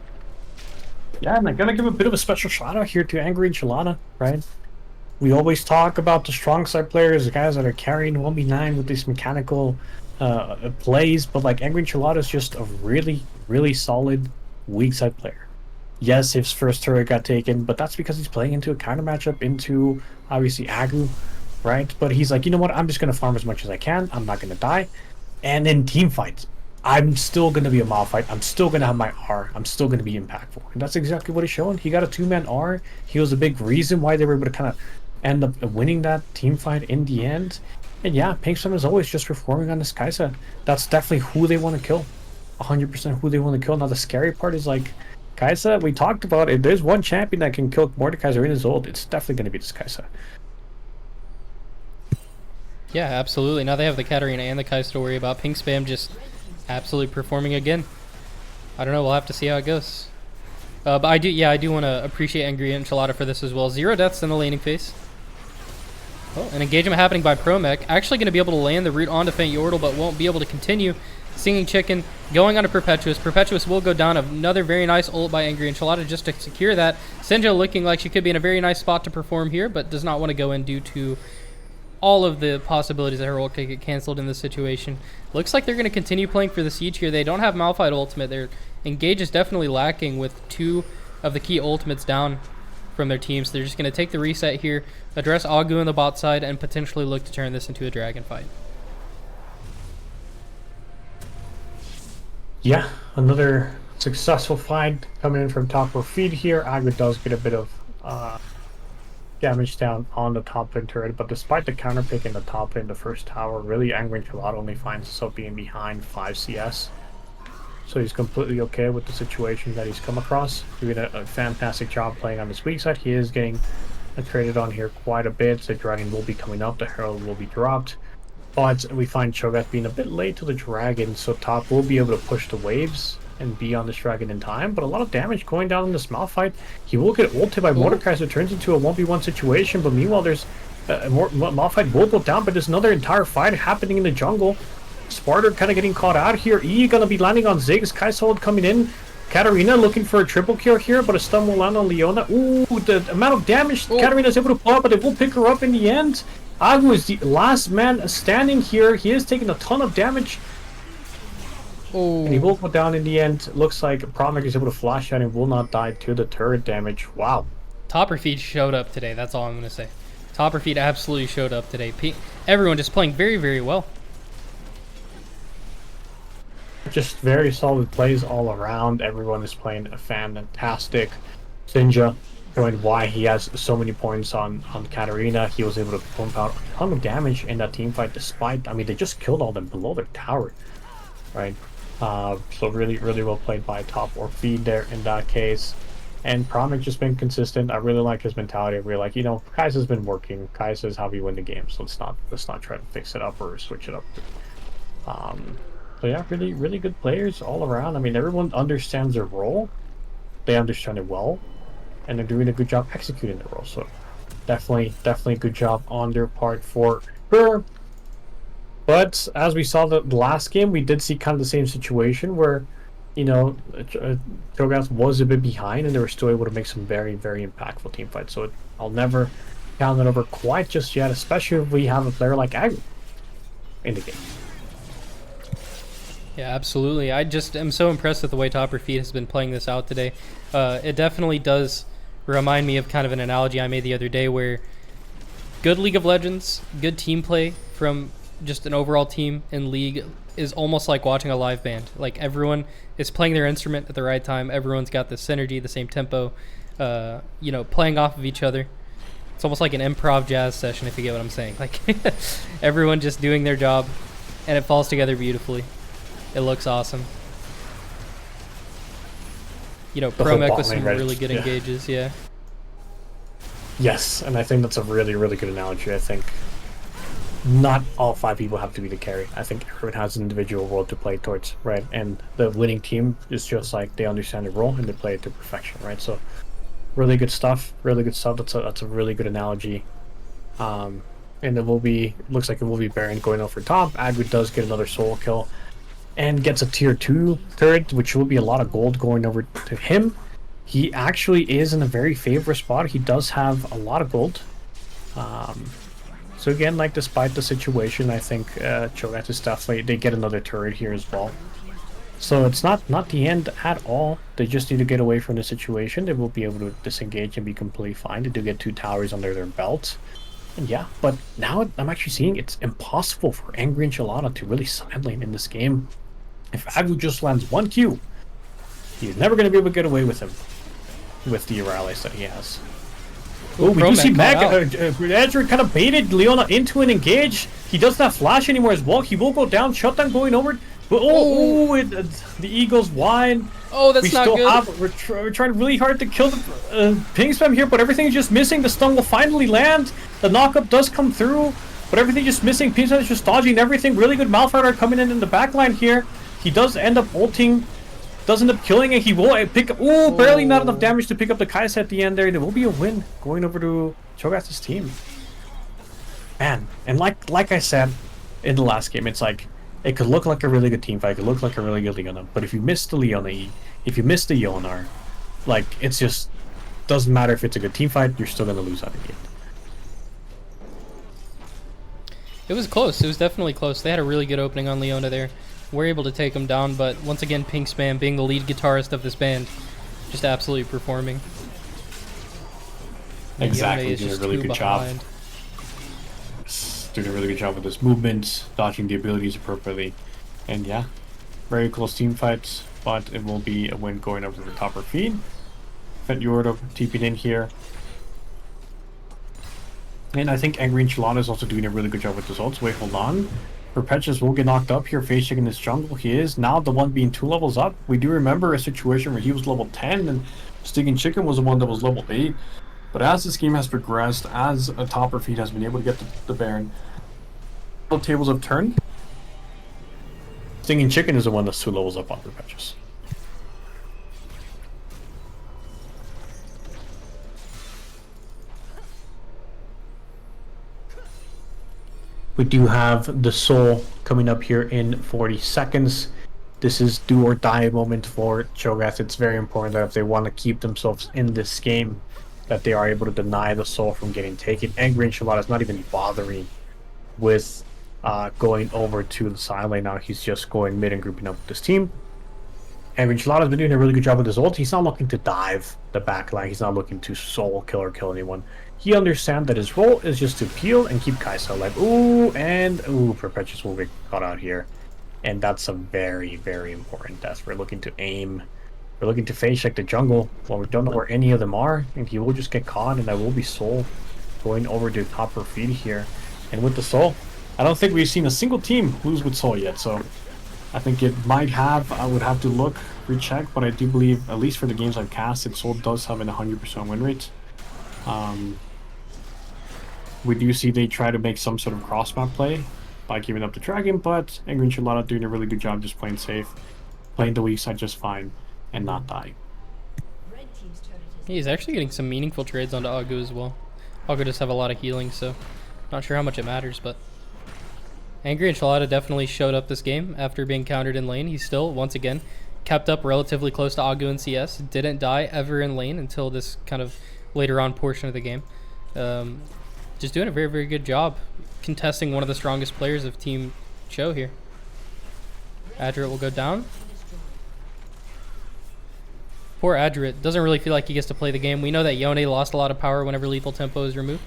Yeah, and I gotta give a bit of a special shout out here to Angry Enchilada, right? We always talk about the strong side players, the guys that are carrying 1v9 with these mechanical plays, but like Angry Enchilada is just a really, really solid weak side player. Yes, his first turret got taken, but that's because he's playing into a counter matchup into obviously Agu. right? But he's like, you know what? I'm just gonna farm as much as I can. I'm not gonna die. And in team fights, I'm still gonna be a Malphite. I'm still gonna have my R. I'm still gonna be impactful. And that's exactly what he's showing. He got a 2-man R. He was a big reason why they were able to kind of end up winning that team fight in the end. And yeah, Pinkston is always just performing on this Kai'Sa. That's definitely who they want to kill. 100% who they want to kill. Now the scary part is like Kai'Sa, we talked about if there's one champion that can kill Mordekaiser in his ult, it's definitely going to be this Kai'Sa. Yeah, absolutely. Now they have the Katarina and the Kai'Sa to worry about. Pink Spam just absolutely performing again. I don't know. We'll have to see how it goes. But I do want to appreciate Angry Enchilada for this as well. 0 deaths in the laning phase. Oh, an engagement happening by Promech. Actually going to be able to land the root onto Faint Yordle, but won't be able to continue. Singing Chicken going on to Perpetuous. Perpetuous will go down. Another very nice ult by Angry Enchilada just to secure that. Senjo looking like she could be in a very nice spot to perform here, but does not want to go in due to all of the possibilities that her ult could get cancelled in this situation. Looks like they're going to continue playing for the siege here. They don't have Malphite ultimate. Their engage is definitely lacking with 2 of the key ultimates down from their team. So they're just going to take the reset here, address Agu on the bot side, and potentially look to turn this into a dragon fight. Yeah, another successful fight coming in from top of feed here. Agu does get a bit of damage down on the top lane turret, but despite the counter pick in the top lane, the first tower, really Angry Enchilada only finds himself being behind 5 CS. So he's completely okay with the situation that he's come across. Doing a fantastic job playing on this weak side. He is getting traded on here quite a bit. The dragon will be coming up, the herald will be dropped. But we find Cho'Gath being a bit late to the dragon, so top will be able to push the waves and be on this dragon in time. But a lot of damage going down in this Malphite. He will get ulted by Mordekaiser, so it turns into a 1v1 situation. But meanwhile, there's Malphite will go down, but there's another entire fight happening in the jungle. Sparta kind of getting caught out here. E gonna be landing on Ziggs. Kai'Sa coming in. Katarina looking for a triple kill here, but a stun will land on Leona. Ooh, the amount of damage Katarina is able to pull up, but they will pick her up in the end. Agu is the last man standing here. He is taking a ton of damage. Oh. And he will go down in the end. Looks like Promech is able to flash out and will not die to the turret damage. Wow. Topper Feed showed up today. That's all I'm going to say. Topper Feed absolutely showed up today. Everyone just playing very, very well. Just very solid plays all around. Everyone is playing a fantastic. Sinja showing why he has so many points on Katarina. He was able to pump out a ton of damage in that team fight despite, I mean, they just killed all them below their tower, right? So really, really well played by top or feed there in that case. And Promech just been consistent. I really like his mentality. I really like, you know, Kai'Sa's been working. Kai'Sa is how we win the game, so let's not try to fix it up or switch it up. So yeah, really, really good players all around. I mean, everyone understands their role. They understand it well. And they're doing a good job executing the role. So definitely a good job on their part for sure. But as we saw the last game, we did see kind of the same situation where, you know, Cho'Gath was a bit behind and they were still able to make some very, very impactful team fights. So I'll never count it over quite just yet, especially if we have a player like Agu in the game. Yeah, absolutely. I just am so impressed with the way Topper Feed has been playing this out today. It definitely does remind me of kind of an analogy I made the other day where good League of Legends, good team play from just an overall team in League is almost like watching a live band. Like everyone is playing their instrument at the right time. Everyone's got the synergy, the same tempo, you know, playing off of each other. It's almost like an improv jazz session, if you get what I'm saying. Like everyone just doing their job and it falls together beautifully. It looks awesome. You know, Promech with some really good engages, yeah. Yes, and I think that's a really, really good analogy. I think not all 5 people have to be the carry. I think everyone has an individual role to play towards, right? And the winning team is just like they understand their role and they play it to perfection, right? So really good stuff, really good stuff. That's a really good analogy. And it will be, looks like it will be Baron going over top. Agu does get another solo kill and gets a tier 2 turret, which will be a lot of gold going over to him. He actually is in a very favorable spot. He does have a lot of gold. So again, like despite the situation, I think Cho'Gath is definitely, they get another turret here as well. So it's not the end at all. They just need to get away from the situation. They will be able to disengage and be completely fine. They do get 2 towers under their belt. And yeah, but now I'm actually seeing it's impossible for Angry Enchilada to really sideline in this game. If Agu just lands one Q, he's never going to be able to get away with him with the rallies that he has. Ooh, Oh, we do see Pro-Mac caught out. Edric kind of baited Leona into an engage. He does not flash anymore as well. He will go down. Shutdown going over. But the Eagles wide. Oh, that's We not still good. have. We're trying really hard to kill the ping spam here, but everything is just missing. The stun will finally land. The knockup does come through, but everything just missing. Ping spam is just dodging everything. Really good Malfighter coming in the backline here. He does end up ulting. Does end up killing it. He will pick up. Ooh, barely not enough damage to pick up the Kaisa at the end there. There will be a win going over to Cho'Gath's team. Man, and like I said in the last game, it's like it could look like a really good team fight. It could look like a really good Leona, but if you miss the Leona E, if you miss the Yonar, like it's just doesn't matter if it's a good team fight. You're still gonna lose out in the end. It was close. It was definitely close. They had a really good opening on Leona there. We're able to take him down, but once again, Pink Spam being the lead guitarist of this band, just absolutely performing. And Exactly, Yone is doing a just really two good job. behind. Doing a really good job with his movements, dodging the abilities appropriately, and yeah, very close team fights. But it will be a win going over the Topper feed. Fett Yordo TP'd in here. And I think Angry Enchilada is also doing a really good job with his ults. Wait, hold on. Perpetuous will get knocked up here, face in this jungle. He is now the one being 2 levels up. We do remember a situation where he was level 10 and Stinging Chicken was the one that was level 8. But as this game has progressed, as a Topper feed has been able to get the Baron, the tables have turned. Stinging Chicken is the one that's 2 levels up on Perpetuous. We do have the Soul coming up here in 40 seconds. This is do or die moment for Cho'Gath. It's very important that if they want to keep themselves in this game, that they are able to deny the Soul from getting taken. Angry Enchilada is not even bothering with going over to the side lane now. He's just going mid and grouping up with this team. Angry Enchilada's been doing a really good job with his ult. He's not looking to dive the back line. He's not looking to soul kill or kill anyone. He understands that his role is just to peel and keep Kaisa alive. Ooh, and ooh, Perpetuous will get caught out here. And that's a very, very important death. We're looking to aim. We're looking to phase check the jungle. Well, we don't know where any of them are. And he will just get caught, and that will be Soul going over to Topper feed here. And with the Soul, I don't think we've seen a single team lose with Soul yet. So I think it might have. I would have to look, recheck. But I do believe, at least for the games I've casted, Soul does have an 100% win rate. We do see they try to make some sort of cross-map play by giving up the dragon, but Angry Enchilada doing a really good job just playing safe, playing the weak side just fine, and not dying. He's actually getting some meaningful trades onto Agu as well. Agu does have a lot of healing, so not sure how much it matters, but Angry Enchilada definitely showed up this game after being countered in lane. He still, once again, kept up relatively close to Agu in CS, didn't die ever in lane until this kind of later on portion of the game. Just doing a very, very good job contesting one of the strongest players of Team CHO here. Adrit will go down. Poor Adrit. Doesn't really feel like he gets to play the game. We know that Yone lost a lot of power whenever lethal tempo is removed.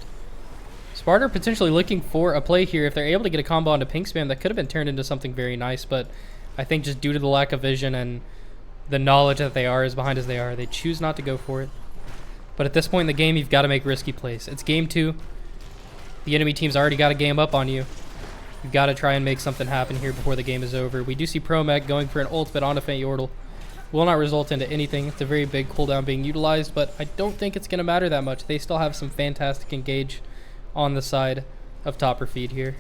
Sparta potentially looking for a play here. If they're able to get a combo onto Pink Spam, that could have been turned into something very nice, but I think just due to the lack of vision and the knowledge that they are as behind as they are, they choose not to go for it. But at this point in the game, you've got to make risky plays. It's game 2. The enemy team's already got a game up on you. You've got to try and make something happen here before the game is over. We do see Pro-Mac going for an ultimate on a Fent Yordle. Will not result into anything. It's a very big cooldown being utilized, but I don't think it's going to matter that much. They still have some fantastic engage on the side of Topper feed here.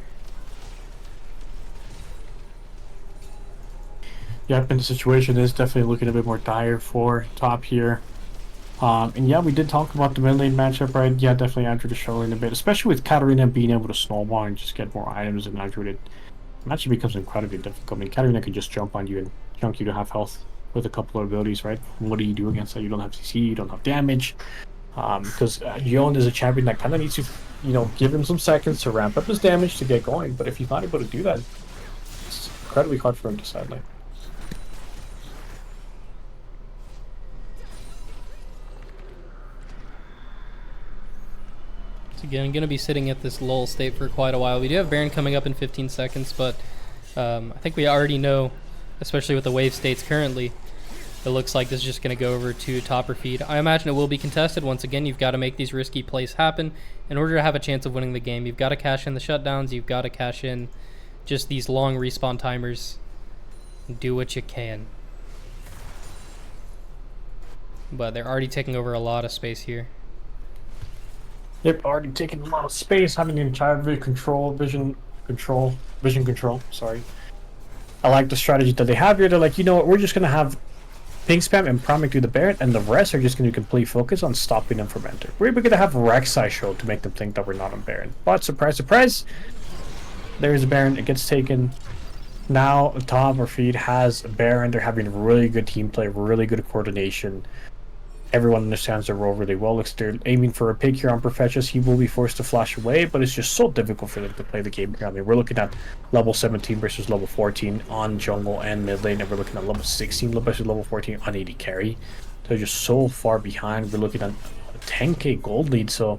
Yep, and the situation is definitely looking a bit more dire for top here. And yeah, we did talk about the mid lane matchup, right? Yeah, definitely Andrew is showing a bit, especially with Katarina being able to snowball and just get more items than Andrew. It actually becomes incredibly difficult. I mean, Katarina can just jump on you and chunk you to half health with a couple of abilities, right? What do you do against that? You don't have CC, you don't have damage. Because Yon is a champion that kind of needs to, give him some seconds to ramp up his damage to get going. But if he's not able to do that, it's incredibly hard for him to sideline. Again, going to be sitting at this lull state for quite a while. We do have Baron coming up in 15 seconds, but I think we already know, especially with the wave states currently, it looks like this is just going to go over to top or feed. I imagine it will be contested. Once again, you've got to make these risky plays happen in order to have a chance of winning the game. You've got to cash in the shutdowns. You've got to cash in just these long respawn timers. Do what you can. But they're already taking over a lot of space here. Yep, already taking a lot of space, having the entire vision control. Sorry. I like the strategy that they have here. They're like, you know what, we're just gonna have ping spam and priming through the Baron, and the rest are just gonna complete focus on stopping them from enter. We're gonna have Rek'Sai show to make them think that we're not on Baron. But surprise, surprise, there's a Baron. It gets taken. Now top or feed has a Baron. They're having really good team play, really good coordination. Everyone understands their role really well. Looks they're aiming for a pick here on Profetius. He will be forced to flash away, but it's just so difficult for them to play the game here. I mean, we're looking at level 17 versus level 14 on jungle and mid lane, and we're looking at level 16 versus level 14 on AD carry. They're just so far behind. We're looking at a 10k gold lead, so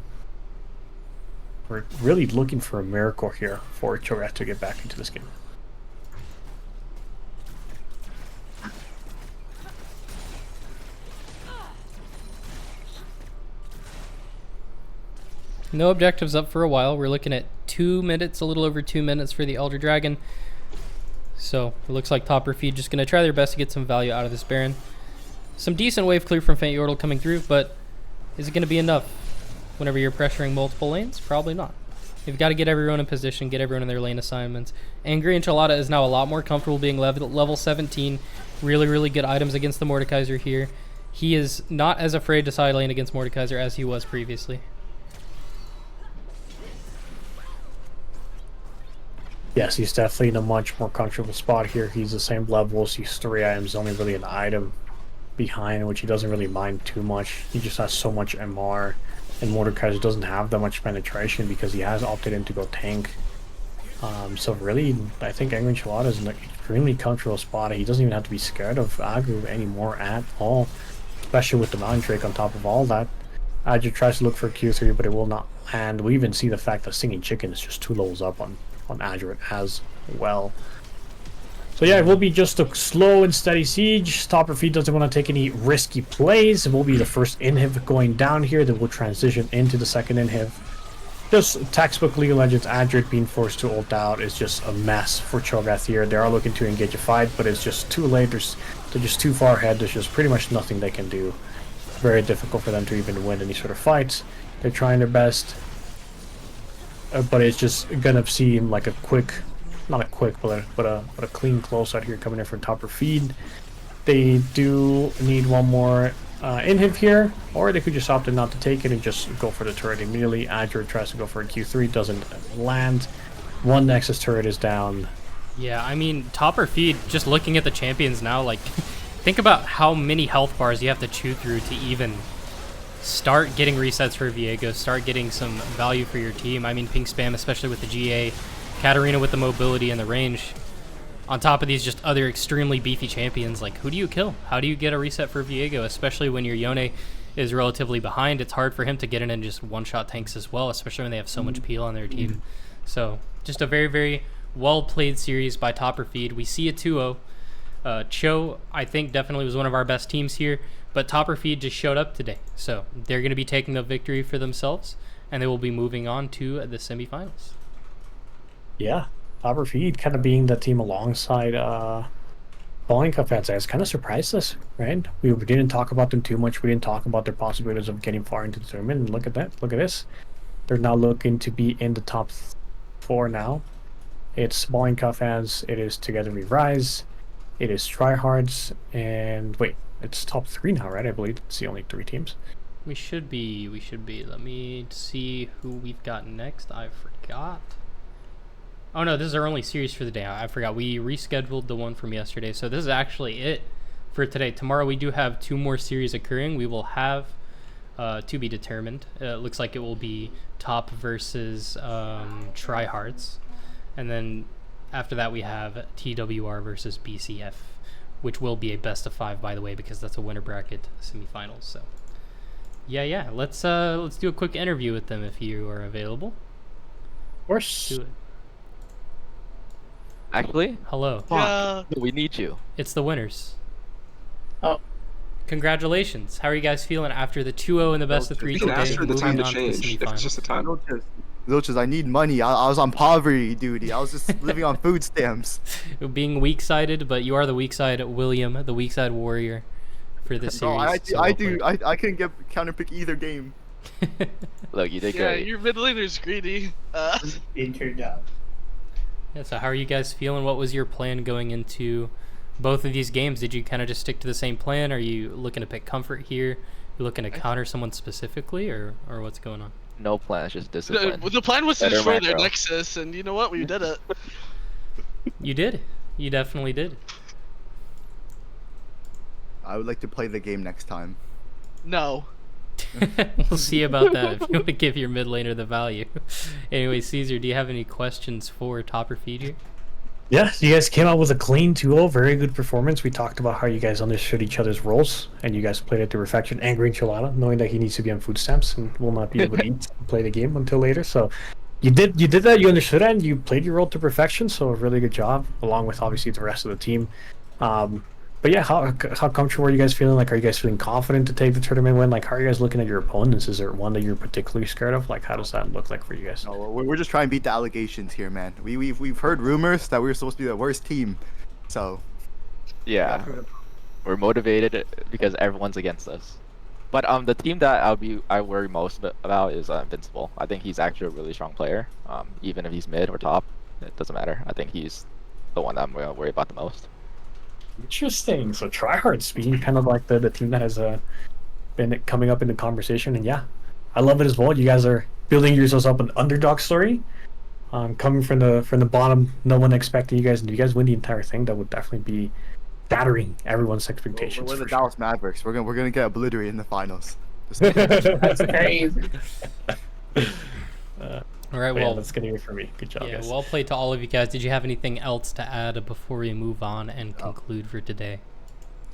we're really looking for a miracle here for CHO to get back into this game. No objectives up for a while. We're looking at 2 minutes, a little over 2 minutes for the Elder Dragon. So it looks like top or feed just going to try their best to get some value out of this Baron. Some decent wave clear from Faint Yordle coming through, but is it going to be enough whenever you're pressuring multiple lanes? Probably not. You've got to get everyone in position, get everyone in their lane assignments. Angry Enchilada is now a lot more comfortable being level 17. Really, really good items against the Mordekaiser here. He is not as afraid to side lane against Mordekaiser as he was previously. Yes, he's definitely in a much more comfortable spot here. He's the same levels. He's 3 items, only really an item behind, which he doesn't really mind too much. He just has so much MR, and Mordekaiser doesn't have that much penetration because he has opted in to go tank. So really, I think Angry Enchilada is in an extremely comfortable spot. He doesn't even have to be scared of aggro anymore at all, especially with the Mountain Drake on top of all that. Adju tries to look for Q3, but it will not land. We even see the fact that Singing Chicken is just 2 levels up on Azure as well. So yeah, it will be just a slow and steady siege. Top or feed doesn't want to take any risky plays. It will be the first inhib going down here. Then we'll transition into the second inhib. Just textbook League of Legends. Azure being forced to ult out is just a mess for Cho'Gath here. They are looking to engage a fight, but it's just too late. They're just too far ahead. There's just pretty much nothing they can do. Very difficult for them to even win any sort of fights. They're trying their best. But it's just gonna seem like a quick, not a quick, but a clean close out here coming in from top or feed. They do need one more inhib here, or they could just opt in not to take it and just go for the turret immediately. Azure tries to go for a Q3, doesn't land. One Nexus turret is down. Yeah, I mean, top or feed, just looking at the champions now, like, think about how many health bars you have to chew through to even start getting resets for Viego, start getting some value for your team. I mean, ping spam, especially with the GA, Katarina with the mobility and the range. On top of these just other extremely beefy champions, like, who do you kill? How do you get a reset for Viego, especially when your Yone is relatively behind? It's hard for him to get in and just one-shot tanks as well, especially when they have so much peel on their team. So, just a very, very well-played series by top or feed. We see a 2-0. CHO, I think, definitely was one of our best teams here. But top or feed just showed up today, so they're going to be taking the victory for themselves, and they will be moving on to the semifinals. Yeah, top or feed kind of being the team alongside Bowling Cup fans. It's kind of surprised us, right? We didn't talk about them too much. We didn't talk about their possibilities of getting far into the tournament. And look at that. Look at this. They're now looking to be in the top 4 now. It's Bowling Cup fans. It is Together We Rise. It is Tryhards. And wait. It's top 3 now, right? I believe it's the only 3 teams. We should be. Let me see who we've got next. I forgot. Oh no, this is our only series for the day. I forgot. We rescheduled the one from yesterday. So this is actually it for today. Tomorrow we do have 2 more series occurring. We will have to be determined. It looks like it will be top versus Tryhards. And then after that we have TWR versus BCF, which will be a best of 5, by the way, because that's a winner bracket semifinals. So Yeah. Let's do a quick interview with them if you are available. Of course. Do it. Actually, Hello. Yeah. we need you. It's the winners. Oh. Congratulations. How are you guys feeling after the 2-0 in the best of 3 You can today, ask for the moving time to on to the change. If it's just semifinals? a time. Zilches, I need money. I was on poverty duty. I was just living on food stamps. Being weak-sided, but you are the weak-side William, the weak-side warrior for this series. I couldn't get counterpick either game. Look, you did Yeah, great. your mid laner's greedy. Did your job. Yeah, so how are you guys feeling? What was your plan going into both of these games? Did you kind of just stick to the same plan? Are you looking to pick comfort here? You looking to counter someone specifically, or what's going on? No plans, just discipline. The plan was to Better destroy their macro. Nexus, and you know what? We did it. You did. You definitely did. I would like to play the game next time. No. We'll see about that if you want to give your mid laner the value. Anyway, Caesar, do you have any questions for Topper Fiji? Yeah, you guys came out with a clean 2-0, very good performance. We talked about how you guys understood each other's roles, and you guys played it to perfection, angering Chalana, knowing that he needs to be on food stamps and will not be able to eat and play the game until later. So you did that, you understood it, and you played your role to perfection, so a really good job, along with obviously the rest of the team. But yeah, how comfortable are you guys feeling? Like, are you guys feeling confident to take the tournament win? Like, how are you guys looking at your opponents? Is there one that you're particularly scared of? Like, how does that look like for you guys? No, we're just trying to beat the allegations here, man. We've heard rumors that we were supposed to be the worst team, so Yeah, we're motivated because everyone's against us. But the team that I worry most about is Invincible. I think he's actually a really strong player. Even if he's mid or top, it doesn't matter. I think he's the one that I'm gonna worry about the most. Interesting. So Tryhard's being kind of like the team that has been coming up in the conversation, and yeah, I love it as well. You guys are building yourselves up an underdog story, coming from the bottom. No one expecting you guys, and you guys win the entire thing. That would definitely be shattering everyone's expectations. we're the for sure. Dallas Mavericks. We're gonna get obliterated in the finals. That's crazy. All right, But yeah, well, that's gonna be it for me. Good job, yeah, guys. well played to all of you guys. Did you have anything else to add before we move on and conclude for today?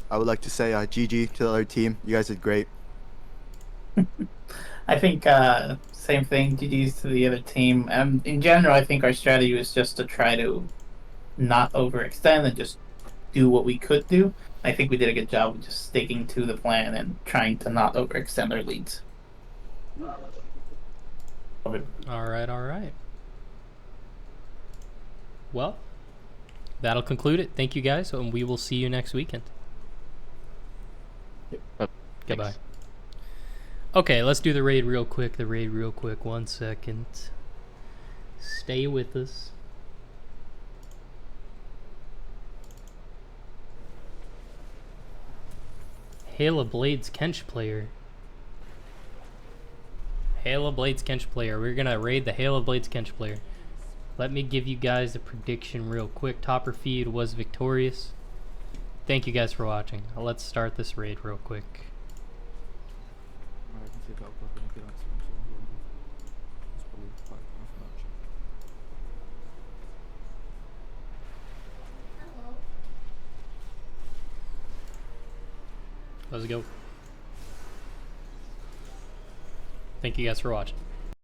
I would like to say GG to the other team. You guys did great. I think same thing. GG's to the other team. In general, I think our strategy was just to try to not overextend and just do what we could do. I think we did a good job of just sticking to the plan and trying to not overextend our leads. All right. Well, that'll conclude it. Thank you guys, and we will see you next weekend. Goodbye. Okay, let's do the raid real quick. 1 second. Stay with us. Halo Blades Kench player. Halo Blades Kench player. We're gonna raid the Halo Blades Kench player. Let me give you guys the prediction real quick. Topper Feed was victorious. Thank you guys for watching. Let's start this raid real quick. Let's go. Thank you guys for watching.